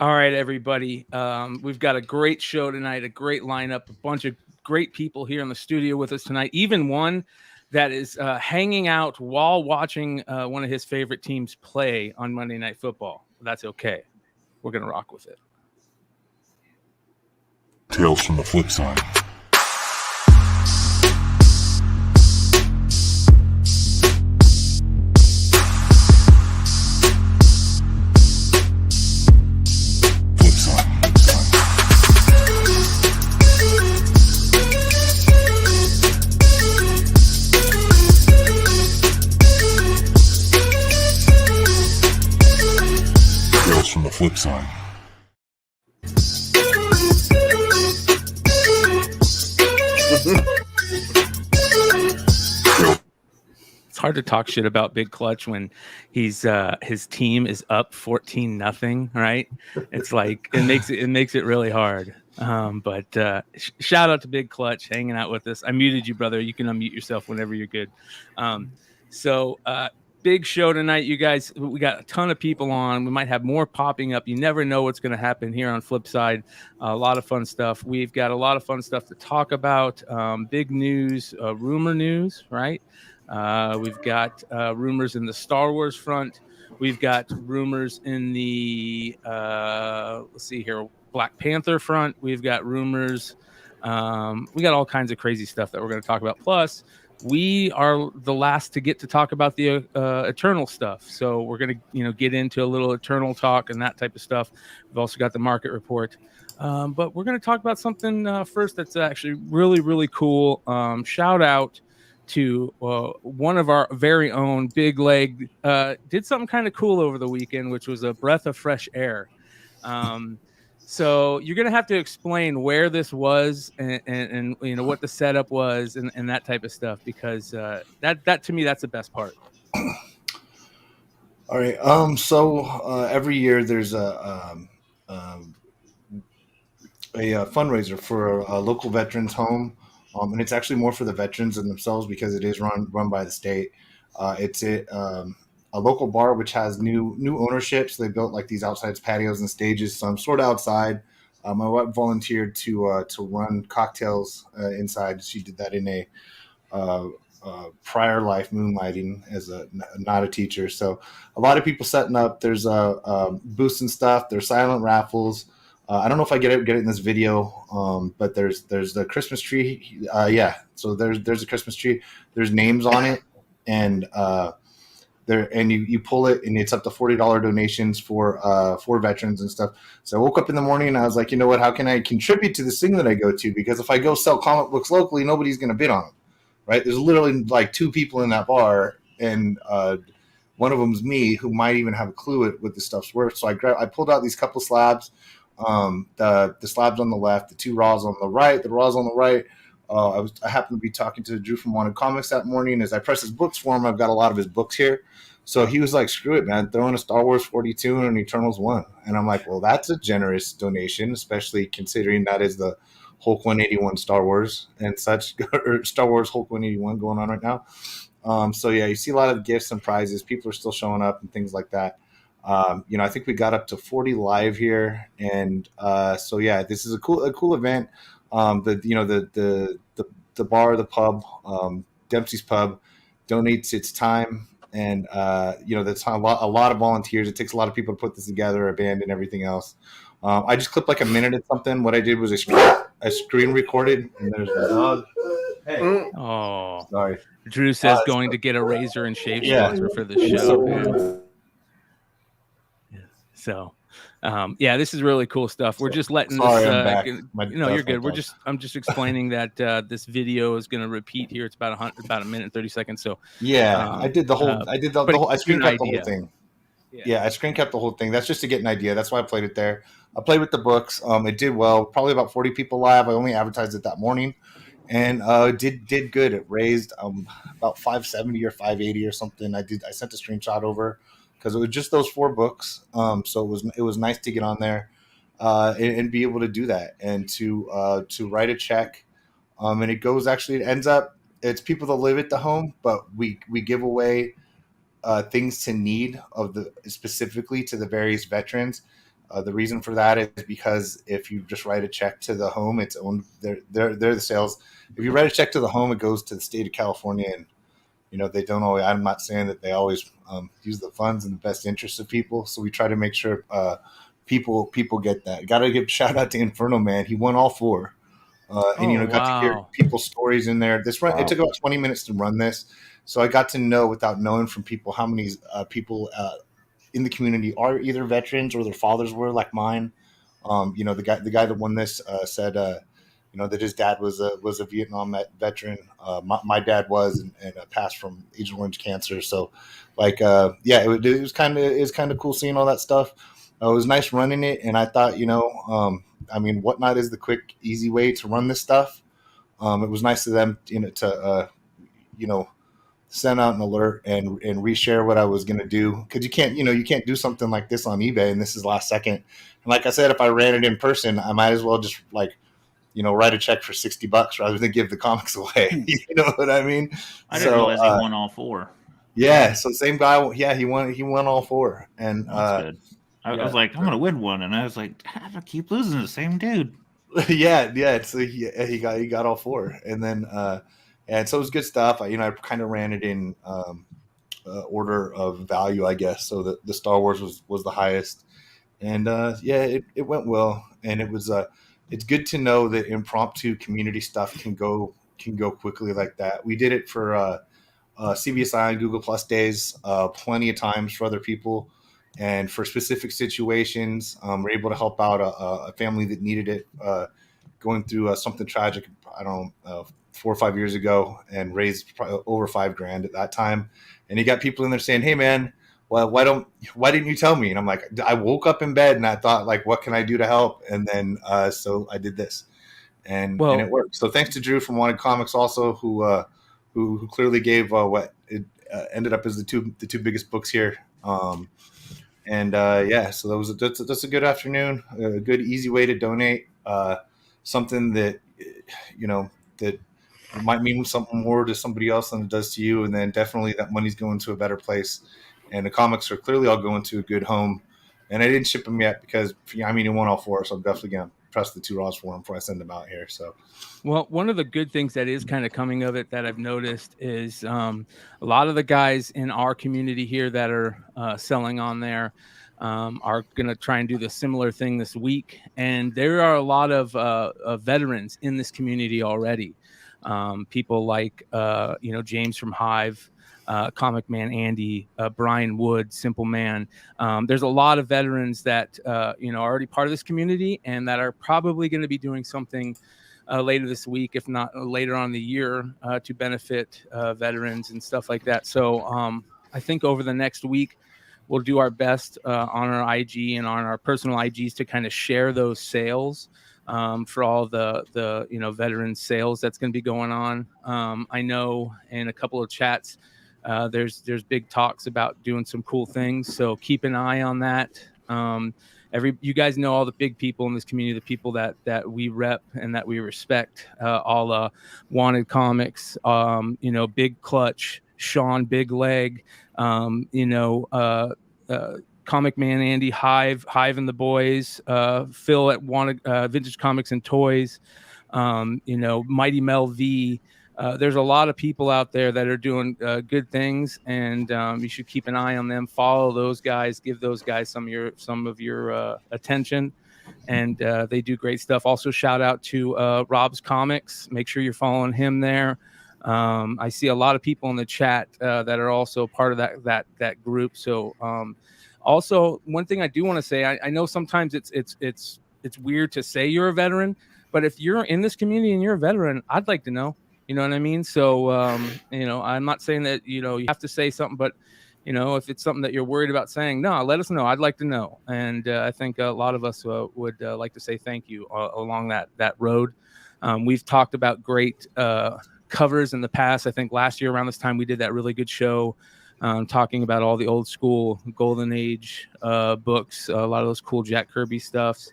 All right, everybody. We've got a great show tonight, a great lineup, a bunch of great people here in the studio with us tonight. Even one that is hanging out while watching one of his favorite teams play on Monday Night Football. That's okay. We're going to rock with it. Tales from the Flipside. From the Flipside. It's hard to talk shit about Big Clutch when he's his team is up 14-0, right? It's like it makes it really hard. But shout out to Big Clutch hanging out with us. I muted you, brother. You can unmute yourself whenever you're good. Big show tonight, you guys. We got a ton of people on. We might have more popping up. You never know what's going to happen here on Flipside. A lot of fun stuff. We've got a lot of fun stuff to talk about. Big news, rumor news, right? We've got rumors in the Star Wars front. We've got rumors in the let's see here, Black Panther front. We've got rumors. We got all kinds of crazy stuff that we're going to talk about. Plus, we are the last to get to talk about the Eternal stuff. So we're going to, get into a little Eternal talk and that type of stuff. We've also got the market report. But we're going to talk about something first that's actually really, really cool. Shout out to one of our very own Big Leg. Did something kind of cool over the weekend, which was a breath of fresh air. So you're going to have to explain where this was and what the setup was and that type of stuff, because that to me, that's the best part. All right. So every year there's a fundraiser for a local veterans home, and it's actually more for the veterans than themselves because it is run by the state. It's a local bar which has new ownership. So they built like these outside patios and stages. So I'm sort of outside. My wife volunteered to run cocktails inside. She did that in a prior life moonlighting as not a teacher. So a lot of people setting up. There's booths and stuff. There's silent raffles. I don't know if I get it in this video, but there's the Christmas tree. So there's a Christmas tree. There's names on it, and you pull it, and it's up to $40 donations for veterans and stuff. So I woke up in the morning and I was like, you know what? How can I contribute to this thing that I go to? Because if I go sell comic books locally, nobody's going to bid on them, right? There's literally like two people in that bar, and one of them's me, who might even have a clue what this stuff's worth. So I pulled out these couple slabs. The slabs on the left, the two raws on the right. The raws on the right. I happened to be talking to Drew from Wanted Comics that morning. As I press his books for him, I've got a lot of his books here. So he was like, "Screw it, man! Throw in a Star Wars 42 and an Eternals 1." And I'm like, "Well, that's a generous donation, especially considering that is the Hulk 181 Star Wars and such, or Star Wars Hulk 181 going on right now." So yeah, you see a lot of gifts and prizes. People are still showing up and things like that. I think we got up to 40 live here, and so yeah, this is a cool event. The bar, the pub, Dempsey's Pub, donates its time, and that's a lot of volunteers. It takes a lot of people to put this together, a band and everything else. I just clipped like a minute of something. What I did was I screen recorded, and there's the dog. Hey. Oh, sorry. Drew says going to get a razor and shave sponsor for the show. So, this is really cool stuff. We're just letting Sorry, this. I'm back. You're good. I'm just explaining that this video is going to repeat here. It's about a minute and 30 seconds. So I did the whole. I screen capped the whole thing. Yeah, I screen capped the whole thing. That's just to get an idea. That's why I played it there. I played with the books. It did well. Probably about 40 people live. I only advertised it that morning, and did good. It raised about 570 or 580 or something. I sent a screenshot over, because it was just those 4 books. So it was nice to get on there and be able to do that, and to write a check. And it ends up, it's people that live at the home, but we give away things to need specifically to the various veterans. The reason for that is because if you just write a check to the home, it's owned. They're the sales. If you write a check to the home, it goes to the state of California, and they don't always. I'm not saying that they always use the funds in the best interest of people. So we try to make sure people get that. Got to give a shout out to Inferno Man. He won all four, and got to hear people's stories in there. This run it took about 20 minutes to run this, so I got to know without knowing from people how many people in the community are either veterans or their fathers were like mine. The guy that won this said that his dad was a Vietnam veteran. My dad was and passed from Agent Orange cancer. So it was kind of cool seeing all that stuff. It was nice running it, and I thought Whatnot is the quick, easy way to run this stuff. It was nice of them to send out an alert and reshare what I was going to do, because you can't do something like this on eBay, and this is last second. And like I said, if I ran it in person, I might as well just write a check for $60 rather than give the comics away. You know what I mean? I didn't realize he won all four. Yeah, so same guy. Yeah, he won all four, and that's good. I was like, I'm gonna win one, and I was like, I keep losing to the same dude. yeah. So he got all four, and then. And so it was good stuff. I kind of ran it in order of value, I guess. So the Star Wars was the highest, and it went well. And it was it's good to know that impromptu community stuff can go quickly like that. We did it for CBSI and Google Plus days plenty of times for other people, and for specific situations. We're able to help out a family that needed it, going through something tragic. I don't know. 4 or 5 years ago, and raised probably over $5,000 at that time. And you got people in there saying, "Hey man, well, why didn't you tell me?" And I'm like, I woke up in bed and I thought, like, what can I do to help? And then, so I did this, and it worked. So thanks to Drew from Wanted Comics also, who clearly gave what it ended up as the two biggest books here. So that's a good afternoon, a good easy way to donate, something that that it might mean something more to somebody else than it does to you, and then definitely that money's going to a better place, and the comics are clearly all going to a good home. And I didn't ship them yet because you won all four, so I'm definitely gonna press the 2 raws for them before I send them out here. So, well, one of the good things that is kind of coming of it that I've noticed is a lot of the guys in our community here that are selling on there are going to try and do the similar thing this week. And there are a lot of veterans in this community already. People like, James from Hive, Comic Man Andy, Brian Wood, Simple Man. There's a lot of veterans that, are already part of this community and that are probably going to be doing something later this week, if not later on in the year, to benefit veterans and stuff like that. So I think over the next week, we'll do our best on our IG and on our personal IGs to kind of share those sales for all the veteran sales that's going to be going on. I know in a couple of chats, there's big talks about doing some cool things. So keep an eye on that. You guys know all the big people in this community, the people that we rep and that we respect, all Wanted Comics, Big Clutch, Sean Big Leg, Comic Man Andy, Hive and the boys, Phil at Wanted Vintage Comics and Toys, Mighty Mel V. There's a lot of people out there that are doing good things, and you should keep an eye on them. Follow those guys, give those guys some of your attention, and they do great stuff. Also, shout out to Rob's Comics. Make sure you're following him there. I see a lot of people in the chat that are also part of that group. So also, one thing I do want to say, I know sometimes it's weird to say you're a veteran, but if you're in this community and you're a veteran, I'd like to know. You know what I mean? So, I'm not saying that, you have to say something, but, if it's something that you're worried about saying, no, let us know. I'd like to know. And I think a lot of us would like to say thank you along that road. We've talked about great covers in the past. I think last year around this time, we did that really good show talking about all the old school Golden Age books, a lot of those cool Jack Kirby stuffs.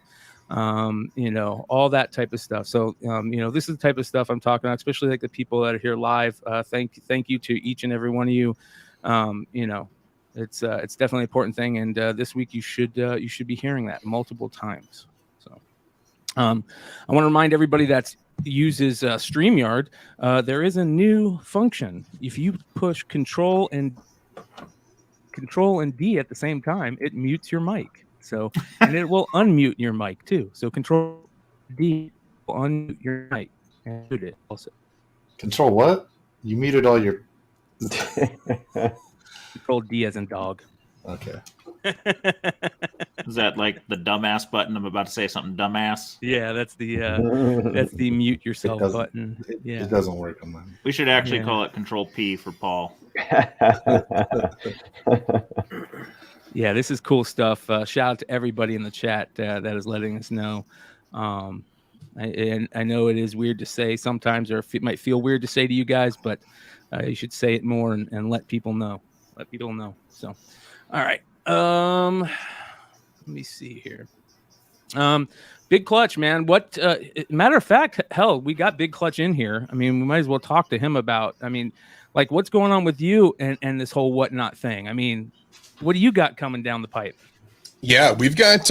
All that type of stuff. So, this is the type of stuff I'm talking about, especially like the people that are here live. Thank you to each and every one of you. It's definitely an important thing, and this week you should be hearing that multiple times. So, I want to remind everybody that uses StreamYard. There is a new function. If you push Control and D at the same time, it mutes your mic. So, and it will unmute your mic too. So, Control D will unmute your mic and mute it also. Control what? You muted all your. Control D as in dog. Okay. Is that like the dumbass button? I'm about to say something dumbass. Yeah, that's the mute yourself button. It doesn't work on mine. We should actually call it Control P for Paul. Yeah, this is cool stuff. Shout out to everybody in the chat that is letting us know. I know it is weird to say sometimes, or it might feel weird to say to you guys, but you should say it more and let people know. Let people know. So, all right. Let me see here. Big Clutch, man. What? Matter of fact, hell, we got Big Clutch in here. I mean, we might as well talk to him about. I mean, like, what's going on with you and this whole whatnot thing? I mean, what do you got coming down the pipe? Yeah, we've got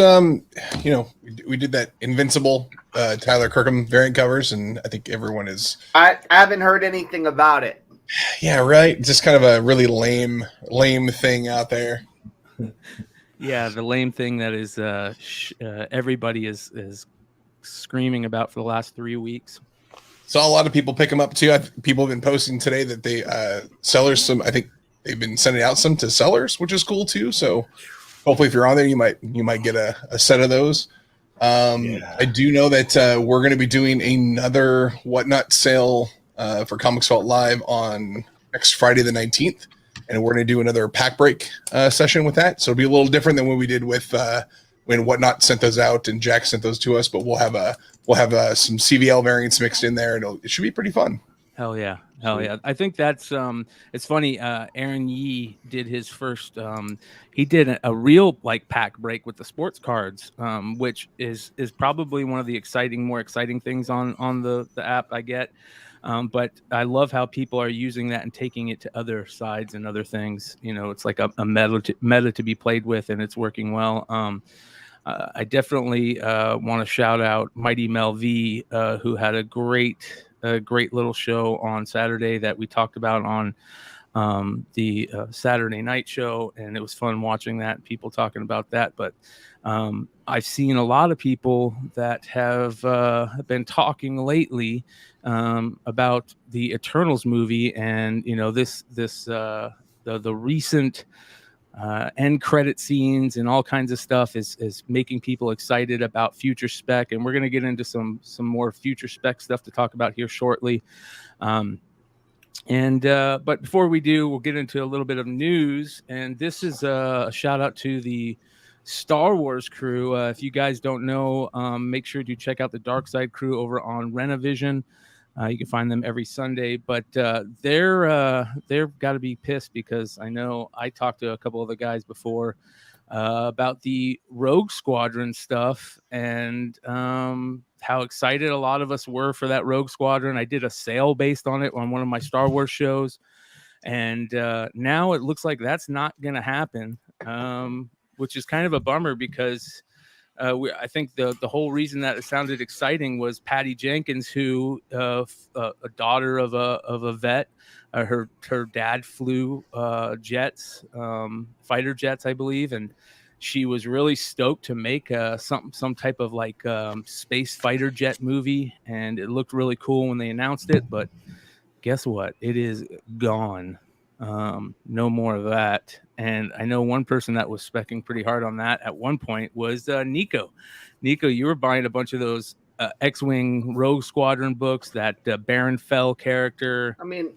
we did that Invincible Tyler Kirkham variant covers, and I think everyone is. I haven't heard anything about it. Yeah, right. Just kind of a really lame thing out there. Yeah, the lame thing that is everybody is screaming about for the last 3 weeks. Saw a lot of people pick them up too. People have been posting today that they sellers I think they've been sending out some to sellers, which is cool too. So hopefully, if you're on there, you might get a set of those. I do know that we're going to be doing another Whatnot sale for Comics Vault Live on next Friday the 19th. And we're going to do another pack break session with that. So it'll be a little different than what we did with when Whatnot sent those out and Jack sent those to us. But we'll have some CVL variants mixed in there, and it should be pretty fun. Hell yeah. I think that's it's funny. Aaron Yee did his first. He did a real like pack break with the sports cards, which is probably one of the more exciting things on the app I get. But I love how people are using that and taking it to other sides and other things. You know, it's like a meta to be played with, and it's working well. I definitely want to shout out Mighty Mel V, who had a great little show on Saturday that we talked about on the Saturday night show, and it was fun watching that, people talking about that. But I've seen a lot of people that have been talking lately about the Eternals movie, and you know the recent end credit scenes and all kinds of stuff is making people excited about future Spec, and we're going to get into some more future Spec stuff to talk about here shortly. But before we do, we'll get into a little bit of news, and this is a shout out to the Star Wars crew. If you guys don't know, make sure to check out the Dark Side crew over on Renovision. You can find them every Sunday, but they've got to be pissed because I know I talked to a couple of the guys before about the Rogue Squadron stuff and how excited a lot of us were for that Rogue Squadron. I did a sale based on it on one of my Star Wars shows, and now it looks like that's not going to happen, which is kind of a bummer because I think the whole reason that it sounded exciting was Patty Jenkins, who a daughter of a vet. Her dad flew jets, fighter jets, I believe, and she was really stoked to make some type of like space fighter jet movie, and it looked really cool when they announced it. But guess what? It is gone. No more of that. And I know one person that was specking pretty hard on that at one point was Nico. Nico, you were buying a bunch of those X-Wing Rogue Squadron books, that Baron Fell character. I mean,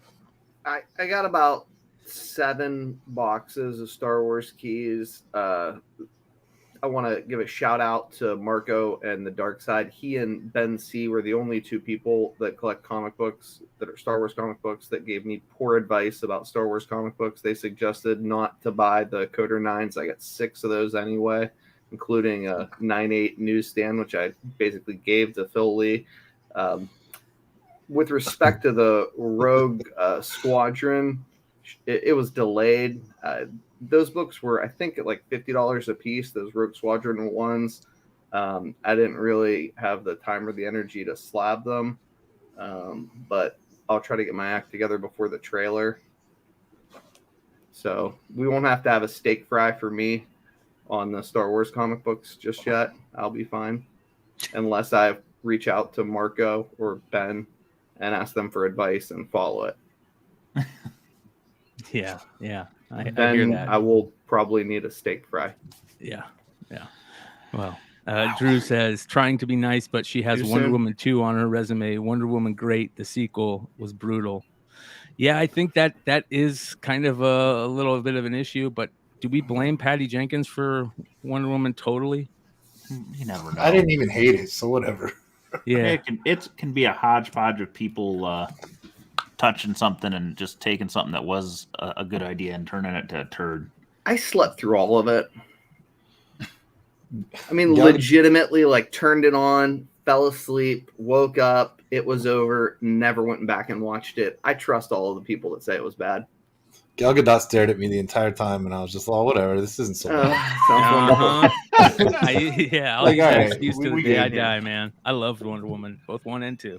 I got about 7 boxes of Star Wars keys. I want to give a shout out to Marco and the Dark Side. He and Ben C were the only 2 people that collect comic books that are Star Wars comic books that gave me poor advice about Star Wars comic books. They suggested not to buy the Coder 9s. I got 6 of those anyway, including a 9.8 newsstand, which I basically gave to Phil Lee. With respect to the Rogue Squadron, it was delayed. Those books were, I think, at like $50 a piece. Those Rogue Squadron ones. I didn't really have the time or the energy to slab them, but I'll try to get my act together before the trailer. So we won't have to have a steak fry for me on the Star Wars comic books just yet. I'll be fine, unless I reach out to Marco or Ben and ask them for advice and follow it. Yeah. I hear Then that. I will probably need a steak fry. Yeah. Well, Drew says, trying to be nice, but she has Too Wonder soon? Woman 2 on her resume. Wonder Woman great. The sequel was brutal. Yeah, I think that is kind of a little bit of an issue, but do we blame Patty Jenkins for Wonder Woman totally? You never know. I didn't even hate it, so whatever. Yeah. It can be a hodgepodge of people touching something and just taking something that was a good idea and turning it to a turd. I slept through all of it. I mean, Yeah. legitimately, like, turned it on, fell asleep, woke up, it was over, never went back and watched it. I trust all of the people that say it was bad. Gal Gadot stared at me the entire time, and I was just, whatever. This isn't so bad. Sounds wonderful. I'll Like, use all that right, excuse to we the day get I it here. die, man. I loved Wonder Woman, both 1 and 2.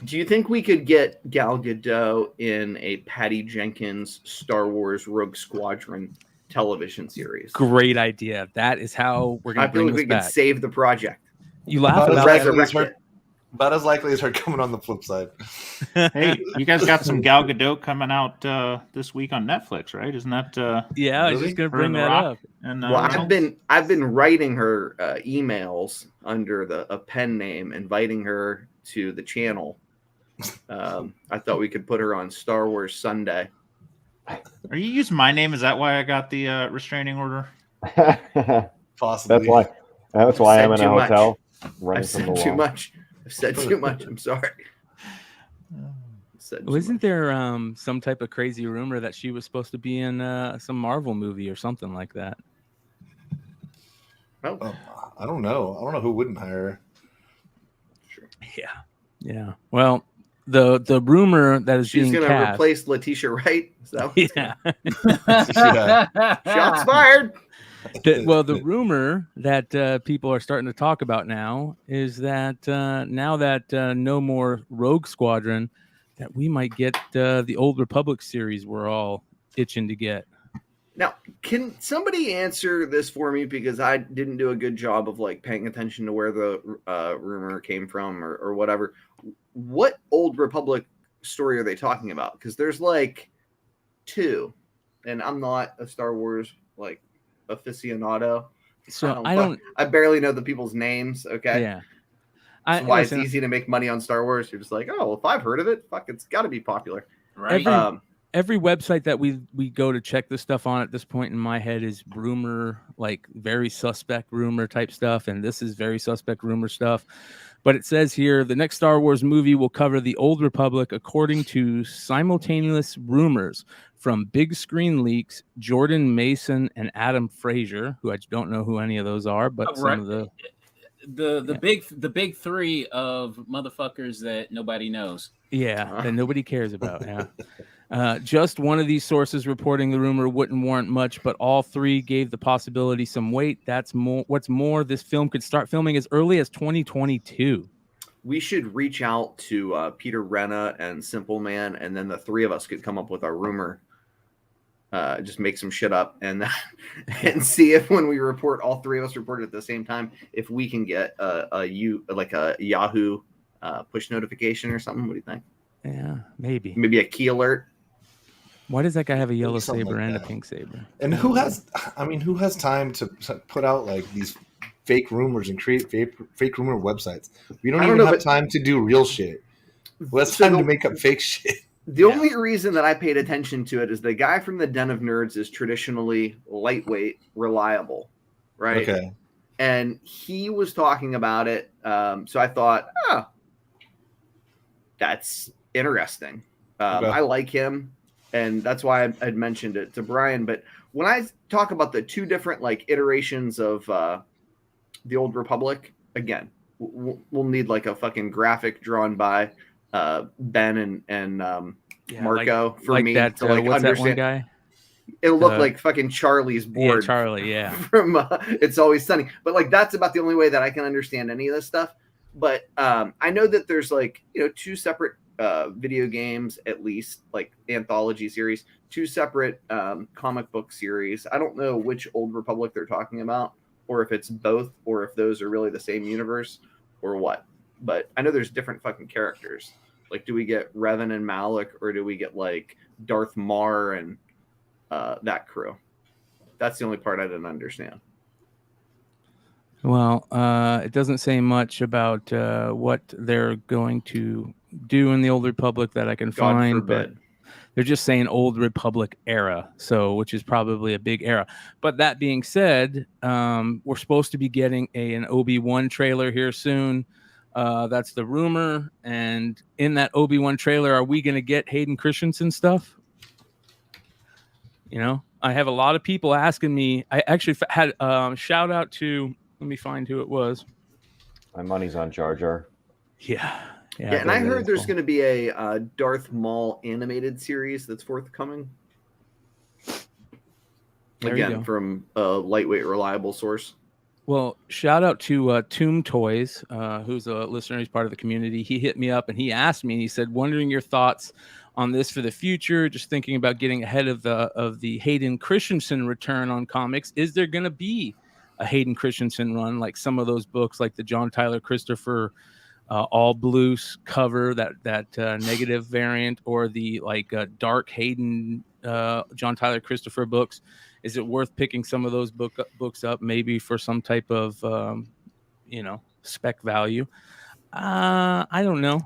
Do you think we could get Gal Gadot in a Patty Jenkins Star Wars Rogue Squadron television series? Great idea. That is how we're I going to feel bring like this we could back. save the project. You laugh About as about likely that. as her- about as likely as her coming on the flip side. Hey, you guys got some Gal Gadot coming out this week on Netflix, right? Isn't that Yeah, I was Really? just going to her bring and The that Rock? up. And Well, Reynolds? I've been writing her emails under a pen name, inviting her to the channel. I thought we could put her on Star Wars Sunday. Are you using my name? Is that why I got the restraining order? Possibly. That's why I'm in Said a too much. hotel running I've from said the too law. much. I've said too much. I'm sorry. Said too Wasn't much. there some type of crazy rumor that she was supposed to be in some Marvel movie or something like that? Oh, I don't know. I don't know who wouldn't hire her. Yeah. Well, the rumor that is she's being gonna cast. replace Letitia Wright. Is that what's Yeah. Shots fired. The rumor that people are starting to talk about now is that now that no more Rogue Squadron, that we might get the Old Republic series we're all itching to get. Now, can somebody answer this for me, because I didn't do a good job of like paying attention to where the rumor came from or whatever. What Old Republic story are they talking about? Because there's like 2, and I'm not a Star Wars like aficionado. So I barely know the people's names. Okay, Yeah. that's why it's easy to make money on Star Wars. You're just like, oh, if I've heard of it, fuck, it's got to be popular. Right. Every website that we go to check this stuff on at this point in my head is rumor, like very suspect rumor type stuff, and this is very suspect rumor stuff. But it says here the next Star Wars movie will cover the Old Republic according to simultaneous rumors from Big Screen Leaks, Jordan Mason, and Adam Frazier, who I don't know who any of those are, but some of the big 3 of motherfuckers that nobody knows. Yeah, that nobody cares about. Yeah. Just one of these sources reporting the rumor wouldn't warrant much, but all 3 gave the possibility some weight. That's more. What's more, this film could start filming as early as 2022. We should reach out to Peter Renna and Simple Man, and then the 3 of us could come up with our rumor. Just make some shit up and see if when we report, all 3 of us report it at the same time, if we can get a Yahoo push notification or something. What do you think? Yeah, maybe. Maybe a key alert. Why does that guy have a yellow Something saber like and a that. pink saber? And who has time to put out like these fake rumors and create fake rumor websites? We don't I even don't know, have but- time to do real shit. Well, that's So time the- to make up fake shit. The only reason that I paid attention to it is the guy from the Den of Nerds is traditionally lightweight, reliable, right? Okay. And he was talking about it. So I thought, that's interesting. Okay. I like him, and that's why I had mentioned it to Brian. But when I talk about the 2 different like iterations of the Old Republic, again, we'll need like a fucking graphic drawn by Ben and Yeah, Marco for like me that. to like What's that one understand. guy? It'll look like fucking Charlie's Yeah, board Charlie. Yeah. from It's Always Sunny. But like that's about the only way that I can understand any of this stuff. But I know that there's like, you know, two separate video games, at least like anthology series, two separate comic book series. I don't know which Old Republic they're talking about, or if it's both, or if those are really the same universe, or what. But I know there's different fucking characters. Like, do we get Revan and Malik, or do we get like Darth Mar and that crew? That's the only part I didn't understand. Well, it doesn't say much about what they're going to do in the Old Republic that I can God find, forbid. but they're just saying Old Republic era, so which is probably a big era. But that being said, we're supposed to be getting an Obi-Wan trailer here soon. That's the rumor. And in that Obi-Wan trailer, are we going to get Hayden Christensen stuff? You know, I have a lot of people asking me. I actually had shout out to. Let me find who it was. My money's on Jar Jar. Yeah, and I heard there's going to be a Darth Maul animated series that's forthcoming. Again, from a lightweight, reliable source. Well, shout out to Tomb Toys, who's a listener. He's part of the community. He hit me up and he asked me, and he said, wondering your thoughts on this for the future, just thinking about getting ahead of the Hayden Christensen return on comics. Is there going to be a Hayden Christensen run, like some of those books, like the John Tyler Christopher all blue cover, that negative variant, or the like dark Hayden John Tyler Christopher books? Is it worth picking some of those books up, maybe for some type of spec value? I don't know.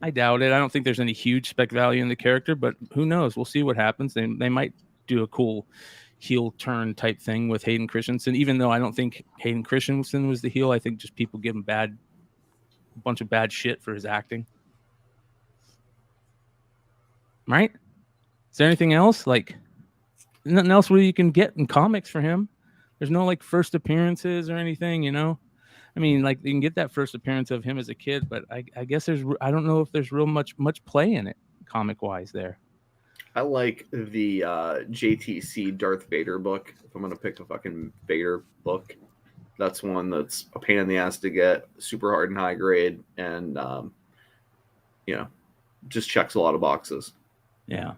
I doubt it. I don't think there's any huge spec value in the character, but who knows? We'll see what happens. They might do a cool heel turn type thing with Hayden Christensen, even though I don't think Hayden Christensen was the heel. I think just people give him a bunch of bad shit for his acting. Right? Is there anything else? Like, nothing else where you can get in comics for him? There's no like first appearances or anything, you know? I mean, like you can get that first appearance of him as a kid, but I guess I don't know if there's real much play in it comic wise there. I like the JTC Darth Vader book. If I'm going to pick a fucking Vader book, that's one that's a pain in the ass to get, super hard and high grade, and, just checks a lot of boxes. Yeah.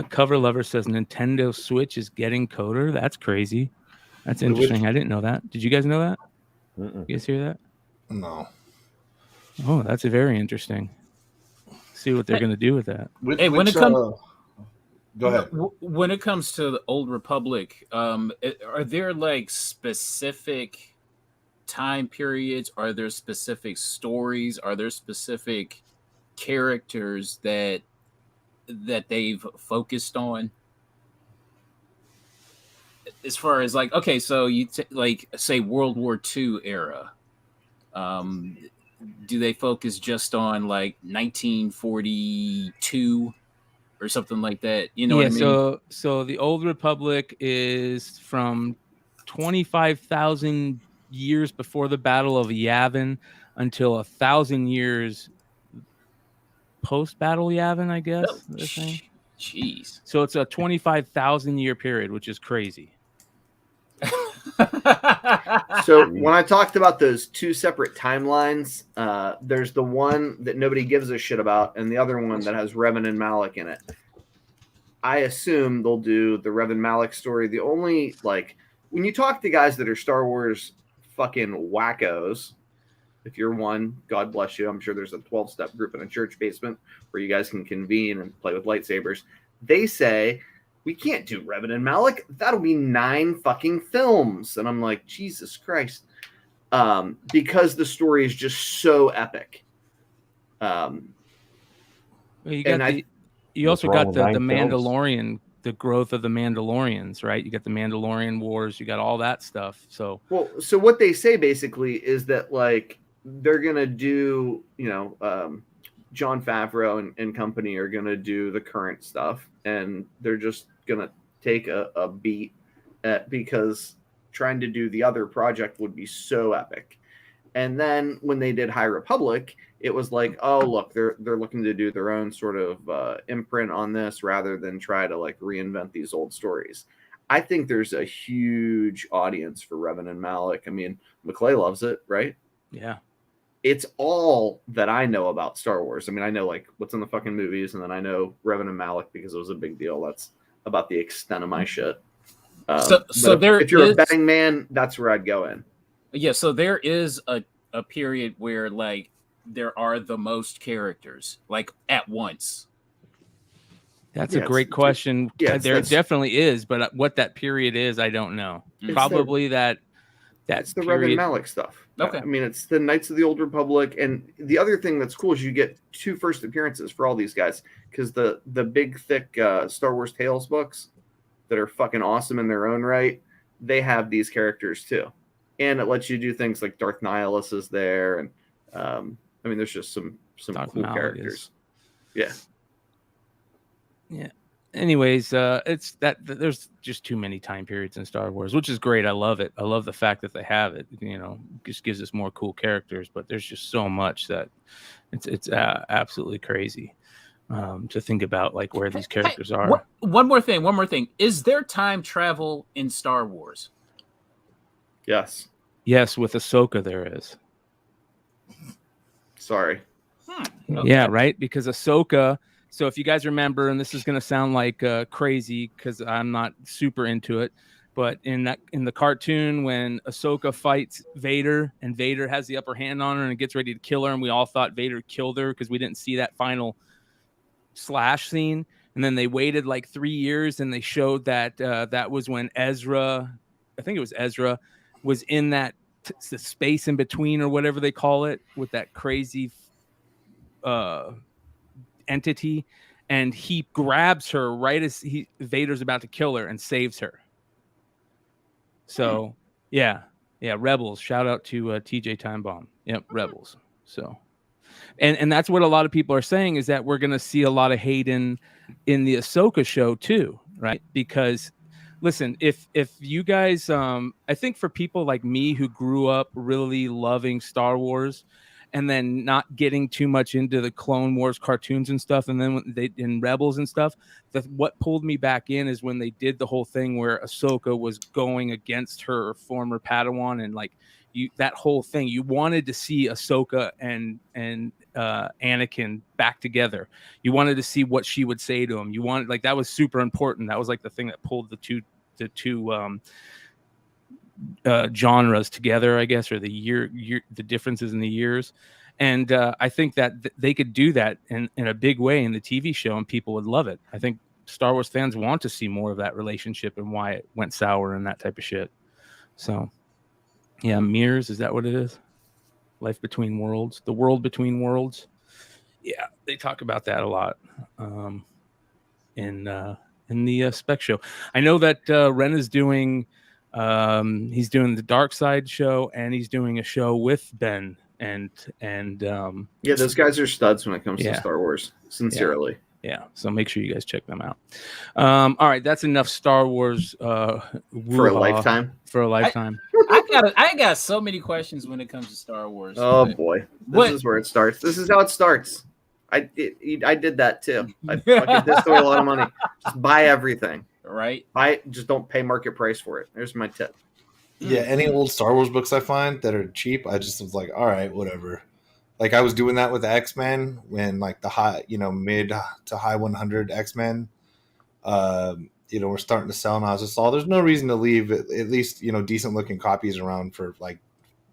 Cover Lover says Nintendo Switch is getting coder. That's crazy. That's interesting. I didn't know that. Did you guys know that? You guys hear that? No. Oh, that's very interesting. See what they're going to do with that. When it comes, go ahead. When it comes to the Old Republic, are there like specific time periods? Are there specific stories? Are there specific characters that they've focused on? As far as like, okay, so you like say World War II era, do they focus just on like 1942 or something like that? You know what I mean? So the Old Republic is from 25,000 years before the Battle of Yavin until 1,000 years post-Battle Yavin, I guess. Jeez. So it's a 25,000 year period, which is crazy. So when I talked about those two separate timelines, there's the one that nobody gives a shit about, and the other one that has Revan and Malik in it. I assume they'll do the Revan Malik story. The only, like, when you talk to guys that are Star Wars fucking wackos, if you're one, God bless you. I'm sure there's a 12-step group in a church basement where you guys can convene and play with lightsabers. They say, we can't do Revan and Malik. That'll be 9 fucking films. And I'm like, Jesus Christ. Because the story is just so epic. You also got the Mandalorian, the growth of the Mandalorians, right? You got the Mandalorian Wars. You got all that stuff. So what they say basically is that, like, they're going to do, Jon Favreau and company are going to do the current stuff, and they're just going to take a beat because trying to do the other project would be so epic. And then when they did High Republic, it was like, oh, look, they're looking to do their own sort of imprint on this rather than try to like reinvent these old stories. I think there's a huge audience for Revan and Malik. I mean, McClay loves it, right? Yeah. It's all that I know about Star Wars. I mean, I know like what's in the fucking movies, and then I know Revan and Malik because it was a big deal. That's about the extent of my shit. So if you're a betting man, that's where I'd go in. Yeah, so there is a period where like there are the most characters like at once. That's a great question. Yeah, there definitely is, but what that period is, I don't know. Probably that's the period. Revan Malik stuff. Okay. I mean, it's the Knights of the Old Republic, and the other thing that's cool is you get 2 first appearances for all these guys because the big thick Star Wars Tales books that are fucking awesome in their own right, they have these characters too, and it lets you do things like Darth Nihilus is there, and I mean, there's just some Darth cool Malak characters. Yeah. Anyways, it's that there's just too many time periods in Star Wars, which is great. I love it. I love the fact that they have it. You know, just gives us more cool characters. But there's just so much that it's absolutely crazy to think about, like where these characters are. One more thing. Is there time travel in Star Wars? Yes. Yes, with Ahsoka there is. Sorry. Okay. Yeah, right. Because Ahsoka. So if you guys remember, and this is going to sound like crazy because I'm not super into it, but in the cartoon when Ahsoka fights Vader and Vader has the upper hand on her and gets ready to kill her, and we all thought Vader killed her because we didn't see that final slash scene, and then they waited like 3 years and they showed that that was when Ezra, I think it was Ezra, was in that the space in between or whatever they call it with that crazy entity, and he grabs her right as Vader's about to kill her and saves her. So yeah, Rebels. Shout out to TJ Timebomb. Yep, Rebels. So and that's what a lot of people are saying, is that we're going to see a lot of hate in the Ahsoka show too, right? Because listen, if you guys I think for people like me who grew up really loving Star Wars and then not getting too much into the Clone Wars cartoons and stuff, and then when they in Rebels and stuff, what pulled me back in is when they did the whole thing where Ahsoka was going against her former Padawan, and like that whole thing, you wanted to see Ahsoka and Anakin back together. You wanted to see what she would say to him. You wanted, like, that was super important. That was like the thing that pulled the two genres together, I guess, or the differences in the years. And I think that they could do that in a big way in the TV show, and people would love it. I think Star Wars fans want to see more of that relationship and why it went sour and that type of shit. So yeah, mirrors, is that what it is? Life between worlds, the world between worlds. Yeah, they talk about that a lot in the Spec show. I know that Ren is doing he's doing the Dark Side show, and he's doing a show with Ben and yeah, those guys are studs when it comes to Star Wars, sincerely. Yeah, so make sure you guys check them out. All right, that's enough Star Wars for a lifetime. I got so many questions when it comes to Star Wars. Oh boy, this is where it starts. This is how it starts. I did that too. I fucking pissed away a lot of money. Just buy everything. Right. Just don't pay market price for it. There's my tip. Yeah, any old Star Wars books I find that are cheap, I just was like, all right, whatever. Like I was doing that with the X-Men when like the high, mid to high 100 X-Men, we're starting to sell, and I was just there's no reason to leave at least, decent looking copies around for like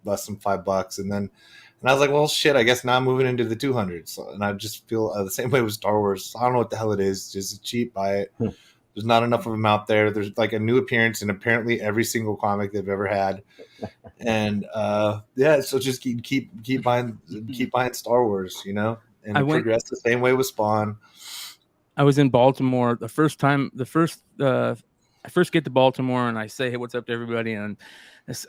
less than $5. And I was like, well, shit, I guess now I'm moving into the 200s. So, and I just feel the same way with Star Wars. I don't know what the hell it is. Just cheap, buy it. There's not enough of them out there. There's like a new appearance in apparently every single comic they've ever had. And so just keep buying Star Wars, and progress the same way with Spawn. I was in Baltimore I first get to Baltimore, and I say, hey, what's up to everybody? And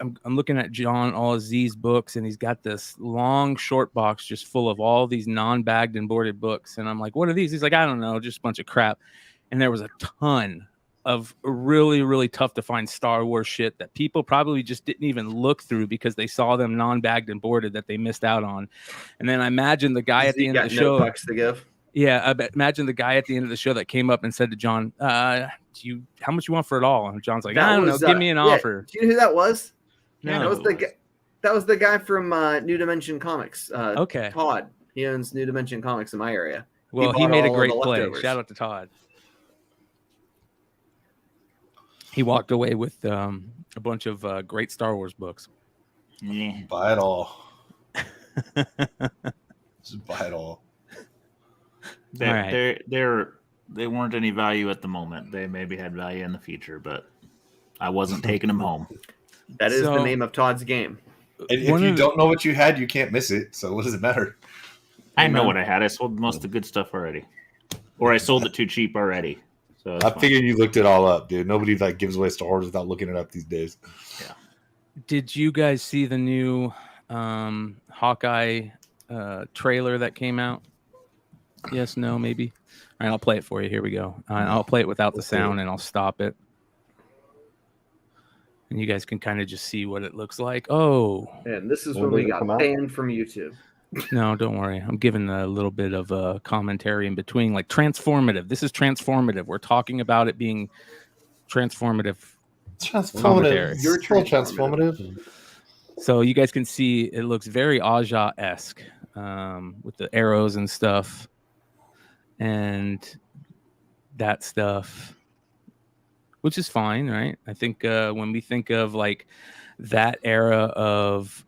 I'm looking at John All-Z's books, and he's got this long short box just full of all these non-bagged and boarded books. And I'm like, what are these? He's like, I don't know, just a bunch of crap. And there was a ton of really, really tough to find Star Wars shit that people probably just didn't even look through because they saw them non-bagged and boarded that they missed out on. And then I imagine the guy at the end of the show. Pucks to give. Yeah, imagine the guy at the end of the show that came up and said to John, how much you want for it all? And John's like, I don't know, give me an offer. Do you know who that was? No. That was the guy from New Dimension Comics. Okay. Todd. He owns New Dimension Comics in my area. Well, he made a great play. Shout out to Todd. He walked away with a bunch of great Star Wars books. Yeah. Buy it all. Just buy it all. They weren't any value at the moment. They maybe had value in the future, but I wasn't taking them home. That is the name of Todd's game. And if you don't know what you had, you can't miss it. So what does it matter? I know what I had. I sold most of the good stuff already, or I sold it too cheap already. So I figured you looked it all up, dude. Nobody gives away Star Wars without looking it up these days. Yeah. Did you guys see the new Hawkeye trailer that came out? Yes, no, maybe. All right, I'll play it for you. Here we go. I'll play it without the sound, and I'll stop it. And you guys can kind of just see what it looks like. Oh. And this is when we got banned from YouTube. No, don't worry. I'm giving a little bit of a commentary in between, like transformative. This is transformative. We're talking about it being transformative. Transformative. You're transformative. So you guys can see it looks very Aja-esque with the arrows and stuff and that stuff, which is fine, right? I think when we think of like that era of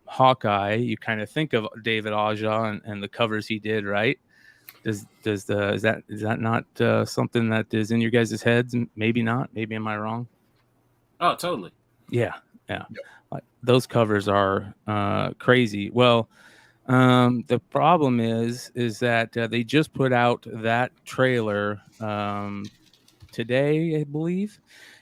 Hawkeye, you kind of think of David Aja and the covers he did, right? Is that not something that is in your guys' heads? Maybe not. Maybe am I wrong? Oh, totally. Yeah. Like, those covers are crazy. Well, the problem is that they just put out that trailer today, I believe.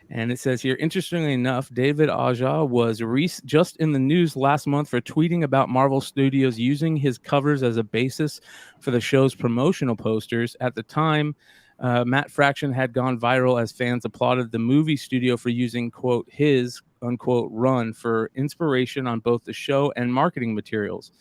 And it says here, interestingly enough, David Aja was just in the news last month for tweeting about Marvel Studios using his covers as a basis for the show's promotional posters. At the time, Matt Fraction had gone viral as fans applauded the movie studio for using, quote, his, unquote, run for inspiration on both the show and marketing materials.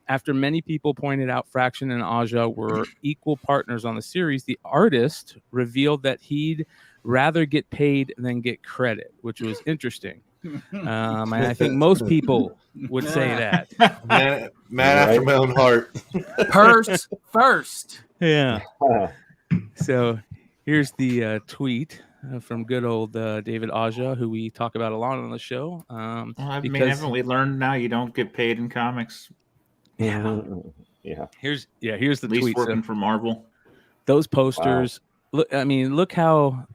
After many people pointed out Fraction and Aja were equal partners on the series, the artist revealed that he'd rather get paid than get credit, which was interesting. And I think most people would say that. Man after my own heart. Purse first. Yeah. So here's the tweet from good old David Aja, who we talk about a lot on the show. Haven't we learned now you don't get paid in comics? Yeah. Here's the At least tweet. Working for Marvel. Those posters. Wow. Look how.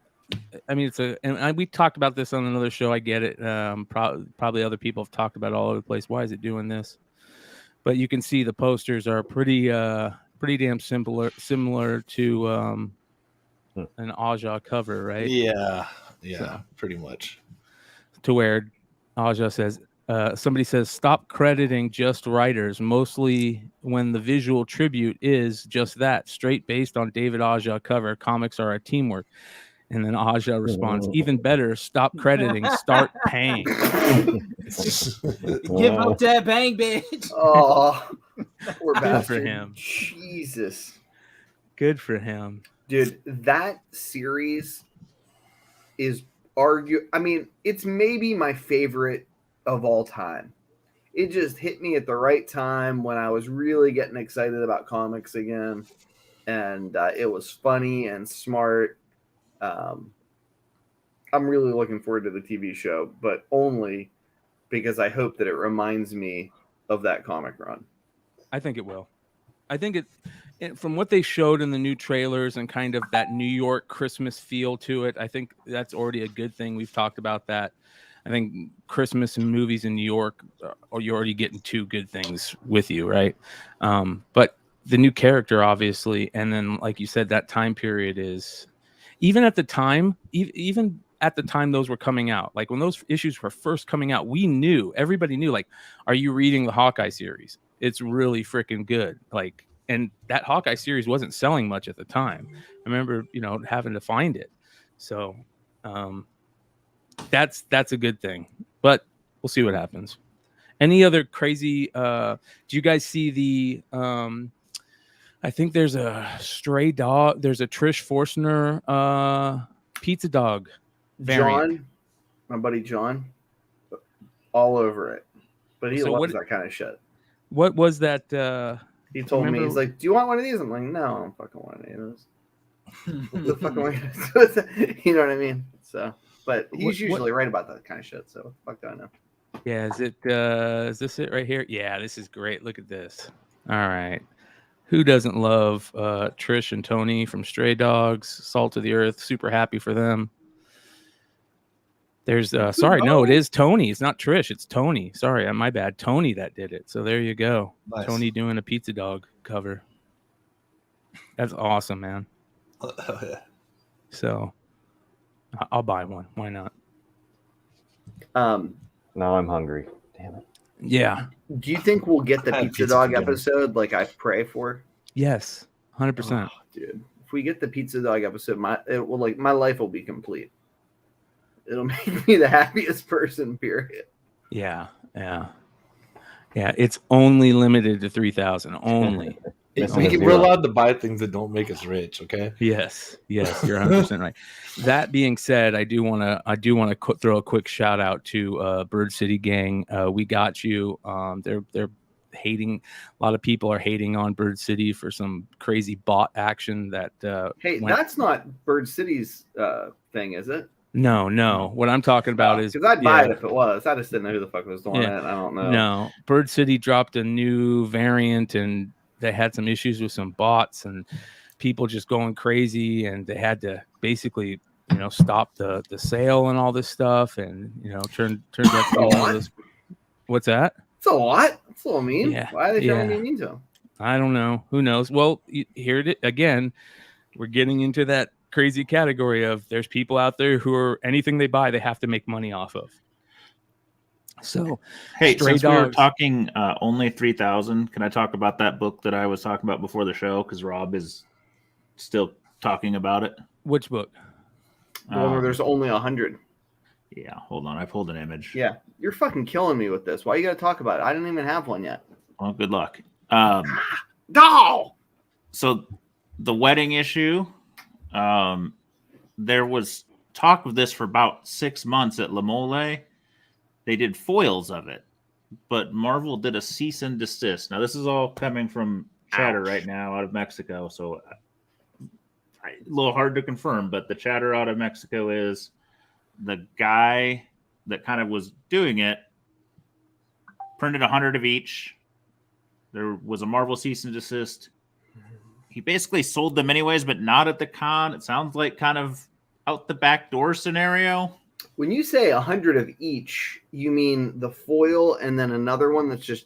We talked about this on another show. I get it. Probably other people have talked about it all over the place. Why is it doing this? But you can see the posters are pretty damn similar to an Aja cover, right? Yeah, so, pretty much. To where Aja says, somebody says, stop crediting just writers, mostly when the visual tribute is just that, straight based on David Aja cover. Comics are a teamwork. And then Aja responds, even better, stop crediting, start paying. Give up that bang, bitch. Oh, we're good for him. Jesus. Good for him. Dude, that series is it's maybe my favorite of all time. It just hit me at the right time when I was really getting excited about comics again. And it was funny and smart. I'm really looking forward to the TV show, but only because I hope that it reminds me of that comic run. I think it will. I think it from what they showed in the new trailers and kind of that New York Christmas feel to it, I think that's already a good thing. We've talked about that. I think Christmas and movies in New York, or you're already getting two good things with you, right? But the new character, obviously, and then, like you said, that time period is... Even at the time those were coming out, like when those issues were first coming out, everybody knew, like, are you reading the Hawkeye series? It's really freaking good. Like, and that Hawkeye series wasn't selling much at the time. I remember, having to find it. So that's a good thing. But we'll see what happens. Any other crazy? Do you guys see the? I think there's a stray dog. There's a Trish Forstner pizza dog variant. John, my buddy John, all over it. But he loves that kind of shit. What was that? He told me, he's like, "Do you want one of these?" I'm like, "No, I don't fucking want any of those." What the fuck am I gonna do with it? You know what I mean? So, but he's usually right about that kind of shit. So, fuck do I know? Yeah, is this it right here? Yeah, this is great. Look at this. All right. Who doesn't love Trish and Tony from Stray Dogs, Salt of the Earth? Super happy for them. There's sorry, no, it is Tony. It's not Trish, it's Tony. Sorry, my bad. Tony that did it. So there you go. Nice. Tony doing a pizza dog cover. That's awesome, man. So I'll buy one. Why not? Now I'm hungry. Damn it. Yeah. Do you think we'll get the pizza dog episode like I pray for? Yes, 100%. Oh, dude, if we get the pizza dog episode, my life will be complete. It'll make me the happiest person. Period. Yeah. It's only limited to 3,000. Only. We're allowed to buy things that don't make us rich. Okay. Yes, you're 100% right. That being said, I do want to throw a quick shout out to Bird City Gang. We got you. They're hating. A lot of people are hating on Bird City for some crazy bot action that. That's not Bird City's thing, is it? No. What I'm talking about is because I'd buy it if it was. I just didn't know who the fuck was doing it. I don't know. No, Bird City dropped a new variant and they had some issues with some bots and people just going crazy, and they had to basically, stop the sale and all this stuff, and turn that all this. What's that? It's a lot. It's a little mean. Yeah. Why are they trying to be mean to them? I don't know. Who knows? Well, here it again. We're getting into that crazy category of there's people out there who are anything they buy, they have to make money off of. So, hey, since we were talking only 3,000, can I talk about that book that I was talking about before the show? Because Rob is still talking about it. Which book? The one where there's only 100. Yeah, hold on. I pulled an image. Yeah, you're fucking killing me with this. Why you got to talk about it? I didn't even have one yet. Well, good luck. No! So, the wedding issue, there was talk of this for about 6 months at La Mole. They did foils of it, but Marvel did a cease and desist. Now, this is all coming from chatter right now out of Mexico, so a little hard to confirm, but the chatter out of Mexico is the guy that kind of was doing it printed 100 of each. There was a Marvel cease and desist. He basically sold them anyways, but not at the con. It sounds like kind of out the back door scenario. When you say 100 of each, you mean the foil and then another one that's just...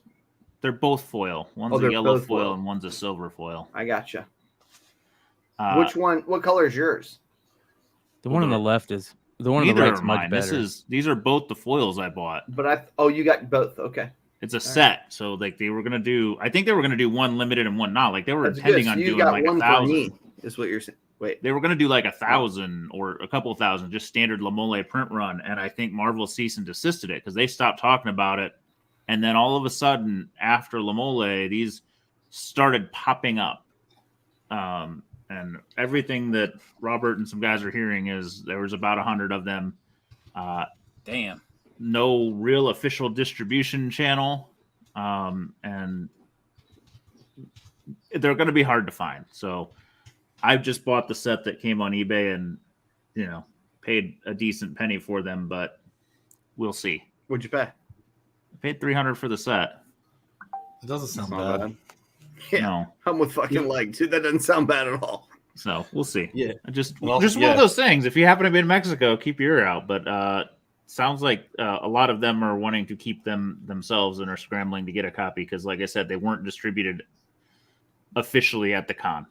They're both foil. One's a yellow foil and one's a silver foil. I gotcha. Which one? What color is yours? The one on the left is... The one on the right is much better. These are both the foils I bought. But you got both. Okay. It's a set. So like they were going to do... I think they were going to do one limited and one not. Like they were intending on doing like 1,000. Is what you're saying. Wait, they were going to do like 1,000 or a couple of thousand, just standard La Mole print run. And I think Marvel ceased and desisted it because they stopped talking about it. And then all of a sudden, after La Mole, these started popping up. And everything that Robert and some guys are hearing is there was about 100 of them. Damn. No real official distribution channel. And they're going to be hard to find. So I've just bought the set that came on eBay and, paid a decent penny for them, but we'll see. What'd you pay? I paid $300 for the set. It doesn't sound bad. Yeah, no. I'm with fucking leg, dude. That doesn't sound bad at all. So we'll see. Yeah. Just one of those things. If you happen to be in Mexico, keep your ear out. But sounds like a lot of them are wanting to keep them themselves and are scrambling to get a copy because, like I said, they weren't distributed officially at the con.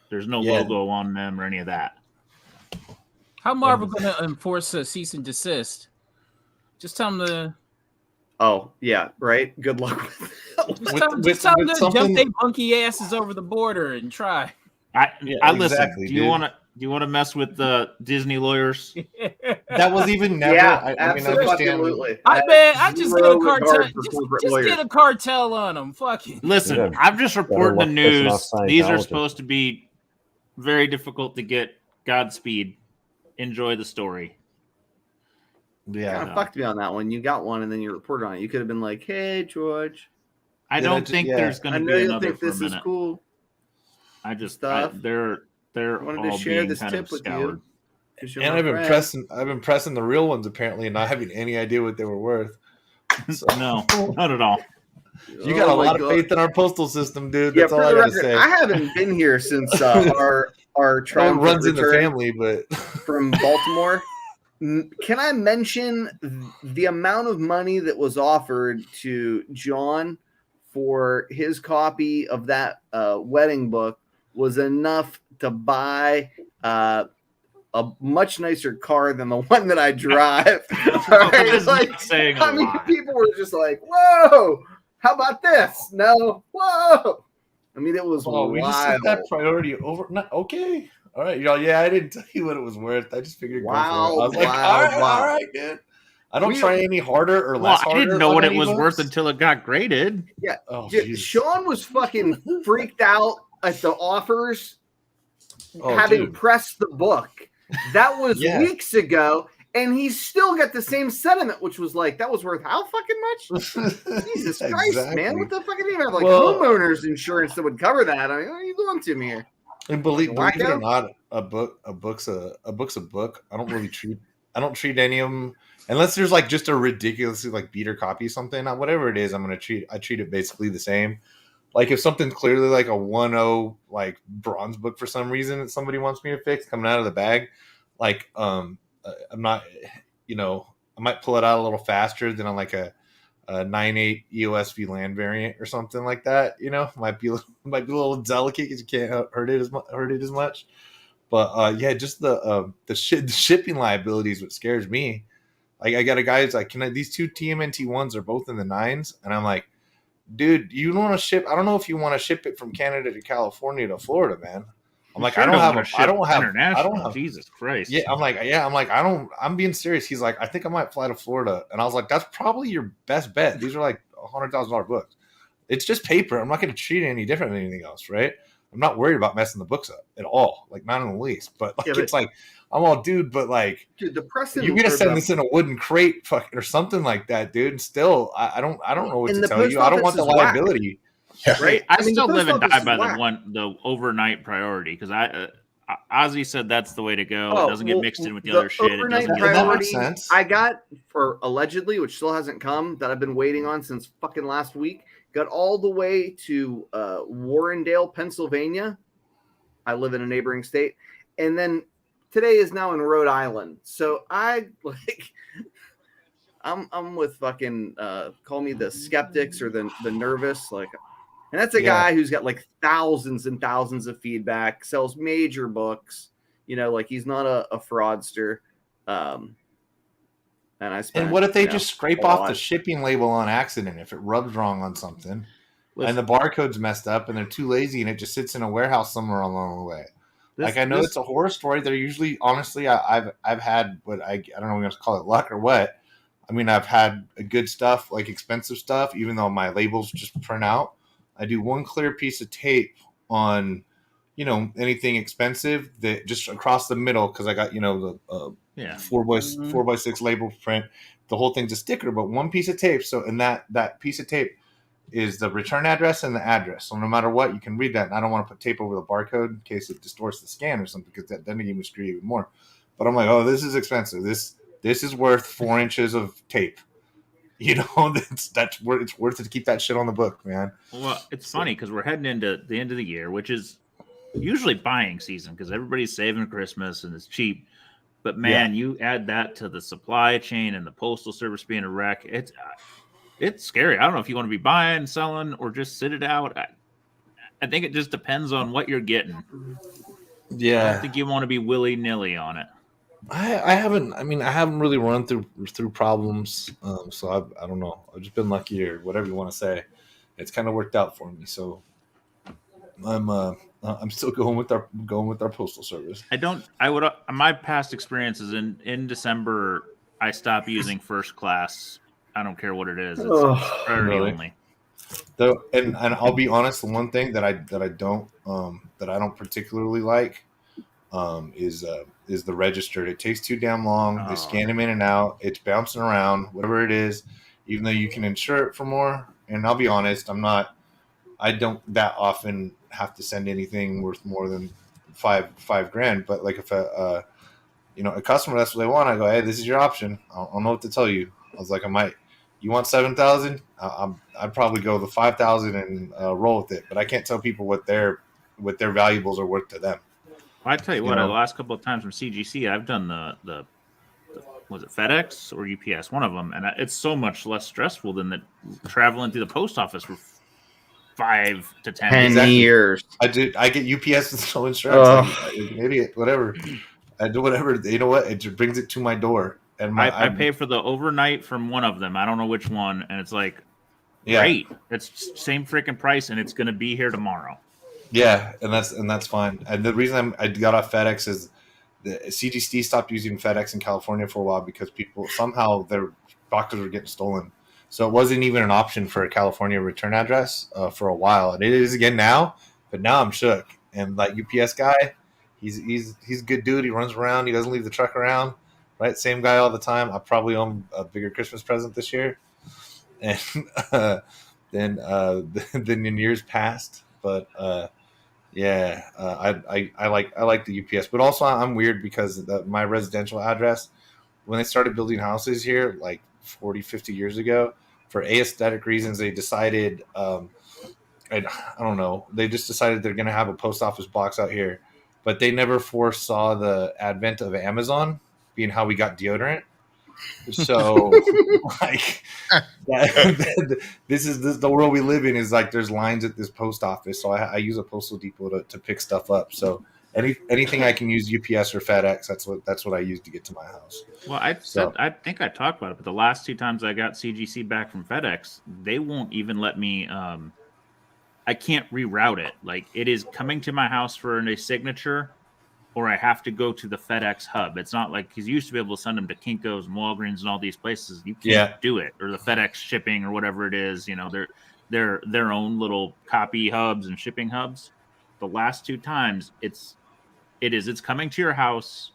There's no logo on them or any of that. How Marvel going to enforce a cease and desist? Just tell them to... Oh, yeah, right? Good luck with it. Just tell them to jump their monkey asses over the border and try. Listen. Do you want to... you want to mess with the Disney lawyers? That was even never. Yeah, I mean, I understand. absolutely. I just get a Zero cartel. regard for corporate Just lawyers. get a cartel on them. Fucking. Listen, Yeah, I'm just reporting the luck pissing off news. These are Scientologists. supposed to be very difficult to get. Godspeed. Enjoy the story. Yeah, Kind of fucked me on that one. You got one, and then you reported on it. You could have been like, "Hey, George, I don't think there's going I to know be you another think for a this is minute. cool. They're I wanted to all share being this kind tip of with scoured. you. 'Cause you're and my friend." I've been pressing the real ones apparently, and not having any idea what they were worth. So, No, not at all. you got a Oh my lot of God. faith in our postal system, dude. Yeah, That's all for I the gotta record, say. I haven't been here since our It triumphant runs in the return family, but from Baltimore. Can I mention the amount of money that was offered to John for his copy of that wedding book was enough to buy a much nicer car than the one that I drive. All right? Is Like, saying a I mean, lot. people were just like, "Whoa, how about this?" No, whoa. I mean, it was oh, we just set wild. that priority over. Not okay. All right, y'all. Yeah, I didn't tell you what it was worth. I just figured go for it. I was like, all right, dude. I don't try any harder or Well, less I harder. didn't know on what it any was worth books. until it got graded. Yeah, Oh, dude, jeez. Sean was fucking freaked out at the offers, Oh, having dude. pressed the book. That was Yeah. weeks ago, and he still got the same sentiment, which was like, that was worth how fucking much? Jesus Christ, man! What the fuck did he have? Like homeowners insurance that would cover that? I mean, what are you doing to me here? And believe it or Wacko? not, a book's a book. I don't treat any of them unless there's like just a ridiculously like beater copy of something. Whatever it is, I treat it basically the same. Like if something's clearly like a 1.0 like bronze book for some reason that somebody wants me to fix coming out of the bag, like I'm not, I might pull it out a little faster than on like a 9.8 EOSV land variant or something like that. Might be a little delicate because you can't hurt it as much. But yeah, just the shipping liability is what scares me. Like I got a guy who's like, these two TMNT ones are both in the 9s, and I'm like, dude, you want to ship? I don't know if you want to ship it from Canada to California to Florida, man. I'm like, I don't have Jesus Christ. Yeah, I'm being serious. He's like, I think I might fly to Florida. And I was like, that's probably your best bet. These are like $100,000 books. It's just paper. I'm not going to treat it any different than anything else, right? I'm not worried about messing the books up at all. Like, not in the least. But like, it's like, I'm all, dude, but like, dude, the precedent. You're going to send this in a wooden crate or something like that, dude. And still, I don't know what to tell you. I don't want the liability. Yeah. Right. I still live and die by the overnight priority because Ozzy said that's the way to go. It doesn't get mixed in with the other shit. It doesn't priority I got for allegedly, which still hasn't come, that I've been waiting on since fucking last week, got all the way to Warrendale, Pennsylvania. I live in a neighboring state. And then today is now in Rhode Island. So I'm with fucking call me the skeptics or the nervous, like. And that's a guy who's got like thousands and thousands of feedback, sells major books, like he's not a fraudster. And what if they just scrape off the shipping label on accident if it rubs wrong on something and the barcode's messed up and they're too lazy and it just sits in a warehouse somewhere along the way? I know it's a horror story. They're usually, honestly, I've had what I don't know if I'm going to call it luck or what. I mean, I've had good stuff, like expensive stuff, even though my labels just print out. I do one clear piece of tape on, anything expensive that just across the middle because I got, the 4x6 label print. The whole thing's a sticker, but one piece of tape. So in that piece of tape is the return address and the address. So no matter what, you can read that. And I don't want to put tape over the barcode in case it distorts the scan or something because that doesn't even screw you even more. But I'm like, oh, this is expensive. This is worth 4 inches of tape. That's where it's worth it to keep that shit on the book, man. Well, it's funny because we're heading into the end of the year, which is usually buying season because everybody's saving Christmas and it's cheap. But man, you add that to the supply chain and the postal service being a wreck. It's scary. I don't know if you want to be buying, selling, or just sit it out. I think it just depends on what you're getting. Yeah, I don't think you want to be willy-nilly on it. I haven't really run through problems. So I don't know. I've just been lucky or whatever you want to say. It's kind of worked out for me. So I'm still going with our postal service. My past experience is in December. I stop using first class. I don't care what it is. It's priority Really? only. Though, and I'll be honest, the one thing that I don't particularly like is the registered. It takes too damn long. They scan them in and out. It's bouncing around, whatever it is, even though you can insure it for more. And I'll be honest, I don't that often have to send anything worth more than five grand. But like if a customer, that's what they want, I go, hey, this is your option. I don't know what to tell you. I was like, you want 7,000? I'd probably go the 5,000 and roll with it. But I can't tell people what their valuables are worth to them. Well, I tell you what, the last couple of times from CGC, I've done the was it FedEx or UPS, one of them, and it's so much less stressful than traveling through the post office for 5 to 10 years. I get UPS and so insurance. Like, an idiot, whatever. I do whatever. You know what? It just brings it to my door. And I pay for the overnight from one of them. I don't know which one, and it's like, great. It's same freaking price, and it's going to be here tomorrow. Yeah, and that's fine. And the reason I got off FedEx is the CGC stopped using FedEx in California for a while because people somehow their boxes were getting stolen. So it wasn't even an option for a California return address for a while, and it is again now. But now I'm shook. And like UPS guy, he's a good dude. He runs around. He doesn't leave the truck around. Right, same guy all the time. I probably owe him a bigger Christmas present this year, and than in years past. But I like the UPS. But also I'm weird because my residential address, when they started building houses here like 40, 50 years ago, for aesthetic reasons, they decided, I don't know, they just decided they're going to have a post office box out here, but they never foresaw the advent of Amazon being how we got deodorant. So like this is the world we live in, is like there's lines at this post office. So I use a postal depot to pick stuff up. So anything I can use UPS or FedEx, that's what I use to get to my house. Well, I think I talked about it, but the last 2 times I got CGC back from FedEx, they won't even let me. I can't reroute it. Like, it is coming to my house for a signature, or I have to go to the FedEx hub. It's not like, because you used to be able to send them to Kinko's and Walgreens and all these places. You can't do it, or the FedEx shipping or whatever it is. They're their own little copy hubs and shipping hubs. The last 2 times, it's coming to your house.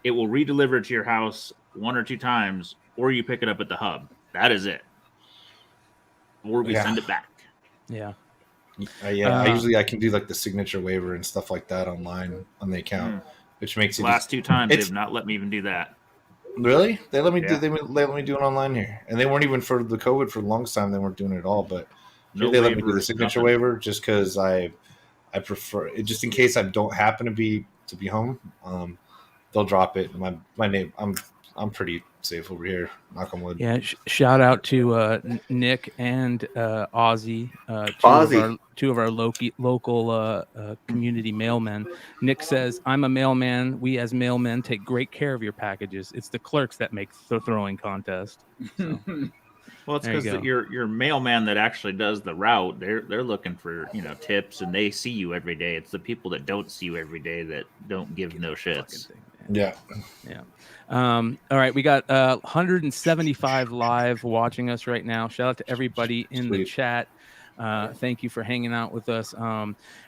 It will redeliver it to your house 1 or 2 times, or you pick it up at the hub. That is it. Or we send it back. Yeah. I can do like the signature waiver and stuff like that online on the account, which makes it. Last 2 times they've not let me even do that. Really? They let me do. They let me do it online here, and they weren't even for the COVID for the longest time. They weren't doing it at all, but they let me do the signature waiver just because I prefer it, just in case I don't happen to be home. They'll drop it. My name. I'm pretty safe over here. Knock on wood. Yeah. Shout out to Nick and Ozzy, two of our local community mailmen. Nick says, "I'm a mailman. We as mailmen take great care of your packages. It's the clerks that make the throwing contest." So, well, it's because your mailman that actually does the route, they're looking for tips, and they see you every day. It's the people that don't see you every day that don't give no shits. Yeah. All right, we got 175 live watching us right now. Shout out to everybody in the chat. Thank you for hanging out with us.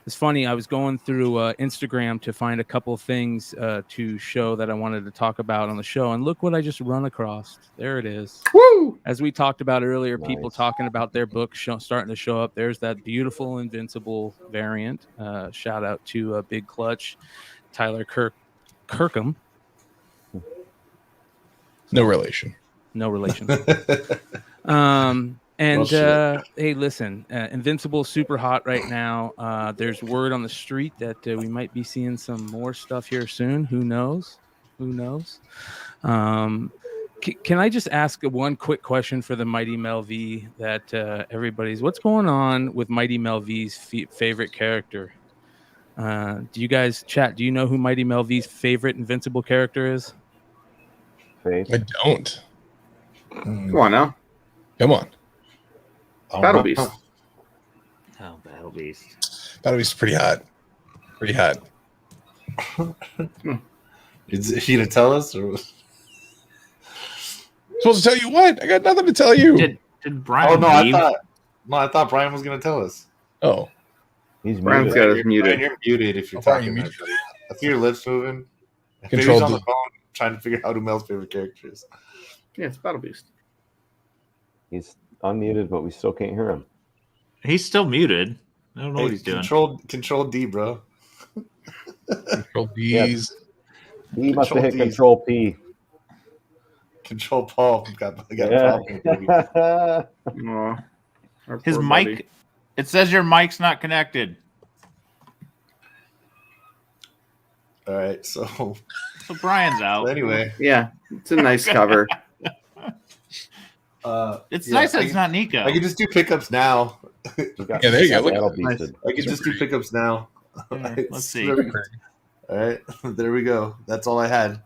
It's funny, I was going through Instagram to find a couple of things to show that I wanted to talk about on the show, and look what I just run across. There it is. Woo! As we talked about earlier, people talking about their books starting to show up. There's that beautiful Invincible variant. Shout out to Big Clutch, Tyler Kirkham. No relation. Hey, listen, Invincible super hot right now. There's word on the street that we might be seeing some more stuff here soon. Who knows? Can I just ask one quick question for the Mighty Mel V that everybody's, what's going on with Mighty Mel V's favorite character? Do you guys chat? Do you know who Mighty Mel V's favorite Invincible character is? Face. I don't. Come on now. Come on. Battle Beast. Oh, Battle Battle Beast. Battle Beast is pretty hot. Pretty hot. Is he gonna tell us? Or... Supposed to tell you what? I got nothing to tell you. Did Brian Oh no, leave? I thought Brian was gonna tell us. Oh, He's Brian's muted. got us muted. Brian, you're muted if you're Brian, talking. you're Muted. I see your lips moving. Control Maybe he's on D. the phone trying to figure out who Mel's favorite character is. Yeah, it's Battle Beast. He's unmuted, but we still can't hear him. He's still muted. I don't know what he's doing. Control D, bro. Control D's. He must have hit Control D. Control P. Control Paul. Got a problem, baby. Aw, our His poor mic. buddy. It says your mic's not connected. All right, so Brian's out. anyway, Yeah, it's a nice cover. It's yeah, nice that it's not Nico. I can just do pickups now. He got- Yeah, there you go. he got Look. Battle Beasted. I can just do pickups now. Yeah, let's see. All right, there we go. That's all I had.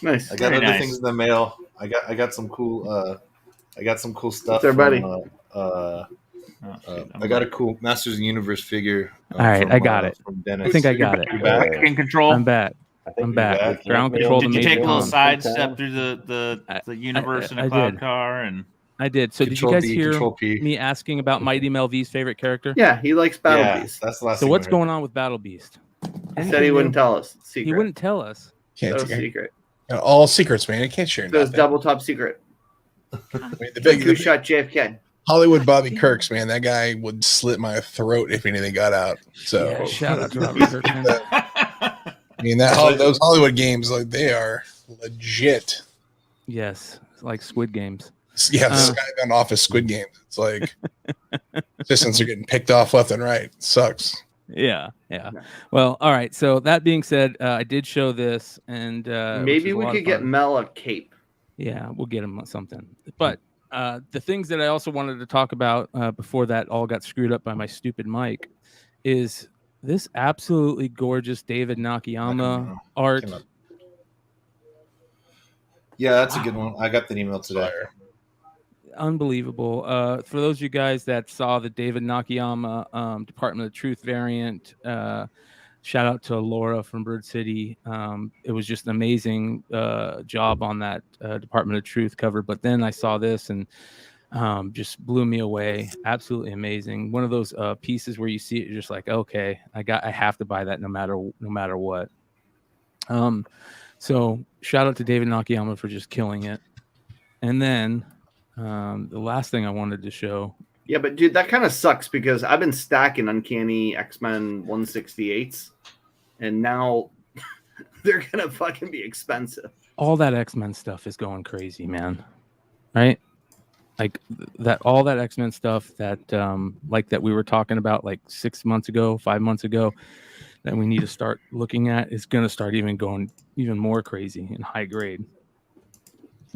Nice. I got Very other nice. things in the mail. I got some cool. I got some cool stuff. What's there, buddy? Oh, shit, I got a cool Masters of the Universe figure. All right, I got it. From Dennis. I think I got it. You back? In control. I'm back. I think I'm he's back. back. Ground Yeah. control. Did the you take a major little one. sidestep through the universe in I a cloud did. car and I did. So Control did you guys D, hear Control P. me asking about Mighty Mel V's favorite character? Yeah, he likes Battle Yeah, Beast. that's the last. So thing what's I heard. going on with Battle Beast? He said he wouldn't tell us. It's secret. He wouldn't tell us. Can't That was take secret. all secrets, man. You can't share That was nothing. double top secret. I mean, the big Two shot JFK. Hollywood Bobby Kirks, man. That guy would slit my throat if anything got out. So Yeah, shout out to Robert Kirkman. I mean, those Hollywood games, like they are legit. Yes, it's like Squid Games. Yeah, Skybound Office Squid Games. It's like assistants are getting picked off left and right. It sucks. Yeah. Well, all right. So that being said, I did show this, and Maybe we could get Mel a cape. Yeah, we'll get him something. But the things that I also wanted to talk about before that all got screwed up by my stupid mic is this absolutely gorgeous David Nakayama art. Yeah, that's a good one. I got the email today. Unbelievable. For those of you guys that saw the David Nakayama Department of Truth variant, shout out to Laura from Bird City. It was just an amazing job on that Department of Truth cover. But then I saw this and just blew me away. Absolutely amazing. One of those pieces where you see it, you're just like, okay, I have to buy that no matter what. So shout out to David Nakayama for just killing it. And then the last thing I wanted to show. Yeah, but dude, that kind of sucks because I've been stacking Uncanny X-Men 168s, and now they're gonna fucking be expensive. All that X-Men stuff is going crazy, man. Right? Like all that X-Men stuff that like that we were talking about like 6 months ago, 5 months ago, that we need to start looking at is going to start going even more crazy and high grade.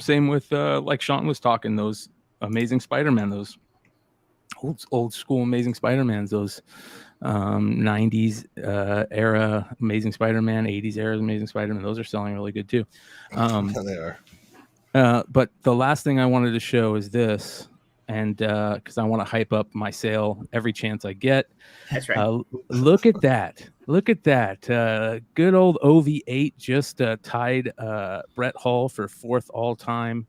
Same with like Sean was talking, those Amazing Spider-Man, those old school Amazing Spider-Mans, those 90s era Amazing Spider-Man, 80s era Amazing Spider-Man, those are selling really good too. Yeah, they are. But the last thing I wanted to show is this, and because I want to hype up my sale every chance I get. That's right. Look at that. Look at that. Good old OV8 just tied Brett Hull for 4th all time.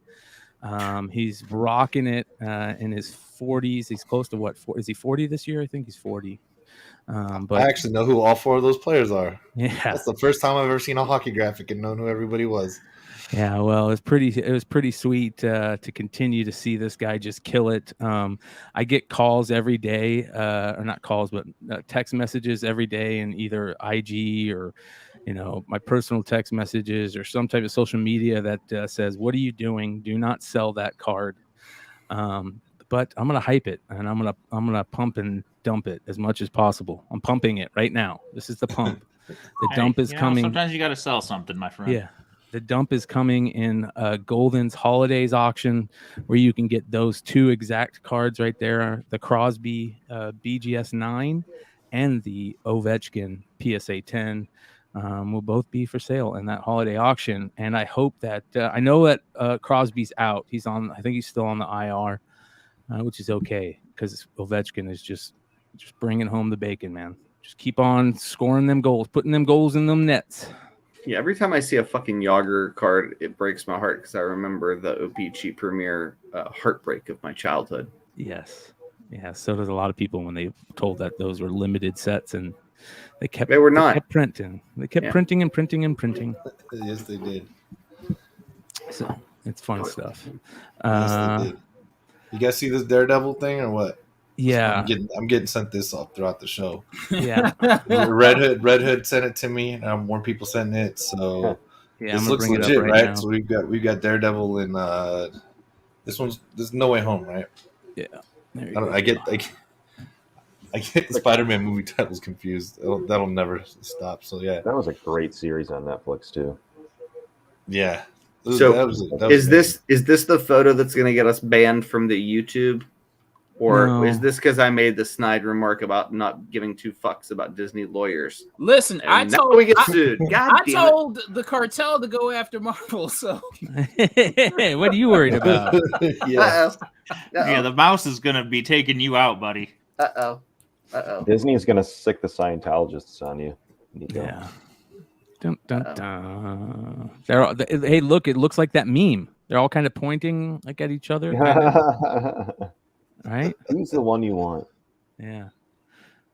He's rocking it in his 40s. He's close to what? Is he 40 this year? I think he's 40. But I actually know who all 4 of those players are. yeah, That's the first time I've ever seen a hockey graphic and known who everybody was. yeah. Well, it was pretty sweet to continue to see this guy just kill it. I get calls every day, or not calls, but text messages every day, in either IG or my personal text messages or some type of social media that says, "What are you doing? Do not sell that card." But I'm gonna hype it, and I'm gonna pump and dump it as much as possible. I'm pumping it right now. This is the pump. The dump is coming. Sometimes you got to sell something, my friend. Yeah. The dump is coming in Golden's Holidays auction, where you can get those 2 exact cards right there, the Crosby BGS 9 and the Ovechkin PSA 10 will both be for sale in that holiday auction. And I hope that I know that Crosby's out. I think he's still on the IR, which is okay because Ovechkin is just just bringing home the bacon, man. Just keep on scoring them goals, putting them goals in them nets. Yeah, every time I see a fucking Yager card, it breaks my heart because I remember the O-Pee-Chee premiere heartbreak of my childhood. Yes. Yeah, so did a lot of people when they told that those were limited sets, and they were not. kept printing. They kept printing and printing and printing. Yes, they did. So it's fun stuff. Yes, they did. You guys see this Daredevil thing or what? Yeah, I'm getting sent this off throughout the show. Yeah, Red Hood sent it to me, and more people sending it. So yeah, this looks legit, right? So we've got Daredevil and there's No Way Home, right? Yeah. I get the Spider-Man movie titles confused. That'll never stop. So yeah, that was a great series on Netflix too. Yeah. So is this the photo that's going to get us banned from the YouTube, or is this because I made the snide remark about not giving two fucks about Disney lawyers? Listen, I told the cartel to go after Marvel. So what are you worried about? Yeah. Yeah, the mouse is gonna be taking you out, buddy. Uh-oh. Disney is gonna sick the Scientologists on you. Nico. Yeah. Dun, dun, dun. Hey, look! It looks like that meme. They're all kind of pointing like at each other. Right? Who's the one you want? Yeah.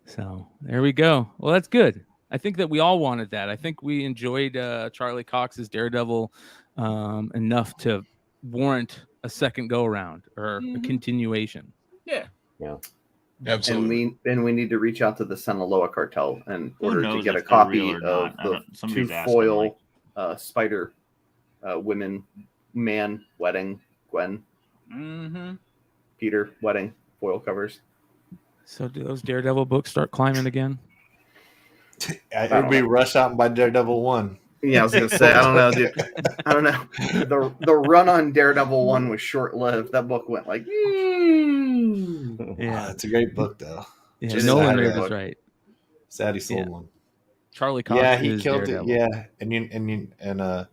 So there we go. Well, that's good. I think that we all wanted that. I think we enjoyed Charlie Cox's Daredevil enough to warrant a second go around or a continuation. Yeah. Absolutely. And we need to reach out to the Sinaloa cartel in order to get a if they're copy real or of not. the two foil spider women man wedding Gwen Peter wedding foil covers. So do those Daredevil books start climbing again? Everybody rush out and buy Daredevil 1. Yeah, I was gonna say, I don't know, dude. I don't know. The run on Daredevil 1 was short lived. That book went like, yeah, it's a great book though. Yeah, Just Nolan sad, was right. Sad he sold one. Charlie Cox. Yeah, he is killed Daredevil. it. Yeah, and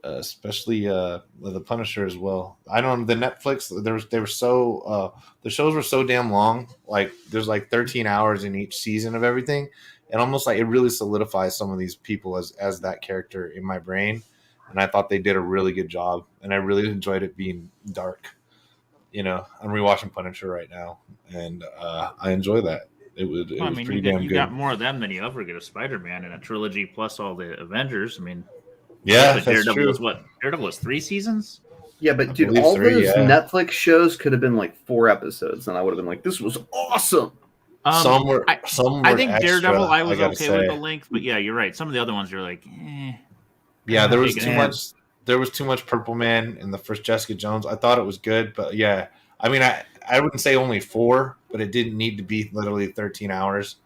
especially the Punisher as well. I don't know, the Netflix. They were so the shows were so damn long. Like there's like 13 hours in each season of everything. And almost like it really solidifies some of these people as that character in my brain. And I thought they did a really good job. And I really enjoyed it being dark. You know, I'm rewatching Punisher right now. And I enjoy that. It was pretty damn good. You got more of them than you ever get of Spider-Man in a trilogy plus all the Avengers. I mean, yeah, that's Daredevil true. was what? Daredevil was 3 seasons? yeah, but dude, all those Netflix shows could have been like 4 episodes, and I would have been like, this was awesome. Some were I think extra, Daredevil, I was okay say. with the length, but yeah, you're right. Some of the other ones you're like, Yeah, there was Big too man. much. There was too much Purple Man in the first Jessica Jones. I thought it was good, but yeah, I mean, I wouldn't say only 4, but it didn't need to be literally 13 hours,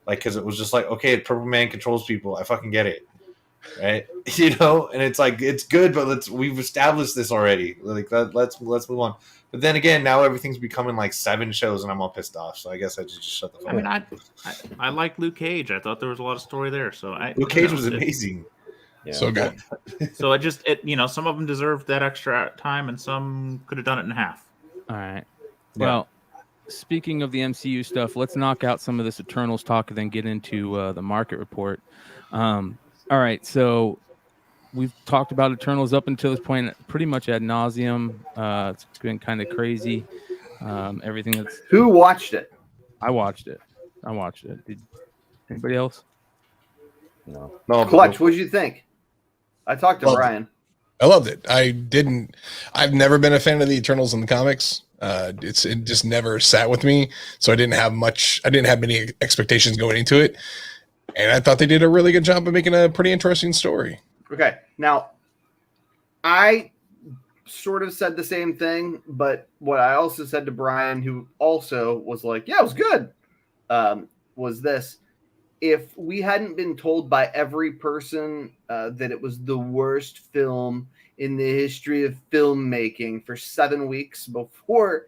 like because it was just like, okay, Purple Man controls people. I fucking get it, right? You know, and it's like it's good, but we've established this already. Like let's move on. But then again, now everything's becoming like 7 shows, and I'm all pissed off. So I guess I just shut the fuck I mean, up. I like Luke Cage. I thought there was a lot of story there. So Luke Cage was amazing. Yeah. So good. So some of them deserved that extra time, and some could have done it in half. All right. Well, speaking of the MCU stuff, let's knock out some of this Eternals talk and then get into the market report. All right. So we've talked about Eternals up until this point pretty much ad nauseum. It's been kind of crazy. Everything that's... Who watched it? I watched it. Did anybody else? No, Clutch, what did you think? I talked to Brian. I loved it. I've never been a fan of the Eternals in the comics. It just never sat with me. So I didn't have many expectations going into it. And I thought they did a really good job of making a pretty interesting story. Okay. Now, I sort of said the same thing, but what I also said to Brian, who also was like, yeah, it was good, was this. If we hadn't been told by every person that it was the worst film in the history of filmmaking for 7 weeks before,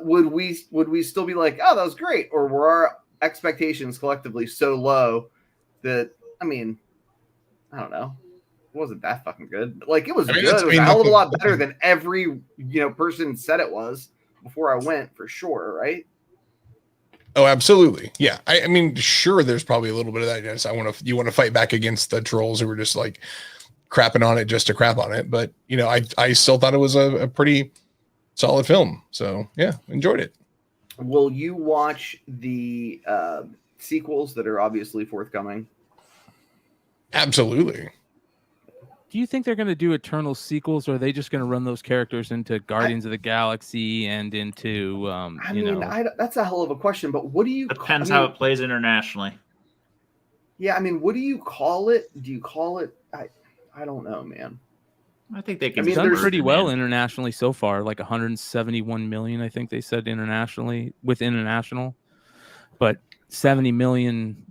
would we still be like, oh, that was great? Or were our expectations collectively so low that, I mean, I don't know. It wasn't that fucking good. But like, it was good. It was a hell of a lot better than every person said it was before I went, for sure, right? Oh, absolutely. Yeah. I mean, sure, there's probably a little bit of that. Yes, you want to fight back against the trolls who were just like crapping on it just to crap on it. But I still thought it was a pretty solid film. So yeah, enjoyed it. Will you watch the sequels that are obviously forthcoming? Absolutely. Do you think they're going to do Eternal sequels, or are they just going to run those characters into Guardians of the Galaxy and into, that's a hell of a question, but what do you... Depends how it plays internationally. Yeah, I mean, what do you call it? Do you call it... I don't know, man. I think they can... It's done pretty well internationally so far, like 171 million, I think they said internationally, with international. But 70 million...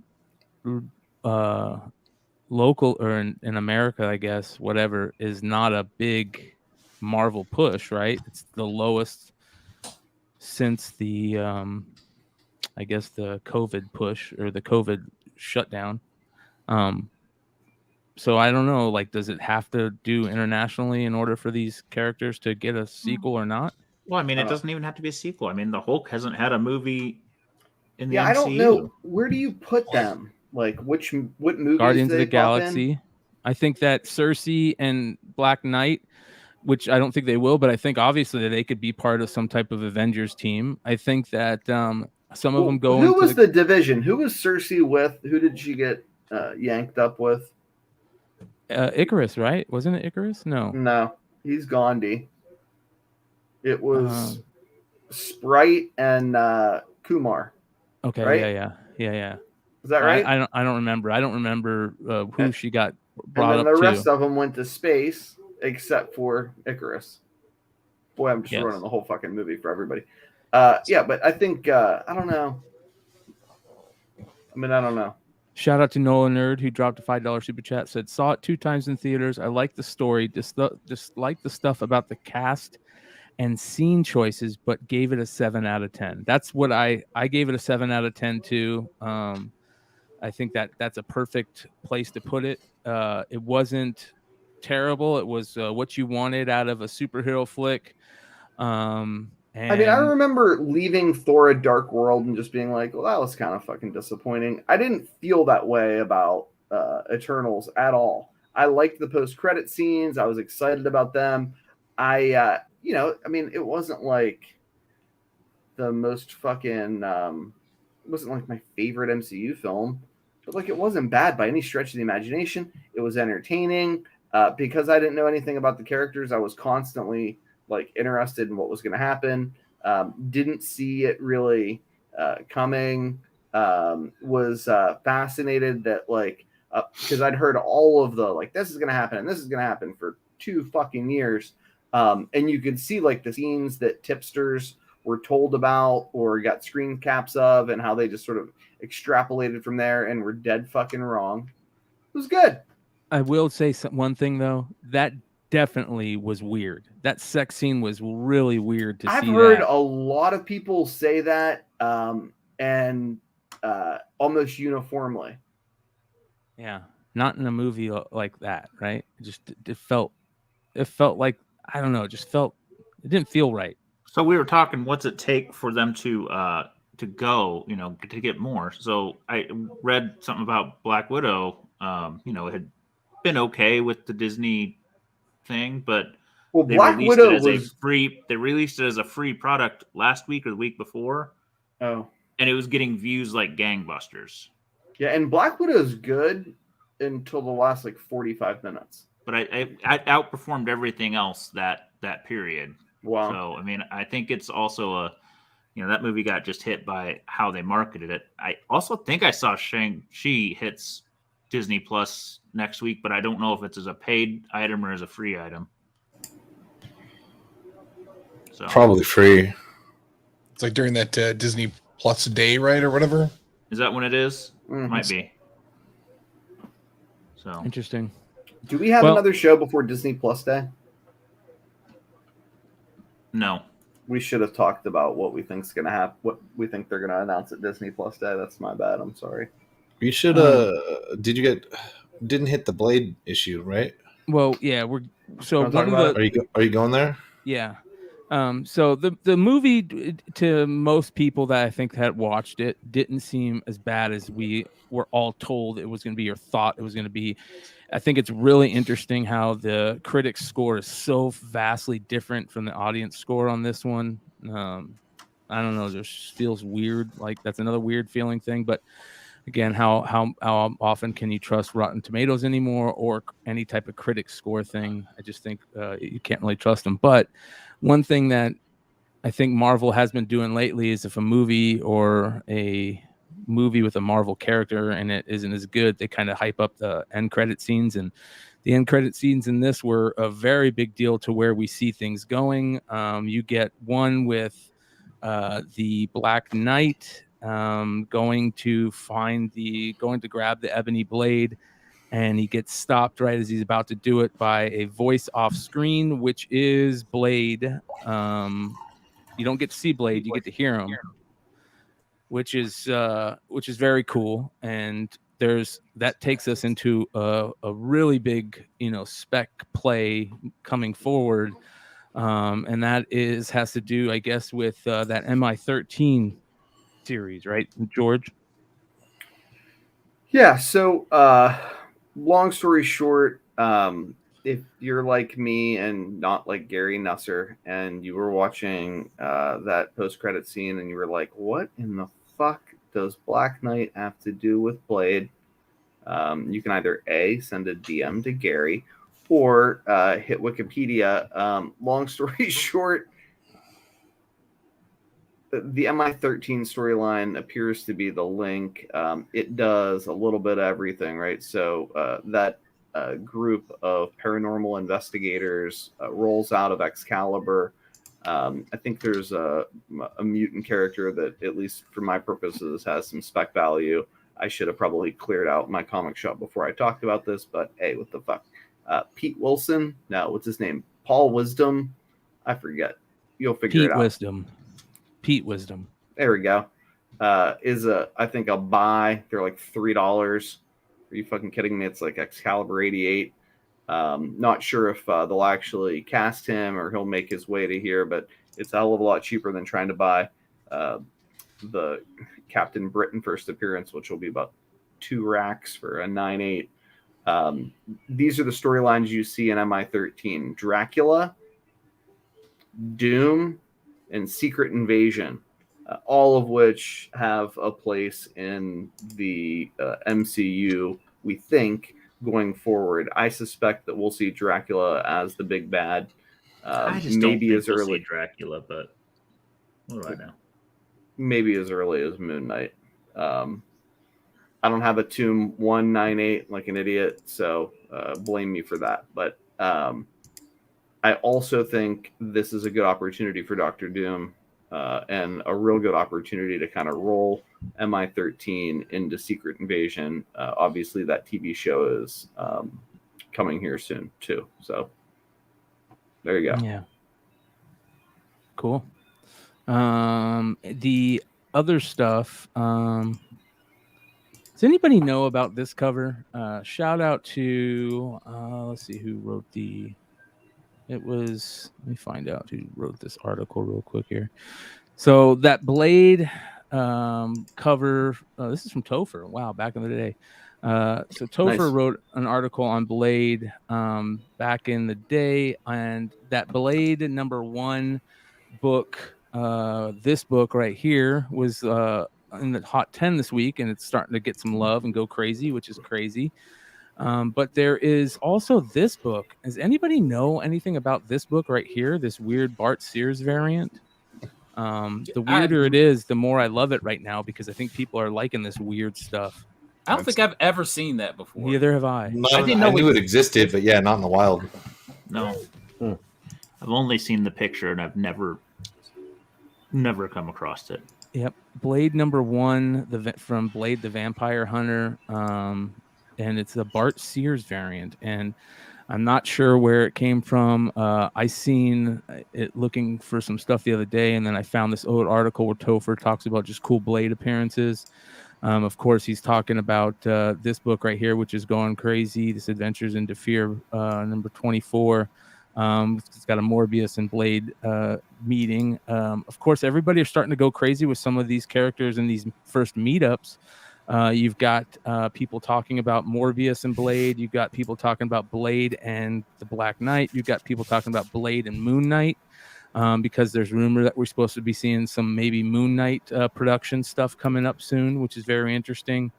local or in America, I guess, whatever, is not a big Marvel push, right? It's the lowest since the I guess the COVID push or the COVID shutdown. So I don't know, like, does it have to do internationally in order for these characters to get a sequel or not? Well, I mean, it doesn't even have to be a sequel. I mean, the Hulk hasn't had a movie in the MCU. I don't know. Where do you put them? Like, what movies? Guardians of the Galaxy. I think that Cersei and Black Knight, which I don't think they will, but I think obviously they could be part of some type of Avengers team. I think that some of them go. Who was the Division? Who was Cersei with? Who did she get yanked up with? Icarus, right? Wasn't it Icarus? No, he's Gandhi. It was Sprite and Kumar. Okay, right? yeah. Is that right? I don't remember. I don't remember who she got brought and then up the to. rest of them went to space except for Icarus. Boy, I'm just running the whole fucking movie for everybody. Yeah, but I think I don't know. I don't know. Shout out to Noah Nerd, who dropped a $5 super chat. Said, saw it 2 times in theaters. I like the story, just like the stuff about the cast and scene choices, but gave it a 7 out of 10. That's what I gave it a 7 out of 10 too. I think that's a perfect place to put it. It wasn't terrible. It was what you wanted out of a superhero flick. I remember leaving Thor: A Dark World and just being like, well, that was kind of fucking disappointing. I didn't feel that way about Eternals at all. I liked the post-credit scenes. I was excited about them. It wasn't like the most fucking... it wasn't like my favorite MCU film, but like it wasn't bad by any stretch of the imagination. It was entertaining. Because I didn't know anything about the characters, I was constantly like interested in what was going to happen. Didn't see it really coming. Was fascinated that because I'd heard all of the this is going to happen and this is going to happen for 2 fucking years. And you could see like the scenes that tipsters were told about or got screen caps of and how they just sort of extrapolated from there and were dead fucking wrong. It was good. I will say one thing though, that definitely was weird. That sex scene was really weird to see. I've heard a lot of people say that and almost uniformly. Yeah, not in a movie like that, right? It felt like, I don't know, it didn't feel right. So we were talking, what's it take for them to go, to get more? So I read something about Black Widow. It had been okay with the Disney thing, but they released it as a free product last week or the week before. Oh, and it was getting views like gangbusters. Yeah, and Black Widow is good until the last 45 minutes. But I outperformed everything else that period. Wow. So I think it's also that movie got just hit by how they marketed it. I also think I saw Shang-Chi hits Disney Plus next week, but I don't know if it's as a paid item or as a free item. So probably free. It's like during that Disney Plus day, right, or whatever. Is that when it is? Mm-hmm. Might be. So interesting. Do we have another show before Disney Plus Day? No. We should have talked about what we think's going to happen. What we think they're going to announce at Disney Plus Day. That's my bad. I'm sorry. You should. Didn't hit the Blade issue, right? Well, yeah. Are you going there? Yeah. So the movie, to most people that I think had watched it, didn't seem as bad as we were all told it was going to be or thought it was going to be. I think it's really interesting how the critics score is so vastly different from the audience score on this one. I don't know, it just feels weird. Like that's another weird feeling thing. But again, how often can you trust Rotten Tomatoes anymore, or any type of critic score thing? I just think you can't really trust them. But one thing that I think Marvel has been doing lately is if a movie or a movie with a Marvel character and it isn't as good, they kind of hype up the end credit scenes. And the end credit scenes in this were a very big deal to where we see things going. You get one with the Black Knight going to grab the ebony blade, and he gets stopped right as he's about to do it by a voice off screen, which is Blade. You don't get to see Blade, you get to hear him, which is very cool. And that takes us into a really big, spec play coming forward. And that has to do, I guess, with that MI13 series, right, George? Yeah. So, long story short, if you're like me and not like Gary Nusser, and you were watching that post-credit scene and you were like, what in the fuck does Black Knight have to do with Blade? You can either A, send a DM to Gary, or hit Wikipedia. Long story short, the MI13 storyline appears to be the link. It does a little bit of everything, right? So that group of paranormal investigators rolls out of Excalibur. I think there's a mutant character that, at least for my purposes, has some spec value. I should have probably cleared out my comic shop before I talked about this, but hey, what the fuck? Pete Wilson? No, what's his name? Paul Wisdom? I forget. You'll figure it out. Pete Wisdom. There we go. Is I think a buy. They're like $3. Are you fucking kidding me? It's like Excalibur 88. Not sure if they'll actually cast him or he'll make his way to here, but it's a hell of a lot cheaper than trying to buy the Captain Britain first appearance, which will be about 2 racks for a 9.8. These are the storylines you see in MI13: Dracula, Doom, and Secret Invasion, all of which have a place in the MCU, we think, going forward. I suspect that we'll see Dracula as the big bad. I just maybe don't as think we'll early see Dracula, but what do I know? Maybe as early as Moon Knight. I don't have a Tomb 198 like an idiot, so blame me for that. But I also think this is a good opportunity for Doctor Doom, and a real good opportunity to kind of roll MI13 into Secret Invasion. Obviously, that TV show is coming here soon, too. So there you go. Yeah. Cool. The other stuff, does anybody know about this cover? Shout out to, let's see who wrote let me find out who wrote this article real quick here. So that Blade cover, this is from Topher. Wow, back in the day. So Topher wrote an article on Blade back in the day, and that Blade #1 book, this book right here, was in the Hot 10 this week, and it's starting to get some love and go crazy, which is crazy. But there is also this book. Does anybody know anything about this book right here? This weird Bart Sears variant? The weirder it is, the more I love it right now, because I think people are liking this weird stuff. I don't think I've ever seen that before. Neither have I. I knew it existed, but yeah, not in the wild. No. I've only seen the picture, and I've never come across it. Yep. Blade #1, from Blade the Vampire Hunter. And it's a Bart Sears variant, and I'm not sure where it came from. I seen it looking for some stuff the other day, and then I found this old article where Topher talks about just cool Blade appearances. Of course, he's talking about this book right here, which is going crazy. This Adventures into Fear, #24. It's got a Morbius and Blade meeting. Of course, everybody are starting to go crazy with some of these characters in these first meetups. You've got people talking about Morbius and Blade. You've got people talking about Blade and the Black Knight. You've got people talking about Blade and Moon Knight, because there's rumor that we're supposed to be seeing some maybe Moon Knight production stuff coming up soon, which is very interesting.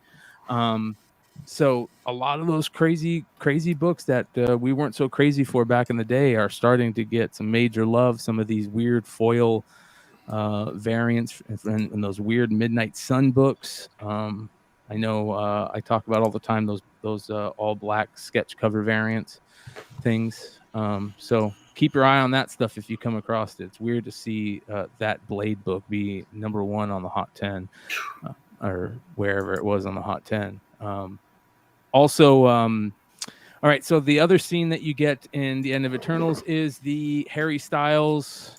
So a lot of those crazy books that we weren't so crazy for back in the day are starting to get some major love. Some of these weird foil variants and those weird Midnight Sun books. I know I talk about all the time those all black sketch cover variants things. So keep your eye on that stuff if you come across it. It's weird to see that Blade book be number 1 on the Hot 10 or wherever it was on the Hot 10. Also, all right, so the other scene that you get in the End of Eternals is the Harry Styles,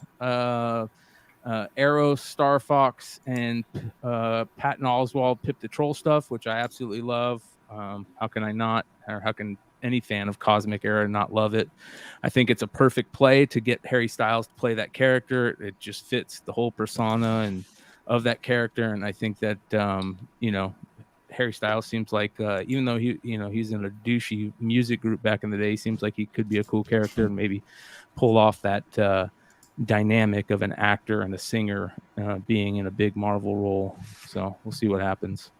Eros, Star Fox, and Patton Oswalt, Pip the Troll stuff, which I absolutely love. How can I not? Or how can any fan of Cosmic Era not love it? I think it's a perfect play to get Harry Styles to play that character. It just fits the whole persona and of that character, and I think that Harry Styles seems like, even though he's in a douchey music group back in the day, seems like he could be a cool character and maybe pull off that dynamic of an actor and a singer being in a big Marvel role. So we'll see what happens.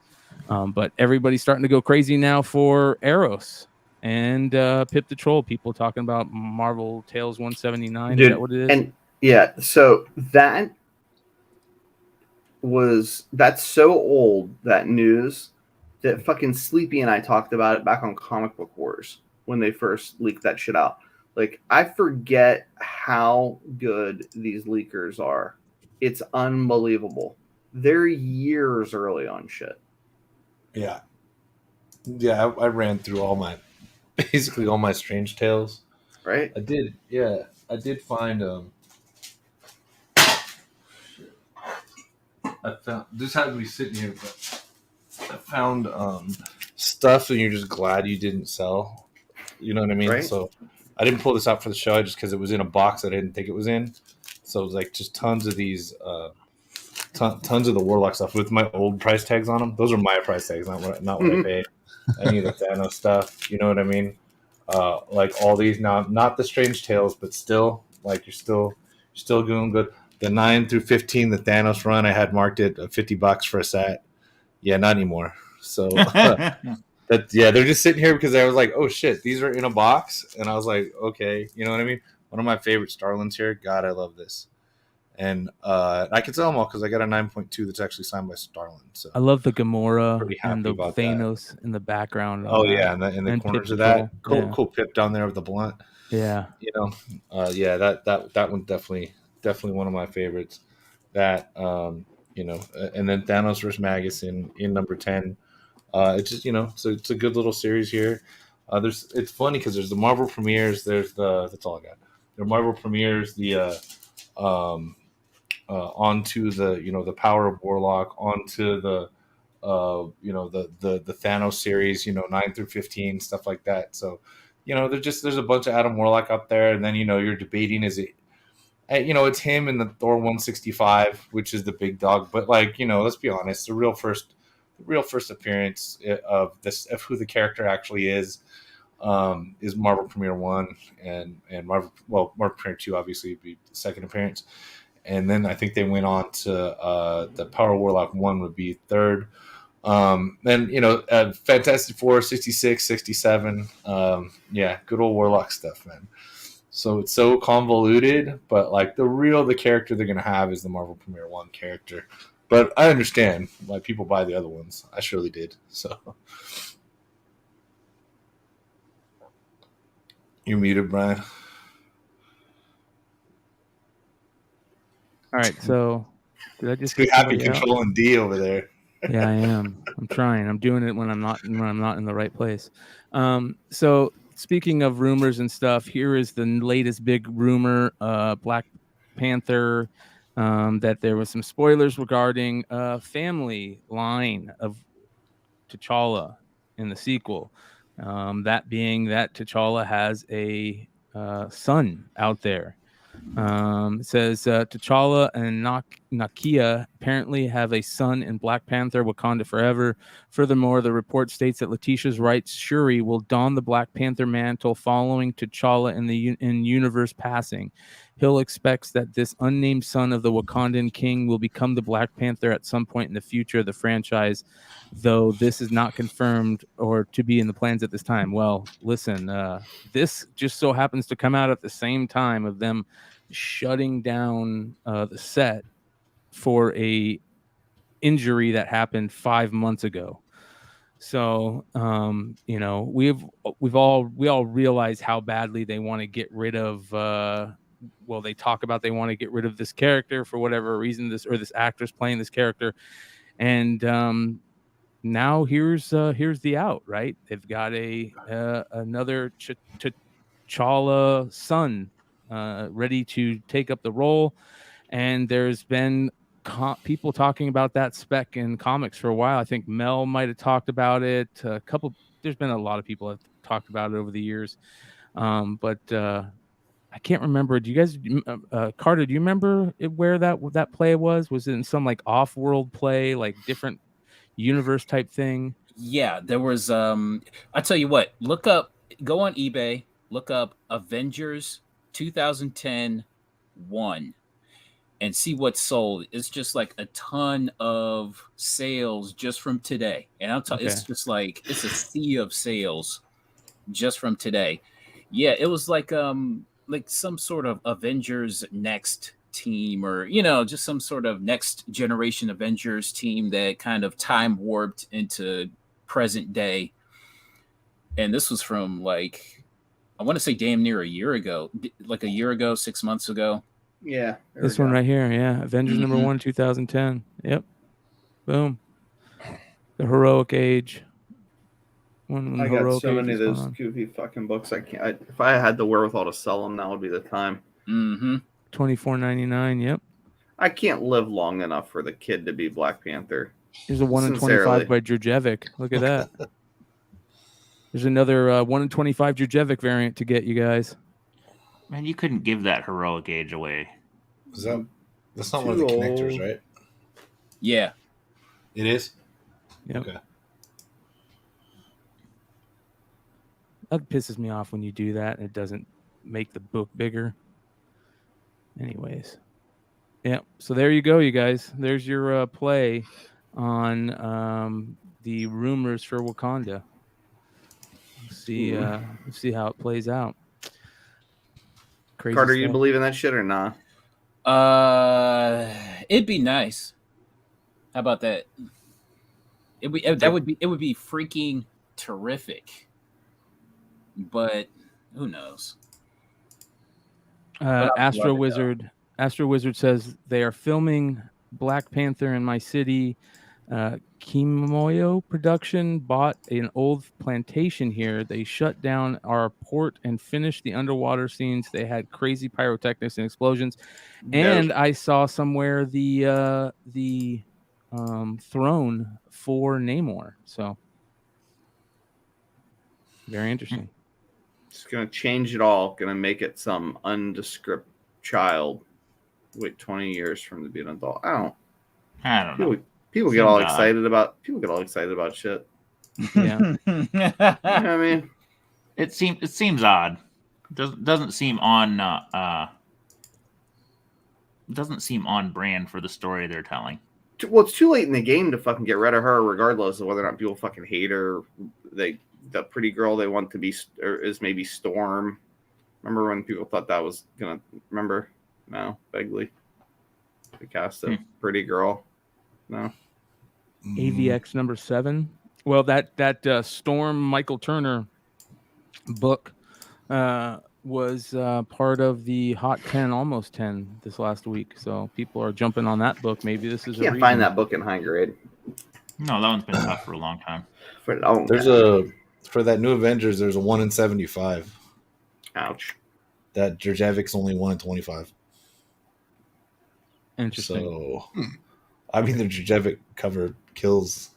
But everybody's starting to go crazy now for Eros and Pip the Troll. People talking about Marvel Tales 179. Dude, is that what it is? And yeah, so that's so old, that news, that fucking Sleepy and I talked about it back on Comic Book Wars when they first leaked that shit out. Like, I forget how good these leakers are. It's unbelievable. They're years early on shit. Yeah. I ran through basically all my Strange Tales. Right? I did find I found this had to be sitting here, but I found stuff and you're just glad you didn't sell. You know what I mean? Right. So I didn't pull this out for the show just because it was in a box that I didn't think it was in. So it was like just tons of these tons of the Warlock stuff with my old price tags on them. Those are my price tags, not what I paid. Any of the Thanos stuff, you know what I mean? Like all these now, not the Strange Tales, but still, like you're still doing good. The 9 through 15, the Thanos run, I had marked it $50 for a set. Yeah, not anymore. So they're just sitting here because I was like, oh shit, these are in a box, and I was like, okay, you know what I mean? One of my favorite Starlins here. God, I love this. And I can sell them all because I got a 9.2 that's actually signed by Starlin. So I love the Gamora and the about Thanos in the background. Oh yeah, in the corners of that, cool Pip down there with the blunt. Yeah, that one definitely one of my favorites. That and then Thanos vs. Magus in number 10. It's just so it's a good little series here. It's funny because there's the Marvel premieres. That's all I got. The Marvel premieres, the onto the Power of Warlock, onto the the Thanos series, 9 through 15, stuff like that. So there's a bunch of Adam Warlock up there, and then you're debating, is it it's him in the Thor 165, which is the big dog, but let's be honest, the real first appearance of who the character actually is Marvel Premiere 1 and Marvel Premiere 2 obviously would be the second appearance. And then I think they went on to the Power Warlock 1 would be third. Then, Fantastic Four, 66, 67. Good old Warlock stuff, man. So it's so convoluted, but the character they're going to have is the Marvel Premiere 1 character. But I understand why people buy the other ones. I surely did. So you're muted, Brian. All right, so did I just too happy controlling D over there? Yeah, I am. I'm trying. I'm doing it when I'm not in the right place. So speaking of rumors and stuff, here is the latest big rumor: Black Panther. That there was some spoilers regarding a family line of T'Challa in the sequel. That being that T'Challa has a son out there. It says T'Challa and Nakia apparently have a son in Black Panther Wakanda Forever. Furthermore, the report states that Letitia's right Shuri will don the Black Panther mantle following T'Challa in universe passing. Hill expects that this unnamed son of the Wakandan king will become the Black Panther at some point in the future of the franchise, though this is not confirmed or to be in the plans at this time. Well, listen, this just so happens to come out at the same time of them shutting down the set for a injury that happened 5 months ago. So we all realize how badly they want to get rid of they talk about they want to get rid of this character for whatever reason, this actress playing this character, and now here's the out, right? They've got another T'Challa son ready to take up the role, and there's been people talking about that spec in comics for a while. I think Mel might have talked about it. There's been a lot of people that have talked about it over the years, but I can't remember. Do you guys, Carter? Do you remember where that play was? Was it in some like off-world play, like different universe type thing? Yeah, there was. I tell you what. Go on eBay. Look up Avengers 2010 1 and see what's sold. It's just like a ton of sales just from today. And I'll tell you, it's just like it's a sea of sales just from today. Yeah, it was like some sort of Avengers Next team, or just some sort of next generation Avengers team that kind of time warped into present day. And this was from like, I want to say damn near a year ago, 6 months ago. Yeah. This one right here. Yeah. Avengers number 1, 2010. Yep. Boom. The Heroic Age. I got so many of those goofy fucking books. I can't. If I had the wherewithal to sell them, now would be the time. Mm-hmm. $24.99. Yep. I can't live long enough for the kid to be Black Panther. Here's a 1 in 25 by Djurjevic. Look at that. There's another 1 in 25 Djurjevic variant to get, you guys. Man, you couldn't give that Heroic Age away. That's not one of the connectors, right? Yeah. It is? Yep. Okay. That pisses me off when you do that and it doesn't make the book bigger. Anyways. Yeah. So there you go, you guys. There's your play on the rumors for Wakanda. See how it plays out. Crazy Carter, stuff. you believe in that shit or not? It'd be nice. How about that? It would be freaking terrific. But who knows? Astro Wizard says they are filming Black Panther in my city. Kimoyo Production bought an old plantation here. They shut down our port and finished the underwater scenes. They had crazy pyrotechnics and explosions. And I saw somewhere the throne for Namor. So very interesting. It's gonna change it all. Gonna make it some undescript child. Wait 20 years from the being an adult. I don't know. People get all excited about shit. Yeah. You know what I mean? It seems odd. Doesn't seem on brand for the story they're telling. Well, it's too late in the game to fucking get rid of her, regardless of whether or not people fucking hate her. The pretty girl they want to be is maybe Storm. Remember when people thought that was gonna? Remember? No, vaguely. The cast of Pretty Girl. No. AVX number 7. Well, that Storm Michael Turner book was part of the Hot 10, Almost 10 this last week. So people are jumping on that book. Maybe this is. Can't find that book in high grade. No, that one's been tough for a long time. For that new Avengers, there's a 1 in 75. Ouch. That Djurjevic's only 1 in 25. Interesting. So, I mean, the Djurjevic cover kills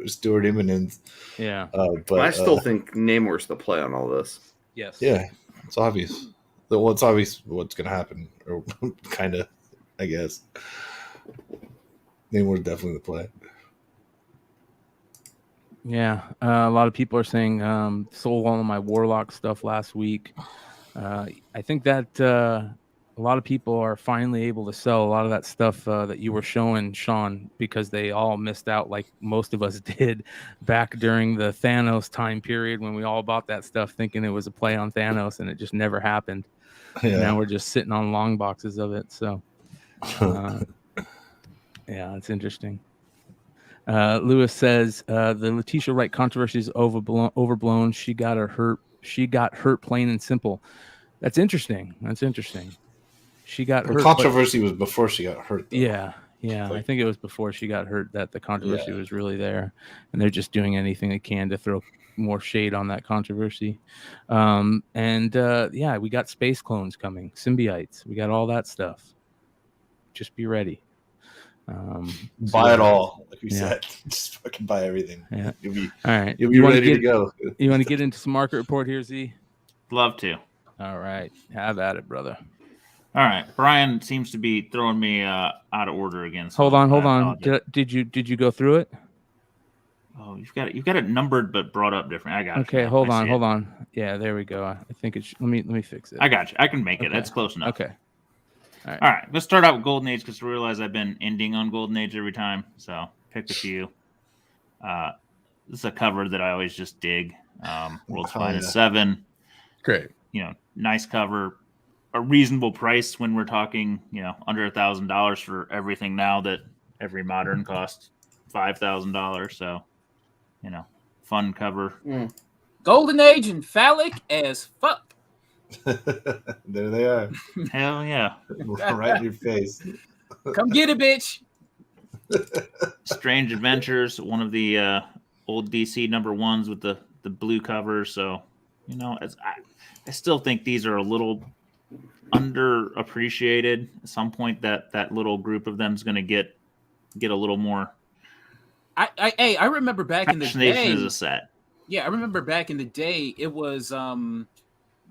Stuart Immonens. Yeah. But I still think Namor's the play on all this. Yes. Yeah. It's obvious. Well, it's obvious what's going to happen, or kind of, I guess. Namor's definitely the play. Yeah, a lot of people are saying sold all of my Warlock stuff last week. I think that a lot of people are finally able to sell a lot of that stuff that you were showing, Sean, because they all missed out, like most of us did back during the Thanos time period when we all bought that stuff thinking it was a play on Thanos, and it just never happened. Yeah. And now we're just sitting on long boxes of it. So, yeah, it's interesting. Lewis says the Letitia Wright controversy is overblown. She got hurt plain and simple. That's interesting. She got Her hurt. controversy was before she got hurt, though. Yeah. I think it was before she got hurt that the controversy was really there, and they're just doing anything they can to throw more shade on that controversy. We got space clones coming, symbiotes. We got all that stuff. Just be ready. Buy it all, like we said. Just fucking buy everything. Yeah. All right. You'll be ready to go. You want to get into some market report here, Z? Love to. All right. Have at it, brother. All right. Brian seems to be throwing me out of order again. So hold on. Did you go through it? Oh, you've got it numbered but brought up different. I got it. Okay, hold on. Yeah, there we go. I think it's. Let me fix it. I got you. I can make it. That's close enough. Okay. All right. Let's start out with Golden Age because I realize I've been ending on Golden Age every time. So picked a few. This is a cover that I always just dig. World's Finest 7. Great. Nice cover. A reasonable price when we're talking, under $1,000 for everything now that every modern costs $5,000. So, fun cover. Golden Age and phallic as fuck. There they are. Hell yeah. Right in your face. Come get it, bitch. Strange Adventures, one of the old DC number ones with the blue cover. So, I still think these are a little underappreciated. At some point, that little group of them is going to get a little more. I remember back in the day. Is a set. Yeah, I remember back in the day. It was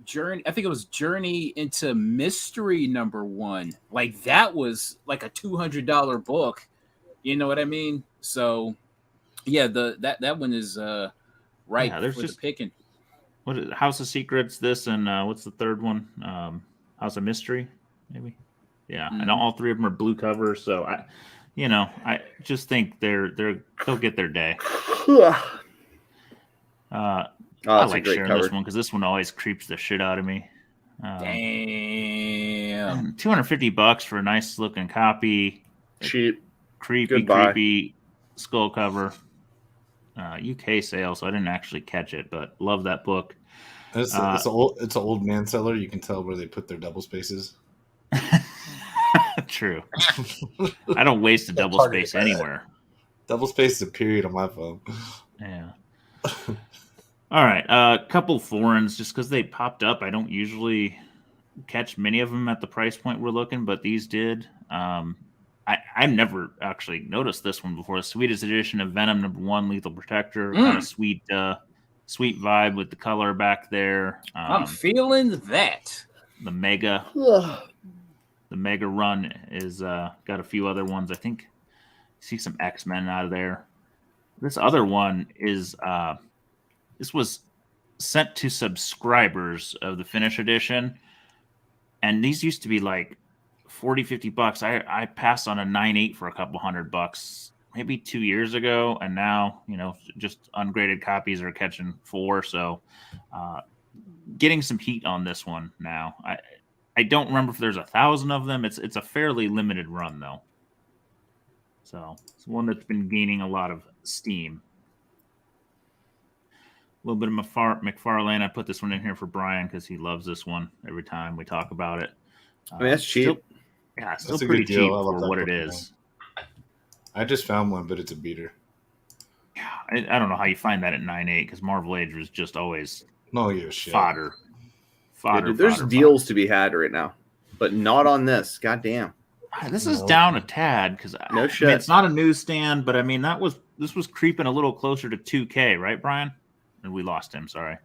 Journey. I think it was Journey into Mystery #1. Like that was like a $200 book. You know what I mean? So, yeah, that one is right for the picking. What is it? House of Secrets? This and what's the third one? House of Mystery, maybe. Yeah, and all three of them are blue covers. So I just think they'll get their day. I like sharing this one because this one always creeps the shit out of me. Damn, $250 for a nice looking copy. Cheap, creepy skull cover. UK sale, so I didn't actually catch it, but love that book. It's an old man seller. You can tell where they put their double spaces. True. I don't waste a double space anywhere. Double space is a period on my phone. Yeah. All right. A couple foreigns, just because they popped up. I don't usually catch many of them at the price point we're looking, but these did. I've never actually noticed this one before. The sweetest edition of Venom #1, Lethal Protector. Kind of sweet vibe with the color back there. I'm feeling that. The Mega run is got a few other ones. I think see some X-Men out of there. This other one is this was sent to subscribers of the Finish edition, and these used to be like $40-$50. I passed on a 9.8 for a couple $100 maybe 2 years ago, and now just ungraded copies are catching $4. So getting some heat on this one now. I don't remember if there's 1,000 of them. It's a fairly limited run though, so it's one that's been gaining a lot of steam. A little bit of McFarlane. I put this one in here for Brian because he loves this one every time we talk about it. I mean, that's cheap. Still pretty cheap for what it is. I just found one, but it's a beater. Yeah, I don't know how you find that at 9.8 because Marvel Age was just always shit. Fodder. There's deals to be had right now, but not on this. Goddamn. This is down a tad because no shit. It's not a newsstand, but I mean this was creeping a little closer to 2K, right, Brian? And we lost him. Sorry.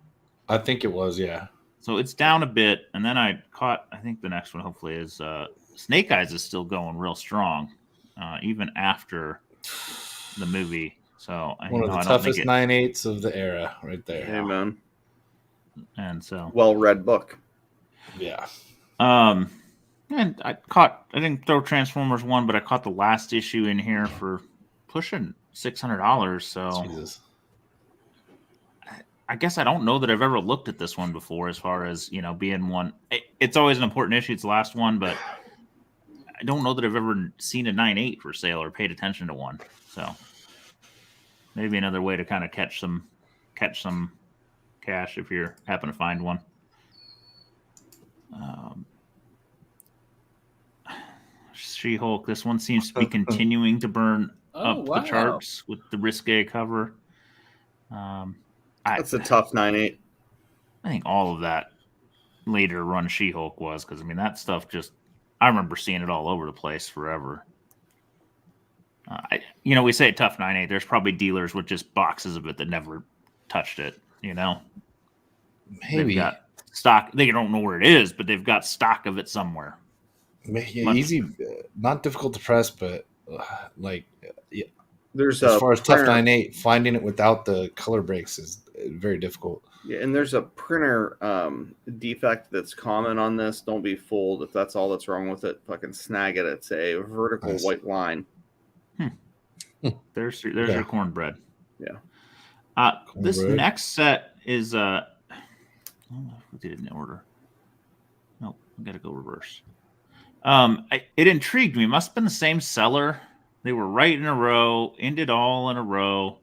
I think it was, yeah. So it's down a bit, and then I think the next one hopefully is Snake Eyes is still going real strong, even after the movie. So one of the toughest 9/8 of the era, right there. Amen. And so well-read book. Yeah. And I didn't throw Transformers 1, but I caught the last issue in here for pushing $600. So Jesus. I guess I don't know that I've ever looked at this one before as far as, being one. It's always an important issue. It's the last one, but I don't know that I've ever seen a 9/8 for sale or paid attention to one. So maybe another way to kind of catch some cash if you're happen to find one. She-Hulk, this one seems to be continuing to burn up the charts with the risque cover. That's a tough 9/8. I think all of that later run She-Hulk was, because that stuff I remember seeing it all over the place forever. We say tough 9/8. There's probably dealers with just boxes of it that never touched it. Maybe they've got stock. They don't know where it is, but they've got stock of it somewhere. Easy, not difficult to press, but there's as far as tough 9/8, finding it without the color breaks is very difficult. Yeah, and there's a printer defect that's common on this. Don't be fooled if that's all that's wrong with it. Fucking snag it. It's a vertical white line. There's your cornbread. Yeah. This next set is I don't know if we did it in order. Nope, I gotta go reverse. It intrigued me. Must have been the same seller. They were right in a row, ended all in a row.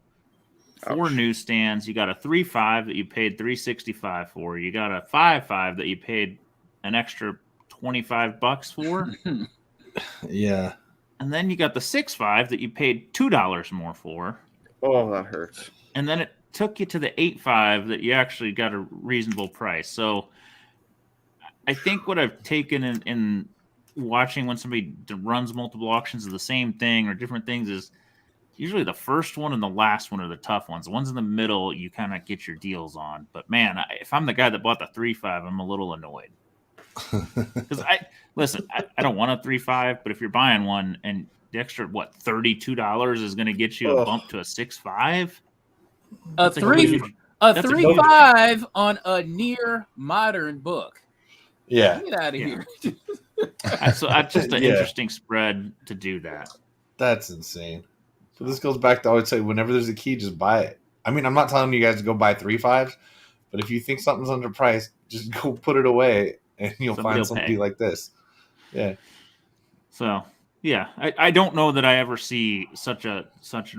4 newsstands. You got a 3.5 that you paid $3.65 for. You got a 5.5 that you paid an extra $25 for. Yeah. And then you got the 6.5 that you paid $2 more for. Oh, that hurts. And then it took you to the 8.5 that you actually got a reasonable price. So I think what I've taken in watching when somebody runs multiple auctions of the same thing or different things is usually the first one and the last one are the tough ones. The ones in the middle, you kind of get your deals on. But man, if I'm the guy that bought the 3.5, I'm a little annoyed. Because I don't want a 3.5, but if you're buying one and the extra $32 is going to get you a bump to a 6.5, a 3.5 on a near modern book. Yeah, get out of here. So that's just an interesting spread to do that. That's insane. So this goes back to I would say whenever there's a key, just buy it. I'm not telling you guys to go buy 3.5s, but if you think something's underpriced, just go put it away and you'll find something like this. Yeah. So yeah, I don't know that I ever see such an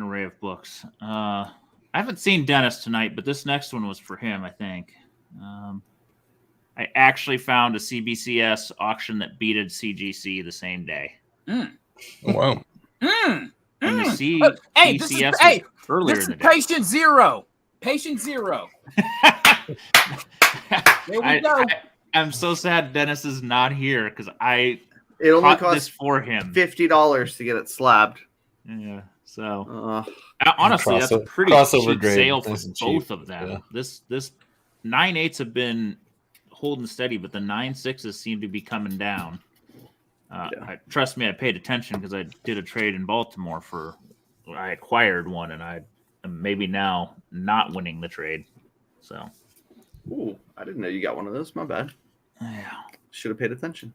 array of books. I haven't seen Dennis tonight, but this next one was for him, I think. I actually found a CBCS auction that beated CGC the same day. Oh, wow. And the CBCS was earlier in the day. Patient zero. There we go. I'm so sad Dennis is not here because it only cost this for him $50 to get it slabbed. Yeah. So honestly, that's a pretty cheap sale for both of them. Yeah. This 9/8s have been holding steady, but the 9.6s seem to be coming down. Trust me, I paid attention because I did a trade in Baltimore I acquired one, and I am maybe now not winning the trade. So, ooh, I didn't know you got one of those. My bad. Yeah, should have paid attention.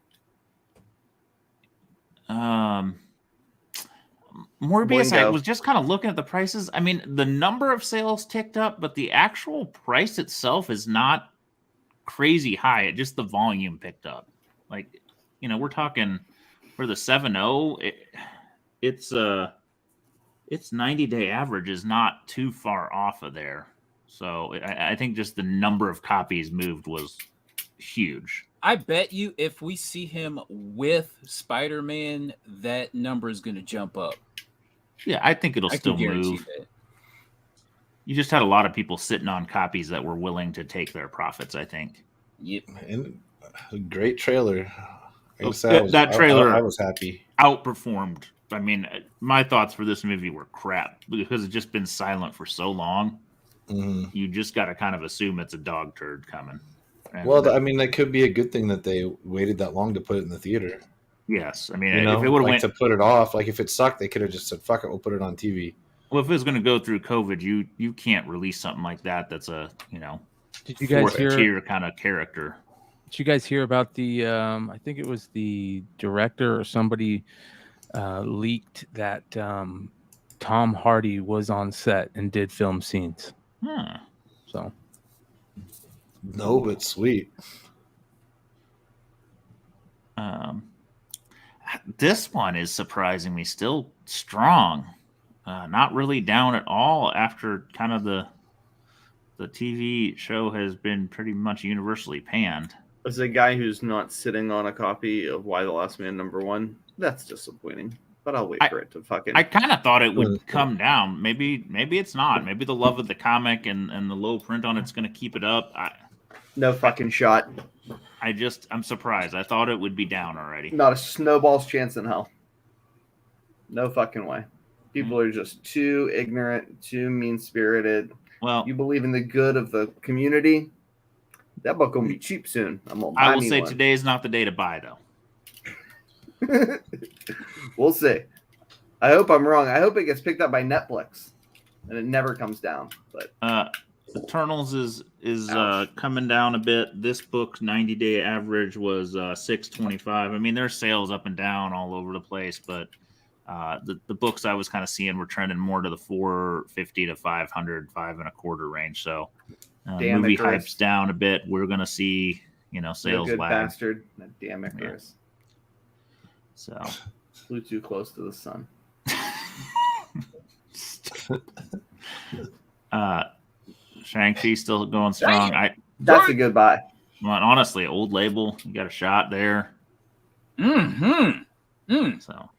Morbius, I was just kind of looking at the prices. The number of sales ticked up, but the actual price itself is not crazy high. Just the volume picked up. We're talking for the 7.0, its 90-day average is not too far off of there. So I think just the number of copies moved was huge. I bet you if we see him with Spider-Man, that number is going to jump up. Yeah, I think it'll still move. That. You just had a lot of people sitting on copies that were willing to take their profits, I think. Yep. And a great trailer. That trailer I was happy. Outperformed. My thoughts for this movie were crap because it's just been silent for so long. Mm-hmm. You just got to kind of assume it's a dog turd coming. Well, I mean, that could be a good thing that they waited that long to put it in the theater. yes, I mean, You know, if it would have like went to put it off, like if it sucked, they could have just said, "Fuck it, we'll put it on TV." well, if it was going to go through COVID, you can't release something like that. That's a Did you guys fourth hear? tier kind of character. Did you guys hear about the? I think it was the director or somebody leaked that Tom Hardy was on set and did film scenes. Huh. So No, but sweet. This one is surprisingly still strong. Not really down at all after kind of the TV show has been pretty much universally panned. As a guy who's not sitting on a copy of Why the Last Man #1, that's disappointing. But I'll wait for it to fucking. I kind of thought it would come down. Maybe it's not. Maybe the love of the comic and the low print on it's going to keep it up. No fucking shot. I'm surprised. I thought it would be down already. Not a snowball's chance in hell. No fucking way. People are just too ignorant, too mean-spirited. Well, you believe in the good of the community. That book gonna be cheap soon. I will say today is not the day to buy, though. We'll see. I hope I'm wrong. I hope it gets picked up by Netflix and it never comes down. But Eternals is coming down a bit. This book's 90-day average was $6.25. I mean, there's sales up and down all over the place, but the books I was kind of seeing were trending more to the $450 to $500, $5.25 range. So movie hype's down a bit. We're gonna see sales good lag. Bastard. That damn Icarus. So flew too close to the sun. Shang-Chi still going strong. That's a good buy. Well, honestly, Old Label, you got a shot there. So,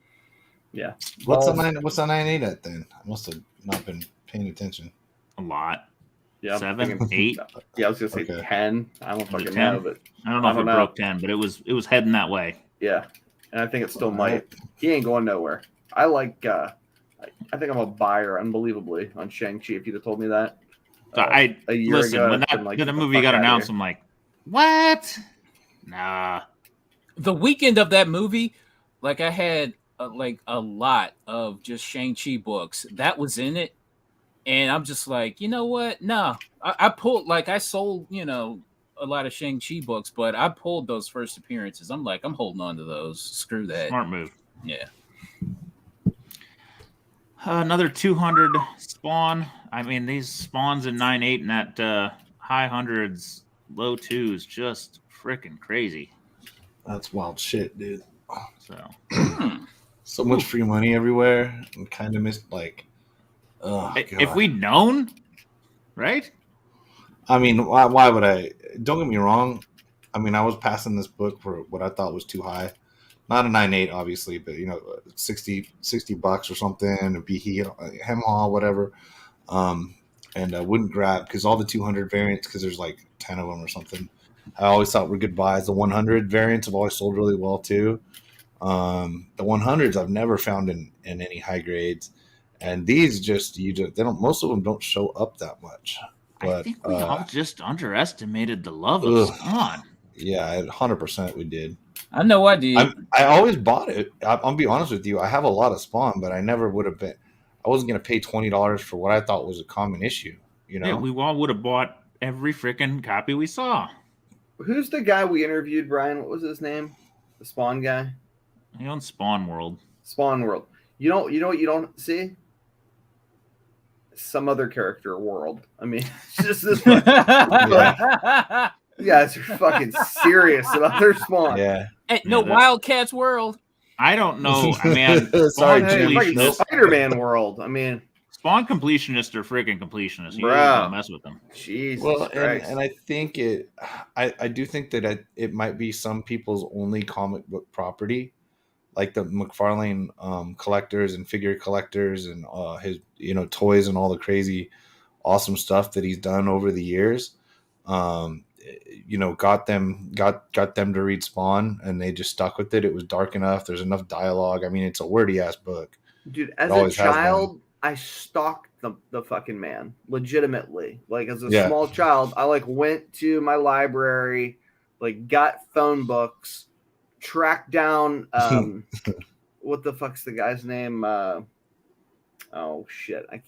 yeah. What's the 9.8 at then? I must have not been paying attention. A lot. Yeah, 7, 8. Yeah, I was gonna say 10. I don't fucking 10? know, but I don't know if it broke 10, but it was heading that way. Yeah, and I think it still might. He ain't going nowhere. I like. I think I'm a buyer, unbelievably, on Shang-Chi. If you'd have told me that a year ago, when the movie got announced, I'm like, what? Nah. The weekend of that movie, like I had a lot of just Shang-Chi books that was in it, and I'm just like, you know what? No, I pulled I sold a lot of Shang-Chi books, but I pulled those first appearances. I'm like, I'm holding on to those. Screw that. Smart move. Yeah. Another 200 Spawn. I mean, these Spawns in 9.8 and that high hundreds, low twos, just freaking crazy. That's wild shit, dude. So much free money everywhere, and kind of missed if we'd known, right? I mean, why would I? Don't get me wrong. I mean, I was passing this book for what I thought was too high. Not a 9.8, obviously, but $60 or something, a BE, Hemhaw, whatever. And I wouldn't grab because all the 200 variants, because there's like 10 of them or something. I always thought were good buys. The 100 variants have always sold really well too. The 100s I've never found in any high grades, and these they don't. Most of them don't show up that much. But I think we all just underestimated the love of Spawn. Yeah, 100% we did. I know I did. I always bought it. I'll be honest with you. I have a lot of Spawn, but I never would have been. I wasn't going to pay $20 for what I thought was a common issue. Yeah, we all would have bought every freaking copy we saw. Who's the guy we interviewed, Brian? What was his name? The Spawn guy? He owns Spawn World. Spawn World. You know what you don't see? Some other character world. I mean, it's just this one. You guys are fucking serious about their Spawn. Yeah. Hey, Wildcats world. I don't know. I mean, sorry, Jim. Spider-Man world. I mean, Spawn completionists are freaking completionists. You don't mess with them. Jesus. Well, and I think I do think that it might be some people's only comic book property, like the McFarlane collectors and figure collectors and his toys and all the crazy, awesome stuff that he's done over the years. Got them to read Spawn, and they just stuck with it. It was dark enough. There's enough dialogue. I mean, it's a wordy ass book. Dude, as a child, I stalked the fucking man. Legitimately. Like as a Yeah. small child, I like went to my library, like got phone books, tracked down what the fuck's the guy's name? Oh shit. I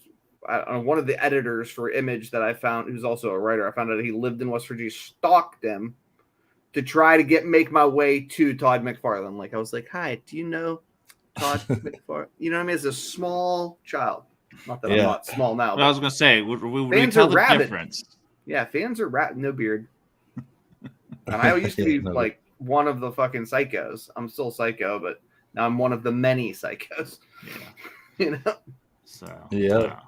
don't know, one of the editors for Image that I found, who's also a writer, I found out he lived in West Virginia, stalked him to try to make my way to Todd McFarlane. Like I was like, hi, do you know Todd McFarlane? You know what I mean? As a small child. Not that I'm not small now. Well, I was gonna say, would we Fans tell are the rabid. difference? Yeah, fans are no beard. And I used to be like one of the fucking psychos. I'm still psycho, but now I'm one of the many psychos. Yeah. You know? So Yeah.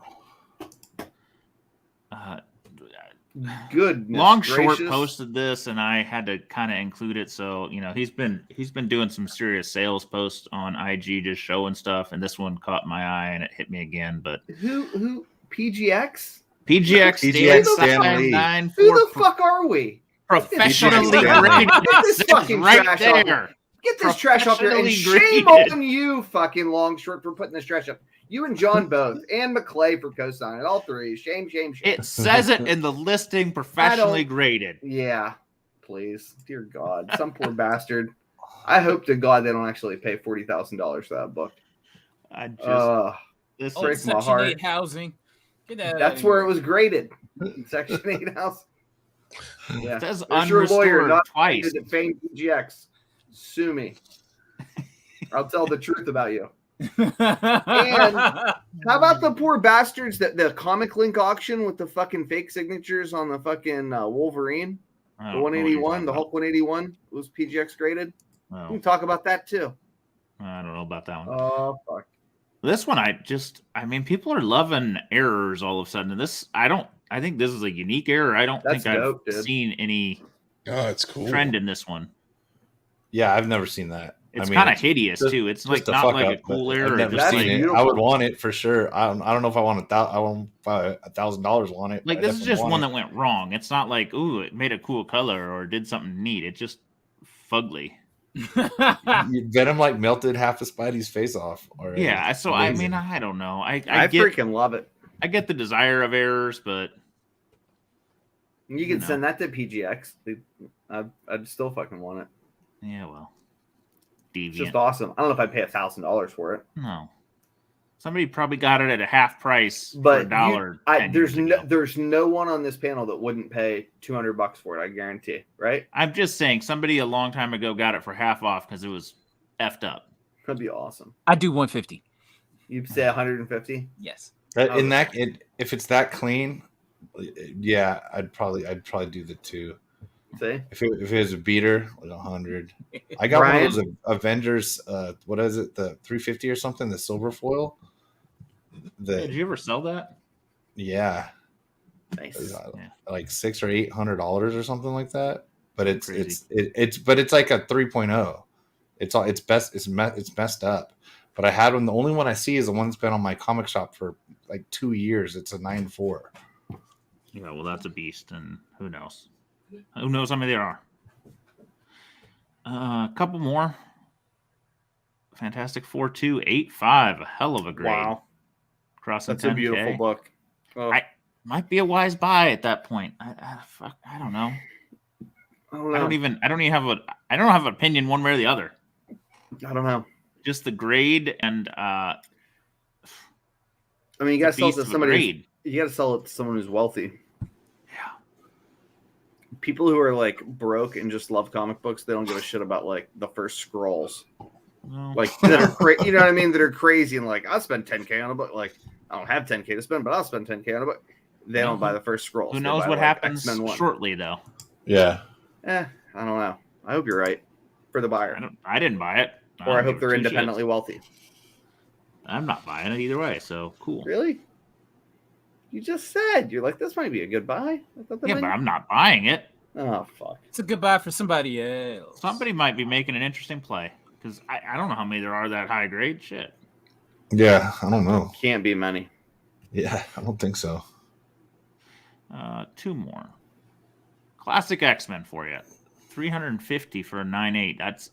Good. Long Short posted this, and I had to kind of include it. So he's been doing some serious sales posts on IG, just showing stuff, and this one caught my eye and it hit me again. But who PGX? PGX Stanley. Who the fuck are we? Professionally PGX graded. Get this fucking right trash there. off. Get this trash off here. And Professionally shame graded. on you, fucking Long Short, for putting this trash up. You and John both, and McClay for co-signing. All three. Shame. It says it in the listing, professionally graded. Yeah, please, dear God, some poor bastard. I hope to God they don't actually pay $40,000 for that book. I just this breaks my Section heart. 8 housing. Get that That's where it was graded. Section 8 house. Yeah, it says there's your lawyer, unrestored not twice. at Fame PGX. Sue me. I'll tell the truth about you. And how about the poor bastards that the Comic Link auction with the fucking fake signatures on the fucking Wolverine, the 181, the Hulk 181 was PGX graded. We can talk about that too. I don't know about that one. Oh fuck. This one, I mean, people are loving errors all of a sudden. And I think this is a unique error. I don't think I've seen any it's cool. trend in this one. Yeah, I've never seen that. It's kind of hideous too. It's like not like a cool error. I've never seen it. I would want it for sure. I don't know if I want I won't buy $1,000 on it. Like this is just one that went wrong. It's not like it made a cool color or did something neat. It's just fugly. Venom like melted half of Spidey's face off. Already. Yeah, so amazing. I mean, I don't know. I freaking love it. I get the desire of errors, but you can send that to PGX. I'd still fucking want it. Yeah, well, deviant. It's just awesome. I don't know if I'd pay $1,000 for it. No, somebody probably got it at a half price but for $1. There's no one on this panel that wouldn't pay $200 for it. I guarantee. Right? I'm just saying, somebody a long time ago got it for half off because it was effed up. That'd be awesome. I do 150. You'd say 150? Yes. If it's that clean, yeah, I'd probably do the 2. See? If it was a beater, like 100. I got one of those Avengers. What is it? The 350 or something? The silver foil. Did you ever sell that? Yeah. Nice. Like $600 or $800 or something like that. But it's like a 3.0. It's messed up. But I had one. The only one I see is the one that's been on my comic shop for like 2 years. It's a 9.4. Yeah, well, that's a beast, and who knows? Who knows how many there are? A couple more. Fantastic 4.285, a hell of a grade. Wow, crossing. That's 10K. A beautiful book. Oh. I might be a wise buy at that point. I don't know. I don't have an opinion one way or the other. I don't know. Just the grade and I mean, you gotta sell it to somebody. You gotta sell it to someone who's wealthy. Yeah. People who are like broke and just love comic books, they don't give a shit about like the first scrolls. No. Like that are you know what I mean? That are crazy and like I'll spend $10K on a book. Like I don't have $10K to spend, but I'll spend $10K on a book. They don't buy the first scrolls. Who knows what happens shortly though? Yeah. I don't know. I hope you're right for the buyer. I didn't buy it. Or I hope they're independently wealthy. I'm not buying it either way, so cool. Really? You just said you're like, this might be a good buy. But I'm not buying it. Oh fuck! It's a good buy for somebody else. Somebody might be making an interesting play because I don't know how many there are that high grade. Shit. Yeah, I don't know. Can't be many. Yeah, I don't think so. 2 more. Classic X-Men for you. 350 for a 9.8.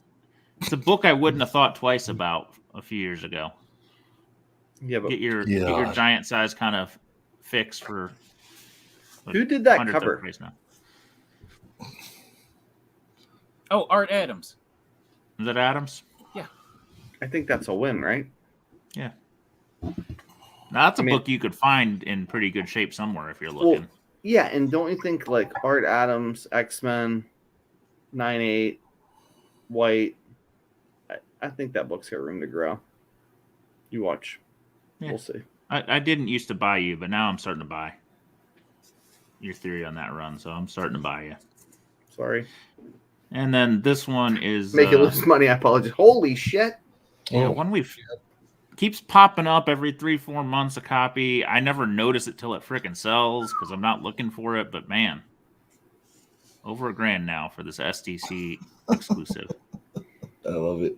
It's a book I wouldn't have thought twice about a few years ago. Yeah, but get your giant size kind of fix for. who did that 100th cover? place now. Oh, Art Adams. Is that Adams? I think that's a win, right? Yeah. Now that's a book you could find in pretty good shape somewhere if you're Well, looking. yeah, and don't you think like Art Adams, X-Men, 9/8, White? I think that book's got room to grow. You watch. Yeah. We'll see. I didn't used to buy you, but now I'm starting to buy your theory on that run, so I'm starting to buy you. Sorry. And then this one is Make you lose money. I apologize. Holy shit. Yeah, one keeps popping up every 3-4 months a copy. I never notice it till it freaking sells because I'm not looking for it. But man, over $1,000 now for this STC exclusive. I love it.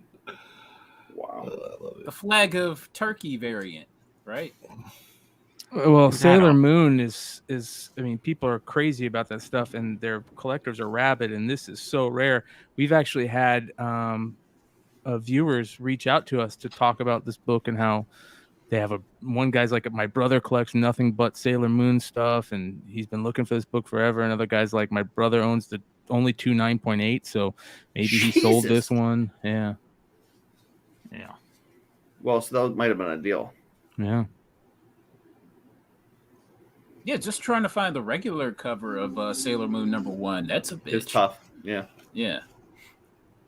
Wow. I love it. The Flag of Turkey variant, right? Well, Who's that Sailor on? Moon is I mean, people are crazy about that stuff, and their collectors are rabid, and this is so rare. We've actually had viewers reach out to us to talk about this book and how they have one guy's like, my brother collects nothing but Sailor Moon stuff, and he's been looking for this book forever. Another guy's like, my brother owns the only 2 9.8, so maybe he sold Jesus. this one. Yeah. Well, so that might have been a deal. Yeah. Yeah, just trying to find the regular cover of Sailor Moon #1. That's a bitch. It's tough. Yeah. Yeah.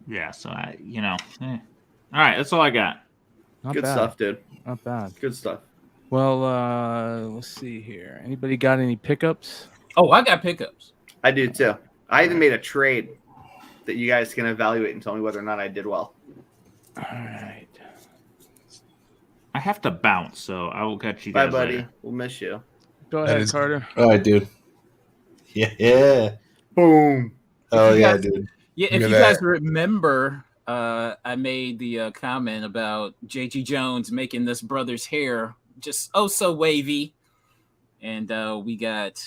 Yeah, so All right, that's all I got. Not Good bad. stuff, dude. Not bad. Good stuff. Well, let's see here. Anybody got any pickups? Oh, I got pickups. I do too. I even made a trade that you guys can evaluate and tell me whether or not I did well. All right. I have to bounce, so I will catch you Bye, guys buddy. later. We'll miss you. Go That ahead, is- Carter. All right, dude. Yeah. Boom. Oh, you yeah, guys- dude. Yeah, if Look you at guys that. remember, I made the comment about J.G. Jones making this brother's hair just so wavy. And we got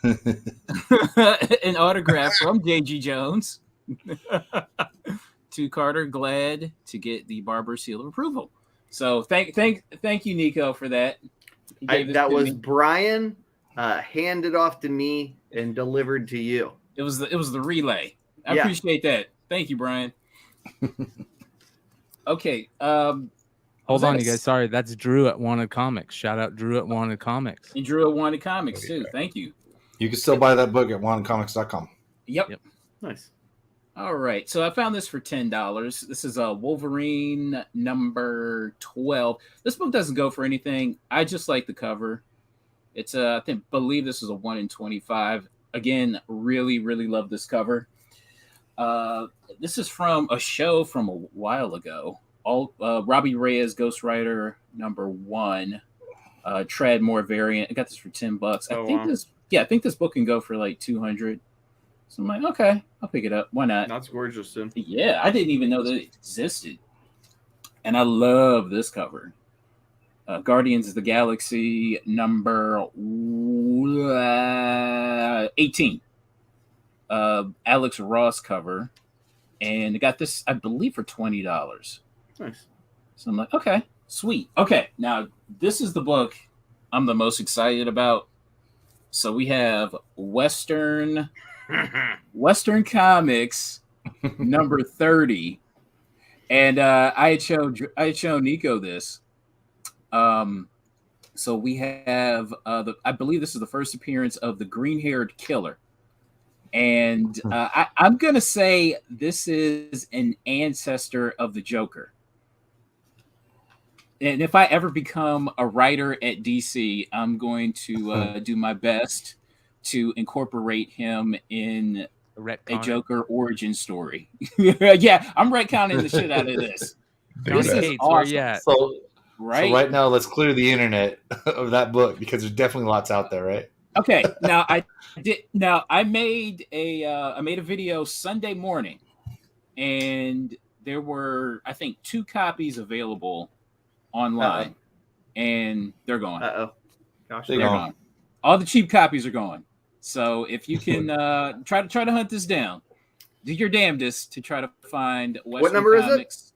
an autograph from J.G. Jones to Carter. Glad to get the barber seal of approval. So thank you, Nico, for that. He gave this That to was me. Brian handed off to me and delivered to you. It was the relay. I Yeah. appreciate that. Thank you, Brian. Okay. Hold on, you guys. Sorry, that's Drew at Wanted Comics. Shout out Drew at Wanted Comics. And Drew at Wanted Comics too. Thank you. You can still buy that book at wantedcomics.com. Yep. Nice. All right. So I found this for $10. This is a Wolverine #12. This book doesn't go for anything. I just like the cover. It's I believe this is a 1 in 25. Again, really, really love this cover. This is from a show from a while ago. Robbie Reyes, Ghost Rider #1, Treadmore variant. I got this for $10. I think this book can go for like 200. So I'm like, okay, I'll pick it up. Why not? That's gorgeous, dude. Yeah, I didn't even know that it existed. And I love this cover. Guardians of the Galaxy #18. Alex Ross cover. And I got this, I believe, for $20. Nice. So I'm like, okay, sweet. Okay, now this is the book I'm the most excited about. So we have Western Comics #30, and I had shown Nico this. So we have I believe this is the first appearance of the green-haired killer, and I'm gonna say this is an ancestor of the Joker. And if I ever become a writer at DC, I'm going to do my best to incorporate him in a Joker origin story. Yeah, I'm retconning the shit out of this. This is Cates, awesome. where you at? So Right? right now, let's clear the internet of that book because there's definitely lots out there, right? Okay, now I made a video Sunday morning, and there were, I think, 2 copies available online, and they're gone. Gosh, They're They're gone. gone. All the cheap copies are gone. So if you can try to hunt this down, do your damnedest to try to find Western number is it? Comics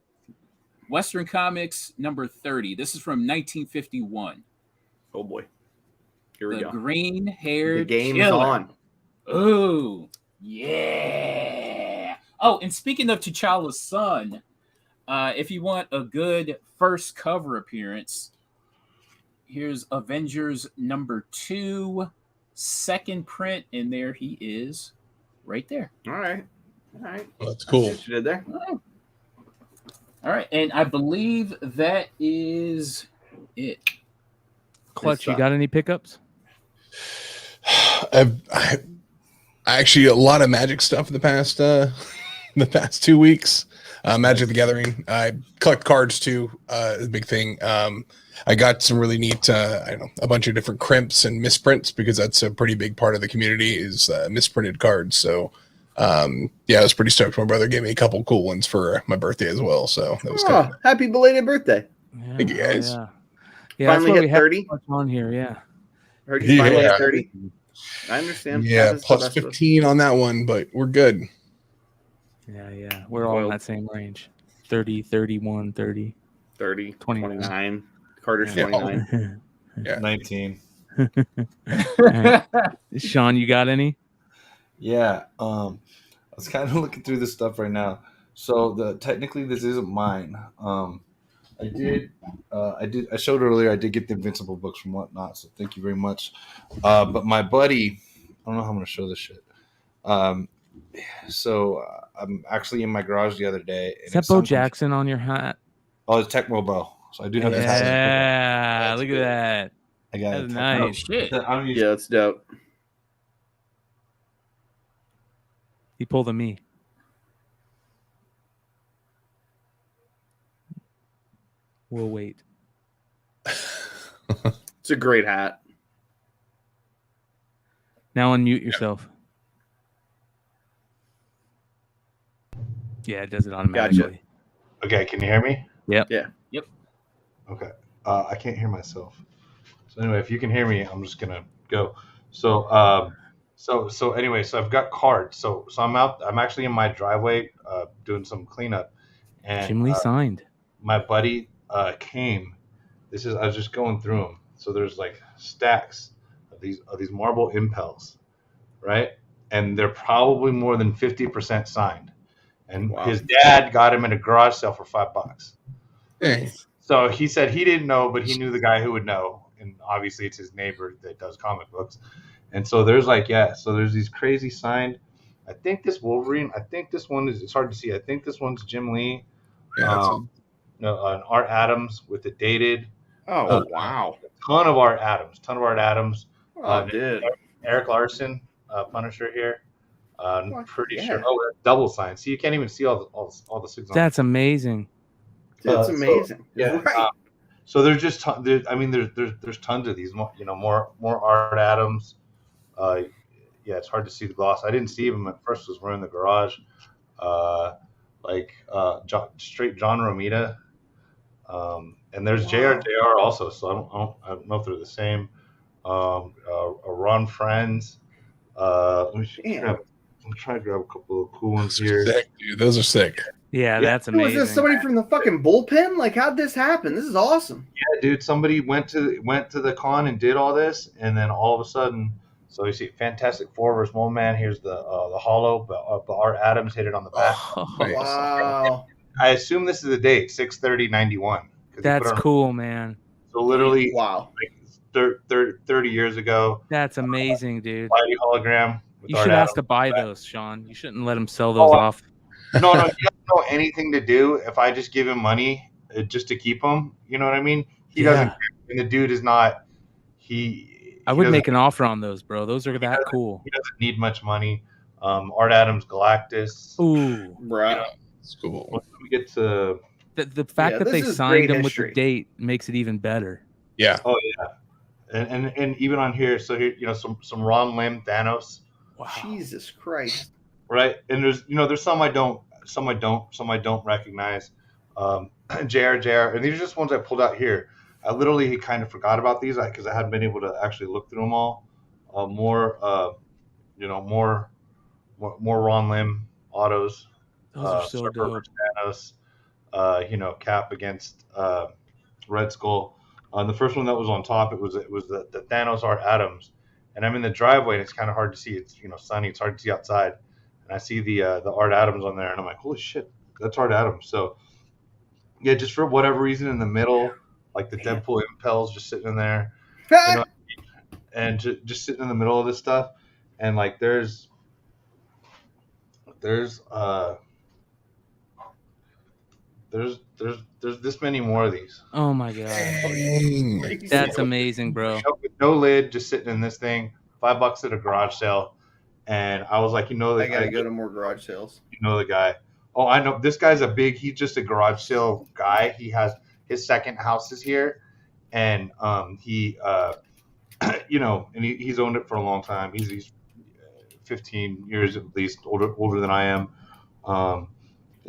Western Comics number 30. This is from 1951. Oh boy. Here we The go. green-haired The game's killer. on. Oh, yeah. Oh, and speaking of T'Challa's son, if you want a good first cover appearance, here's Avengers number 2, second print, and there he is, right there. All right. Well, that's cool. What you did there? All right, and I believe that is it. Clutch, you got any pickups? I actually a lot of Magic stuff in the past 2 weeks. Magic the Gathering. I collect cards too. Is a big thing. I got some really neat, I don't know, a bunch of different crimps and misprints because that's a pretty big part of the community is misprinted cards. So, yeah, I was pretty stoked. My brother gave me a couple cool ones for my birthday as well. So that was kind of happy belated birthday. Yeah, Thank you, guys. Yeah, yeah, Finally hit 30 on here. Yeah, heard you finally Yeah. hit 30. I understand. yeah, That is plus the best of- 15 on that one, but we're good. yeah. We're all in that same range. 30, 31, 30. 30, 29. 29. Carter's Yeah. 29. Yeah. 19. Sean, you got any? Yeah. I was kind of looking through this stuff right now. So technically this isn't mine. I showed earlier I did get the Invincible books from Whatnot, so thank you very much. But my buddy, I don't know how I'm gonna show this shit. So I'm actually in my garage the other day. Is that Bo Jackson on your hat? Oh, it's Tecmo Bo. So I do have this hat. Yeah, look at that. I got That's it. nice. Oh, shit. Yeah, that's dope. He pulled a me. We'll wait. It's a great hat. Now unmute yourself. Yeah, it does it automatically. Okay, can you hear me? Yep. Yeah. Yep. Okay. I can't hear myself. So anyway, if you can hear me, I'm just gonna go. So anyway, so I've got cards. So I'm actually in my driveway doing some cleanup, and Jim Lee signed. my buddy came. I was just going through them. So there's like stacks of these marble impels, right? And they're probably more than 50% signed. And Wow. his dad got him at a garage sale for $5. Hey. So he said he didn't know, but he knew the guy who would know. And obviously it's his neighbor that does comic books. And so there's there's these crazy signed. I think this Wolverine, it's hard to see. I think this one's Jim Lee. Yeah, An Art Adams with it dated. Oh, wow. Ton of Art Adams. Oh, dude. Eric Larson, Punisher here. I'm What? pretty Yeah. sure. Oh, double sign. So you can't even see all the signals. That's amazing. That's amazing. Yeah. Right. So there's just there's tons of these. More Art Adams. Yeah, it's hard to see the gloss. I didn't see him at first. Was we're in the garage. Straight John Romita. And there's JR also. So I don't know if they're the same. Ron Friends. Let me try to grab a couple of cool ones here. sick, dude. Those are sick. Yeah, Yeah. that's Was amazing. this somebody from the fucking bullpen? Like, how'd this happen? This is awesome. Yeah, dude. Somebody went to the con and did all this, and then all of a sudden, so you see Fantastic Four versus Mole Man. Here's the hollow, but Art Adams hit it on the back. Nice. Wow. I assume this is the date, 6/30/91. That's cool, man. So literally, Wow. 30 years ago, That's amazing, dude. Spidey hologram. with You Art should ask Adams. to buy those, Sean. You shouldn't let him sell those off. No, he doesn't know anything to do. If I just give him money just to keep them, you know what I mean? He doesn't. And the dude is not. I would make an offer on those, bro. Those are that cool. He doesn't need much money. Art Adams, Galactus. Ooh, Bro. It's cool. Once we get to the fact Yeah, that they this is signed great them with history. the date makes it even better. Yeah. and even on here, so here some Ron Lim Thanos, Wow. Jesus Christ. right? And there's some I don't recognize. JR, and these are just ones I pulled out here. I literally kind of forgot about these because I hadn't been able to actually look through them all. More Ron Lim autos. Those are so Surfer dope. versus Thanos. Cap against Red Skull. On the first one that was on top, it was the Thanos Art Adams, and I'm in the driveway and it's kind of hard to see. It's sunny, it's hard to see outside, and I see the Art Adams on there, and I'm like, holy shit, that's Art Adams. So yeah, just for whatever reason in the middle, like the Deadpool impels just sitting in there, and just sitting in the middle of this stuff, and like there's this many more of these. Oh my god, that's amazing, bro. With no lid, just sitting in this thing, $5 at a garage sale, and I was like, I gotta go to more garage sales. You know the guy. Oh, I know this guy's he's just a garage sale guy. He has his second house is here, and he's owned it for a long time. He's 15 years at least older than I am. Wow.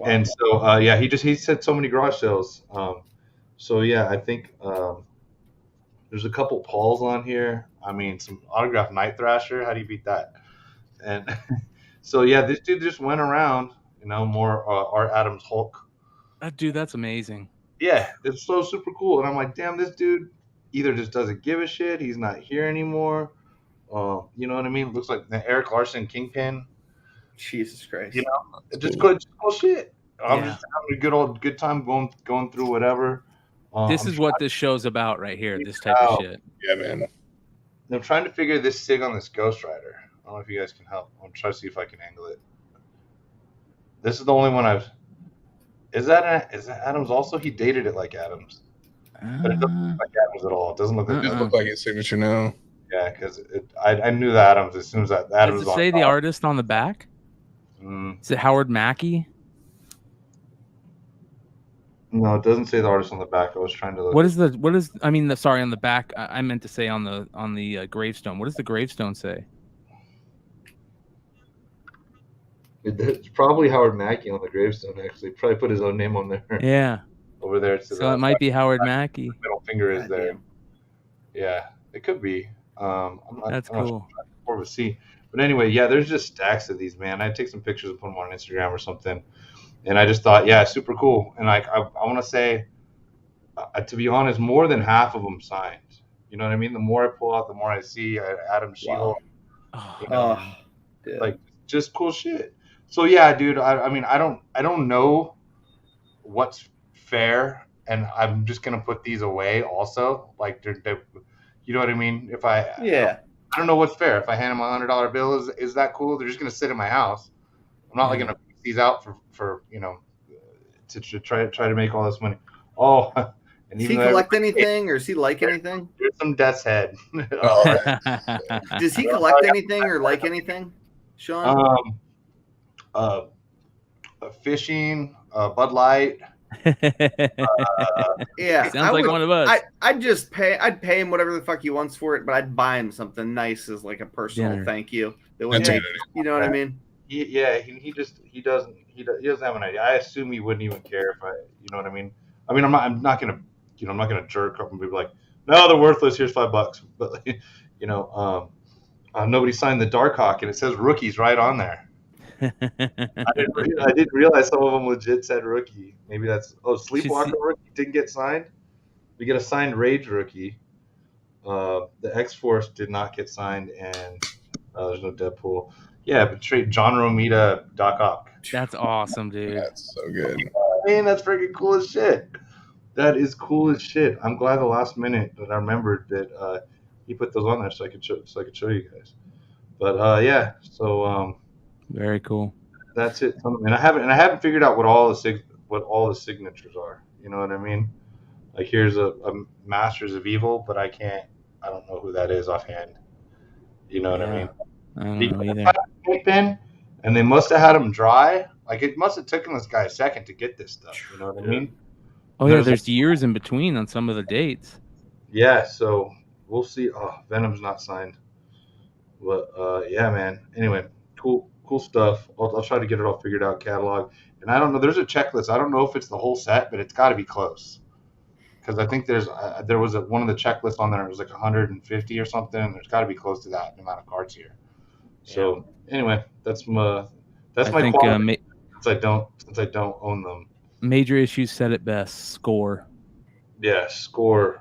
And so he said so many garage sales. So yeah, I think there's a couple Pauls on here. I mean, some autographed Night Thrasher. How do you beat that? And so yeah, this dude just went around. More Art Adams Hulk. Dude, that's amazing. Yeah, it's so super cool. And I'm like, damn, this dude either just doesn't give a shit. He's not here anymore. You know what I mean? Looks like the Eric Larson Kingpin. Jesus Christ. Just cool shit. I'm just having a good time going through whatever. This is what this show's about right here. This type of shit. Yeah, man. I'm trying to figure this sig on this Ghost Rider. I don't know if you guys can help. I'm trying to see if I can angle it. This is the only one I've. Is that Adams also? He dated it like Adams, but it doesn't look like Adams at all. It doesn't look like. It doesn't look like his signature now. Yeah, because I knew the Adams as soon as that Adams. Does it say the artist on the back? Is it Howard Mackey? No, it doesn't say the artist on the back. I was trying to look. Sorry, on the back. I meant to say on the gravestone. What does the gravestone say? It's probably Howard Mackey on the gravestone. Actually, probably put his own name on there. Yeah. Over there. So it might be Howard Mackey. Middle finger is there. Yeah, it could be. That's cool. More of a C. But anyway, yeah, there's just stacks of these, man. I take some pictures and put them on Instagram or something. And I just thought, yeah, super cool. And I want to say, to be honest, more than half of them signed. You know what I mean? The more I pull out, the more I see. Adam Shield. Wow. Like just cool shit. So yeah, dude. I don't know what's fair, and I'm just gonna put these away. Also, like they're you know what I mean? I don't know what's fair. If I hand them $100 bill, is that cool? They're just gonna sit in my house. I'm not like gonna pick these out for to try to make all this money. Oh, and does he collect anything, or does he like anything? There's some Death's Head. Does he collect anything or like anything, Sean? Fishing, Bud Light. Yeah, sounds like one of us. I'd pay him whatever the fuck he wants for it, but I'd buy him something nice as like a personal thank you. That would make, you know what I mean? He doesn't have an idea. I assume he wouldn't even care if you know what I mean. I'm not gonna jerk up and be like, no, they're worthless. Here's $5. But nobody signed the Darkhawk, and it says rookies right on there. I didn't realize some of them legit said rookie. Maybe that's Sleepwalker rookie didn't get signed. We get a signed Rage rookie. The X-Force did not get signed, and there's no Deadpool. Yeah, but trade John Romita, Doc Ock. That's awesome, dude. That's so good. That's freaking cool as shit. That is cool as shit. I'm glad the last minute that I remembered that he put those on there so I could show you guys. But yeah, so very cool. That's it. And I haven't figured out what all the signatures are. You know what I mean? Like here's a Masters of Evil, but I don't know who that is offhand. You know what I mean? I don't know either. And they must have had them dry. Like it must have taken this guy a second to get this stuff. You know what I mean? Oh yeah, there's years in between on some of the dates. Yeah, so we'll see. Oh, Venom's not signed. But yeah, man. Anyway, cool stuff. I'll try to get it all figured out, catalog. And I don't know. There's a checklist. I don't know if it's the whole set, but it's got to be close. Because I think there was one of the checklists on there. It was like 150 or something. And there's got to be close to that amount of cards here. So anyway, that's my quality. Since I don't own them. Major Issues said it best. Score. Yeah, score.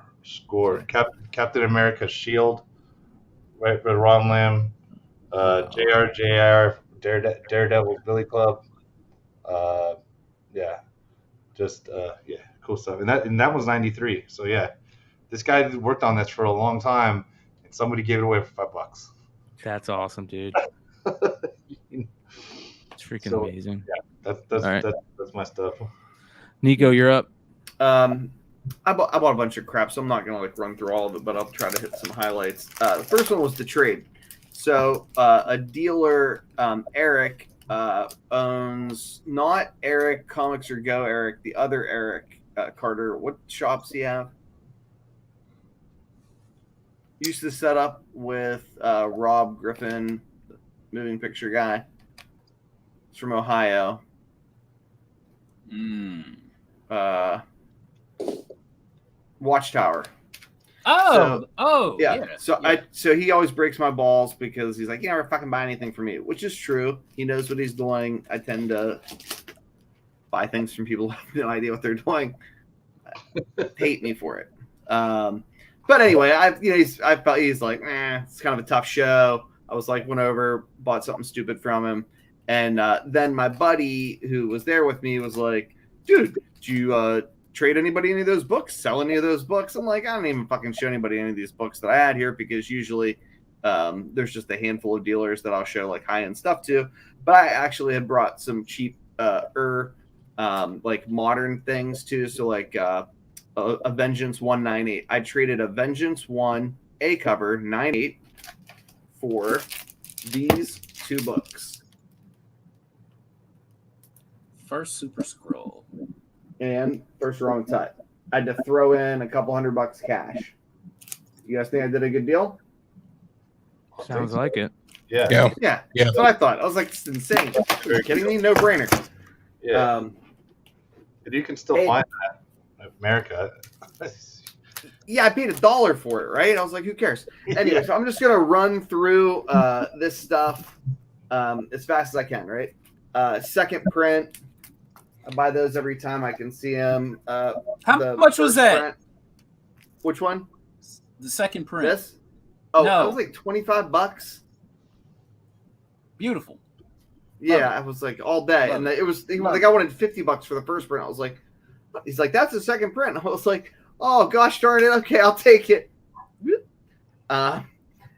Captain America's Shield, right? With Ron Lim, JR, Daredevil's Billy Club. Yeah, just yeah, cool stuff. And that was 93. So yeah, this guy worked on this for a long time, and somebody gave it away for $5. That's awesome, dude. It's freaking So, amazing. Yeah, that's All right. that's my stuff. Nico, you're up. I bought a bunch of crap, so I'm not gonna like run through all of it, but I'll try to hit some highlights. The first one was the trade. So a dealer, Eric, owns not Eric Comics or Go Eric, the other Eric Carter. What shops do you have? Used to set up with Rob Griffin, moving picture guy. It's from Ohio. Watchtower. Yeah. So he always breaks my balls because he's like, you never fucking buy anything from me, which is true. He knows what he's doing. I tend to buy things from people who have no idea what they're doing. Hate me for it. But anyway, I felt he's like, it's kind of a tough show. I was like, went over, bought something stupid from him. And then my buddy who was there with me was like, dude, do you trade anybody any of those books? Sell any of those books? I'm like, I don't even fucking show anybody any of these books that I had here because usually there's just a handful of dealers that I'll show like high-end stuff to. But I actually had brought some cheap like modern things too. So like a Vengeance 198. I traded a Vengeance 1 A cover 98 for these two books. First Super Scroll. And First Wrong Tide. I had to throw in a couple $100 cash. You guys think I did a good deal? Sounds like it. Yeah. That's what I thought. I was like, this is insane. Are you kidding me? No brainer. Yeah. But you can still find that in America. Yeah, I paid $1 for it, right? I was like, who cares? Anyway, so I'm just gonna run through this stuff as fast as I can, right? Second print. I buy those every time I can see them. How much was that? Print. Which one? The second print. This? Oh, no. It was like $25. Beautiful. Yeah, I was like all day, and it was like I wanted $50 for the first print. I was like, he's like, that's the second print. I was like, oh gosh darn it, okay, I'll take it.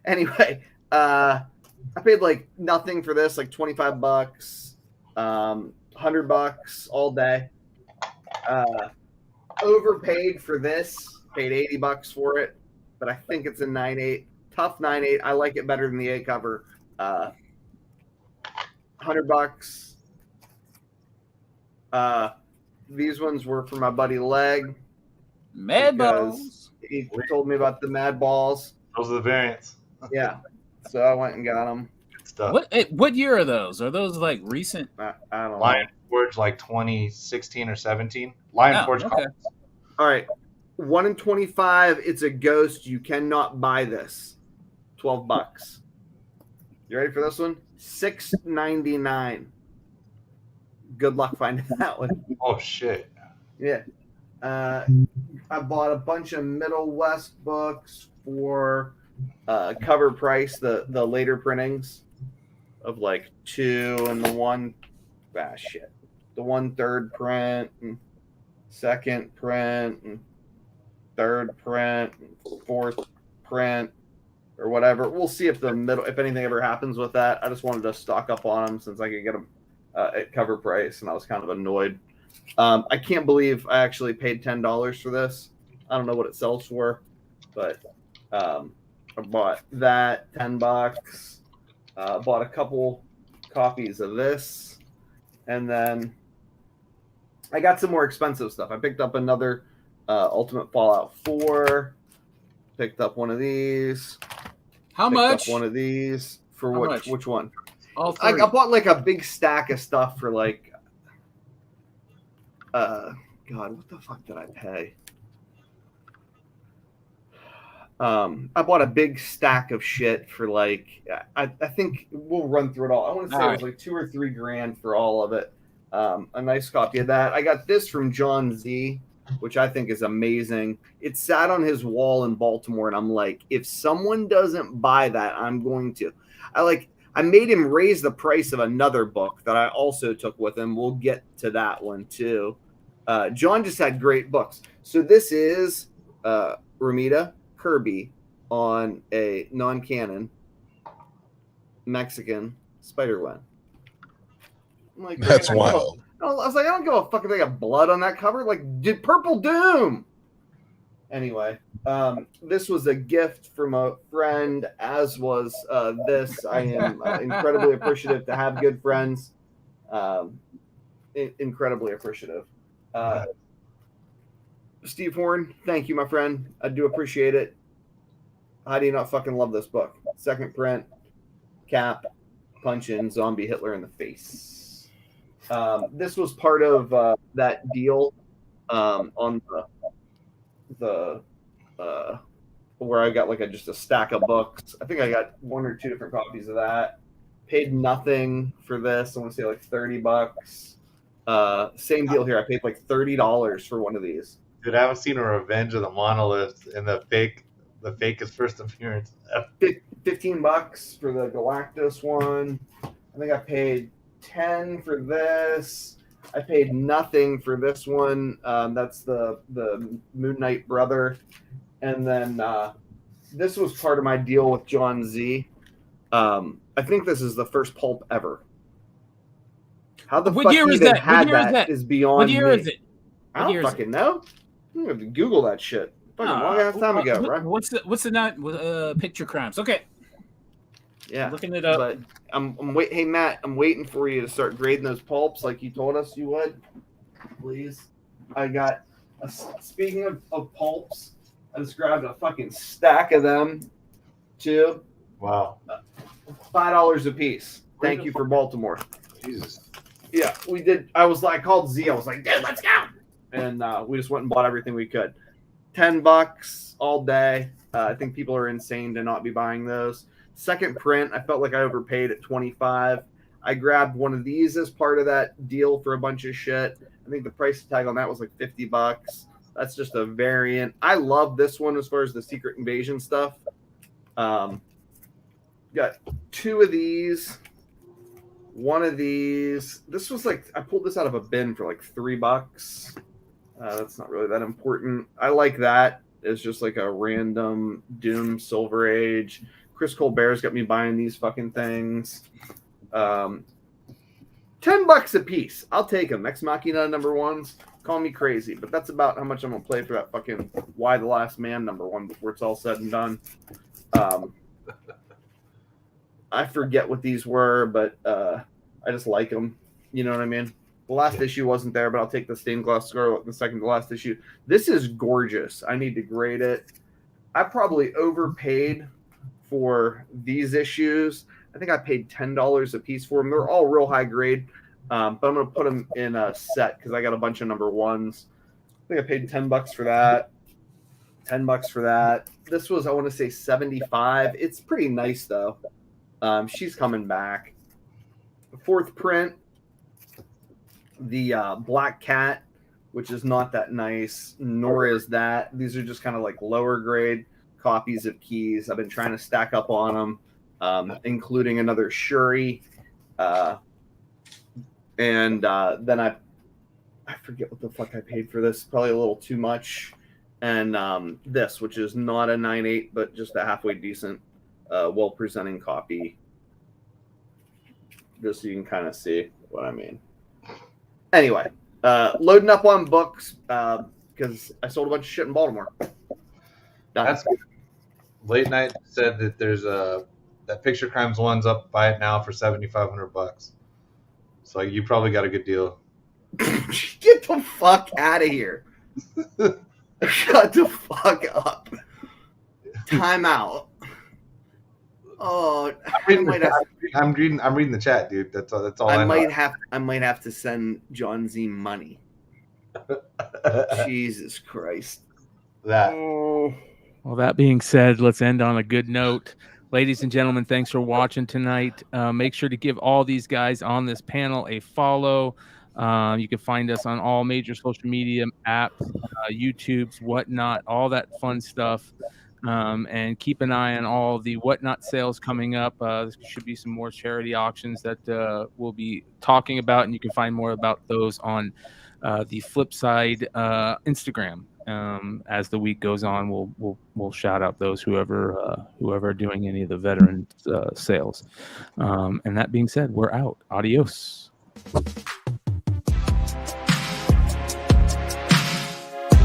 Anyway, I paid like nothing for this, like $25, $100 all day. Overpaid for this, paid $80 for it, but I think it's a 9.8, tough 9.8. I like it better than the A cover. $100. These ones were for my buddy Leg. Mad Balls. He told me about the Mad Balls. Those are the variants. Yeah. So I went and got them. Good stuff. What year are those? Are those like recent? I don't Lion Forge like 2016 or 17. Lion Forge. Okay. All right. 1 in 25. It's a ghost. You cannot buy this. $12. You ready for this one? $6.99. Good luck finding that one. Oh shit. Yeah. I bought a bunch of Middle West books for cover price, the later printings of like 2 and the 1 the 1/3 print and 2nd print and 3rd print and 4th print or whatever. We'll see if if anything ever happens with that. I just wanted to stock up on them since I could get them at cover price, and I was kind of annoyed. I can't believe I actually paid $10 for this. I don't know what it sells for, but I bought that $10. Bought a couple copies of this, and then I got some more expensive stuff. I picked up another Ultimate Fallout 4. Picked up one of these. How much? Up one of these for which one? All three. I bought like a big stack of stuff for like. God, what the fuck did I pay? I bought a big stack of shit for like I think we'll run through it all. I want to say it was like $2 or $3 grand for all of it. A nice copy of that. I got this from John Z, which I think is amazing. It sat on his wall in Baltimore, and I'm like, if someone doesn't buy that, I'm going to. I made him raise the price of another book that I also took with him. We'll get to that one too. John just had great books. So this is Ramita Kirby on a non-canon Mexican Spider-Gwen. I'm like, That's wild. I was like, I don't give a fuck if they got blood on that cover. Like, Purple Doom. Anyway, this was a gift from a friend, as was this. I am incredibly appreciative to have good friends. Incredibly appreciative. Steve Horn, thank you, my friend. I do appreciate it. How do you not fucking love this book? Second print, Cap, punch in zombie Hitler in the face. This was part of that deal on the where I got just a stack of books. I think I got 1 or 2 different copies of that. Paid nothing for this. I want to say like $30. Same deal here. I paid like $30 for one of these. Dude, I haven't seen a Revenge of the Monoliths in the fakest first appearance. $15 for the Galactus one. I think I paid 10 for this. I paid nothing for this one. That's the Moon Knight brother. And then this was part of my deal with John Z. I think this is the first pulp ever. How the fuck year he is even that? had What year is that that? is beyond What year me. is it? I don't fucking know. I'm gonna have to Google that shit. Fucking long ass time ago, right? What's the not picture crimes? Okay. Yeah, looking it up. But I'm wait. Hey Matt, I'm waiting for you to start grading those pulps like you told us you would. Please. I got. Speaking of pulps, I just grabbed a fucking stack of them, too. Wow. $5 a piece. Thank you for Baltimore. Jesus. Yeah, we did. I called Z. I was like, dude, let's go. And we just went and bought everything we could. $10 all day. I think people are insane to not be buying those. Second print, I felt like I overpaid at $25. I grabbed one of these as part of that deal for a bunch of shit. I think the price tag on that was like $50. That's just a variant. I love this one as far as the Secret Invasion stuff. Got 2 of these. One of these. This was like, I pulled this out of a bin for like $3. That's not really that important. I like that. It's just like a random Doom Silver Age. Chris Colbert's got me buying these fucking things. $10 a piece. I'll take them. Ex Machina #1s. Call me crazy, but that's about how much I'm gonna play for that fucking Y the Last Man #1 before it's all said and done. I forget what these were, but I just like them. You know what I mean? The last issue wasn't there, but I'll take the Stained Glass Scarlet, the second to last issue. This is gorgeous. I need to grade it. I probably overpaid for these issues. I think I paid $10 a piece for them. They're all real high grade, but I'm going to put them in a set because I got a bunch of #1s. I think I paid $10 for that. $10 for that. This was, I want to say, $75. It's pretty nice though. She's coming back. Fourth print, the Black Cat, which is not that nice, nor is that. These are just kind of like lower grade copies of keys. I've been trying to stack up on them, including another Shuri. And then I forget what the fuck I paid for this. Probably a little too much. And this, which is not a 9.8, but just a halfway decent, well-presenting copy. Just so you can kind of see what I mean. Anyway, loading up on books because I sold a bunch of shit in Baltimore. Done. That's good. Late Night said that there's that Picture Crimes one's up. Buy it now for $7,500. So you probably got a good deal. Get the fuck out of here. Shut the fuck up. Time out. Oh, I'm reading the chat, dude. That's all. I might have to send John Z money. Jesus Christ. That. Well, that being said, let's end on a good note. Ladies and gentlemen, thanks for watching tonight. Make sure to give all these guys on this panel a follow. You can find us on all major social media apps, YouTube's, whatnot, all that fun stuff. And keep an eye on all the whatnot sales coming up. There should be some more charity auctions that we'll be talking about, and you can find more about those on the Flipside Instagram. As the week goes on, we'll shout out those whoever are doing any of the veteran sales. And that being said, we're out. Adios.